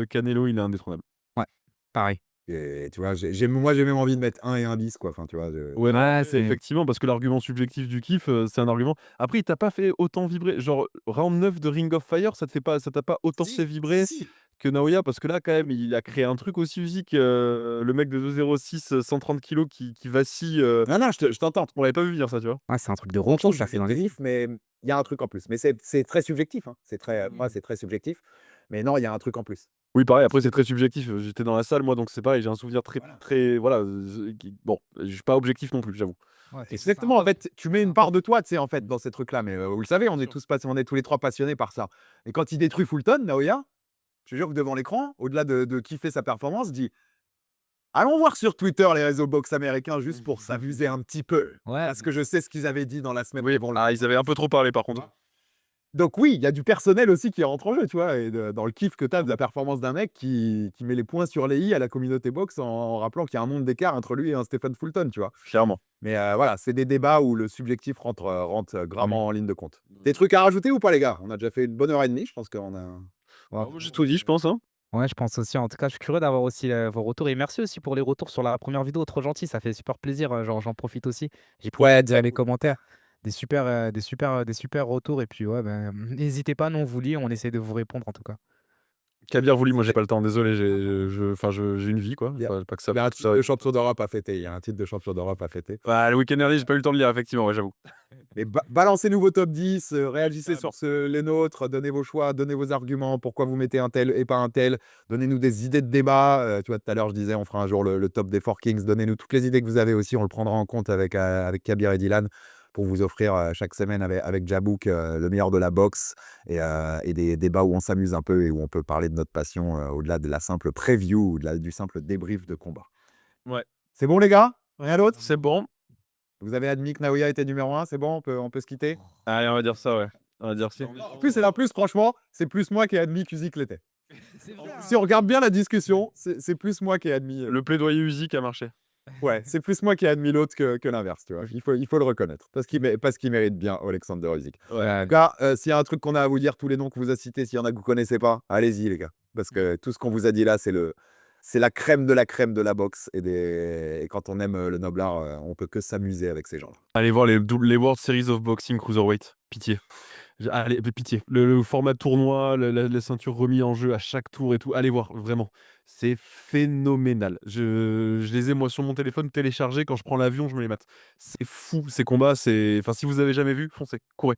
B: Canelo, il est indétrônable.
C: Ouais, pareil.
A: Et tu vois, moi, j'ai même envie de mettre 1 et 1 bis, quoi. Enfin, tu vois,
B: Ouais, non,
C: Ouais,
B: c'est effectivement, parce que l'argument subjectif du kiff, c'est un argument. Après, il t'a pas fait autant vibrer. Genre, round 9 de Ring of Fire, ça t'a pas autant fait vibrer
A: Si.
B: que Naoya, parce que là, quand même, il a créé un truc aussi Usyk, le mec de 2,06, 130 kilos qui vacille.
A: Non, je t'entends.
B: On l'avait pas vu venir ça, tu vois.
C: Ouais, c'est un truc de
A: Franchement,
C: ronchon,
A: je
C: ça fait dans les
A: subjectif, mais il y a un truc en plus. Mais c'est très subjectif, hein. Moi, c'est très subjectif. Mais non, il y a un truc en plus.
B: Oui, pareil, après, c'est très subjectif. J'étais dans la salle, moi, donc c'est pareil, j'ai un souvenir très,
A: Voilà.
B: très. Voilà. Bon, je suis pas objectif non plus, j'avoue.
C: Ouais,
A: Exactement, en fait, tu mets une part de toi, tu sais, en fait, dans ces trucs-là. Mais vous le savez, on est tous les 3 passionnés par ça. Et quand il détruit Fulton, Naoya, je te jure que devant l'écran, au-delà de kiffer sa performance, dit allons voir sur Twitter les réseaux box américains juste pour s'amuser un petit peu.
C: Ouais.
A: Parce que je sais ce qu'ils avaient dit dans la semaine.
B: Oui, bon, là, ils avaient un peu trop parlé par contre.
A: Donc oui, il y a du personnel aussi qui rentre en jeu, tu vois, et dans le kiff que tu as de la performance d'un mec qui met les points sur les i à la communauté box en rappelant qu'il y a un monde d'écart entre lui et un Stephen Fulton, tu vois.
B: Clairement.
A: Mais voilà, c'est des débats où le subjectif rentre gravement en ligne de compte. Des trucs à rajouter ou pas, les gars? On a déjà fait une bonne heure et demie, je pense qu'on a...
C: Ouais.
B: Moi, j'ai tout dit, je pense. Hein.
C: Ouais, je pense aussi. En tout cas, je suis curieux d'avoir aussi vos retours. Et merci aussi pour les retours sur la première vidéo. Trop gentil, ça fait super plaisir. J'en profite aussi. J'ai pris
A: Ouais,
C: de lire les commentaires. Des super retours. Et puis, ouais, ben, n'hésitez pas, nous, on vous lit. On essaie de vous répondre, en tout cas.
B: Kabir vous lit, moi j'ai pas le temps, désolé, j'ai une vie quoi.
A: Bien.
B: Pas que ça.
A: Il y a un titre de champion d'Europe à fêter. Il y a un titre de champion d'Europe à fêter.
B: Le week-end dernier, j'ai pas eu le temps de lire, effectivement, ouais, j'avoue.
A: Mais balancez-nous vos top 10, réagissez sur les nôtres, donnez vos choix, donnez vos arguments, pourquoi vous mettez un tel et pas un tel. Donnez-nous des idées de débat. Tu vois, tout à l'heure, je disais, on fera un jour le top des Four Kings. Donnez-nous toutes les idées que vous avez aussi. On le prendra en compte avec Kabir et Dylan pour vous offrir chaque semaine avec Jabouk le meilleur de la boxe et des débats où on s'amuse un peu et où on peut parler de notre passion au-delà de la simple preview ou du simple débrief de combat.
B: Ouais.
A: C'est bon, les gars? Rien d'autre?
B: C'est bon.
A: Vous avez admis que Naoya était numéro 1, c'est bon, on peut se quitter?
B: Allez, on va dire ça, ouais. On va dire ça.
A: En plus, franchement, c'est plus moi qui ai admis qu'Usyk l'était. Si on regarde bien la discussion, c'est plus moi qui ai admis.
B: Le plaidoyer Usyk a marché.
A: Ouais, c'est plus moi qui ai admis l'autre que l'inverse, tu vois. Il faut le reconnaître. Parce qu'il mérite bien Alexander Usyk. En tout cas, s'il y a un truc qu'on a à vous dire, tous les noms que vous a cités, s'il y en a que vous connaissez pas, allez-y, les gars. Parce que tout ce qu'on vous a dit là, c'est la crème de la boxe. Et quand on aime le noble art, on peut que s'amuser avec ces gens-là.
B: Allez voir les World Series of Boxing Cruiserweight. Pitié. Allez, pitié. Le format tournoi, la ceinture remis en jeu à chaque tour et tout. Allez voir, vraiment. C'est phénoménal. Je les ai, moi, sur mon téléphone téléchargés. Quand je prends l'avion, je me les mate. C'est fou, ces combats. Enfin, si vous avez jamais vu, foncez, courez.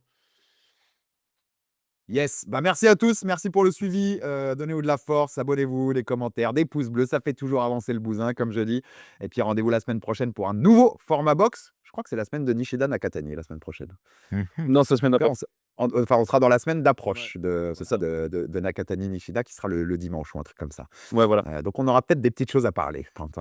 A: Yes, bah merci à tous, merci pour le suivi, donnez-vous de la force, abonnez-vous, les commentaires, des pouces bleus, ça fait toujours avancer le bousin comme je dis. Et puis rendez-vous la semaine prochaine pour un nouveau format box. Je crois que c'est la semaine de Nishida Nakatani la semaine prochaine.
B: Non, c'est la semaine
A: En tout cas,
B: d'après.
A: on sera dans la semaine d'approche de Nakatani Nishida qui sera le dimanche ou un truc comme ça.
B: Ouais, voilà.
A: Donc on aura peut-être des petites choses à parler quand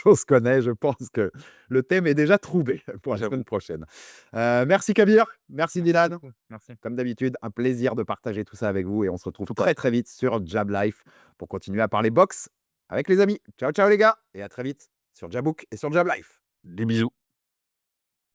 A: on se connaît. Je pense que le thème est déjà trouvé pour la semaine prochaine. Merci Kabir, merci Dylan.
C: Merci.
A: Comme d'habitude, un plaisir de partager tout ça avec vous et on se retrouve très très vite sur Jab Life pour continuer à parler boxe avec les amis. Ciao ciao les gars et à très vite sur Jabouk et sur Jab Life.
B: Des bisous.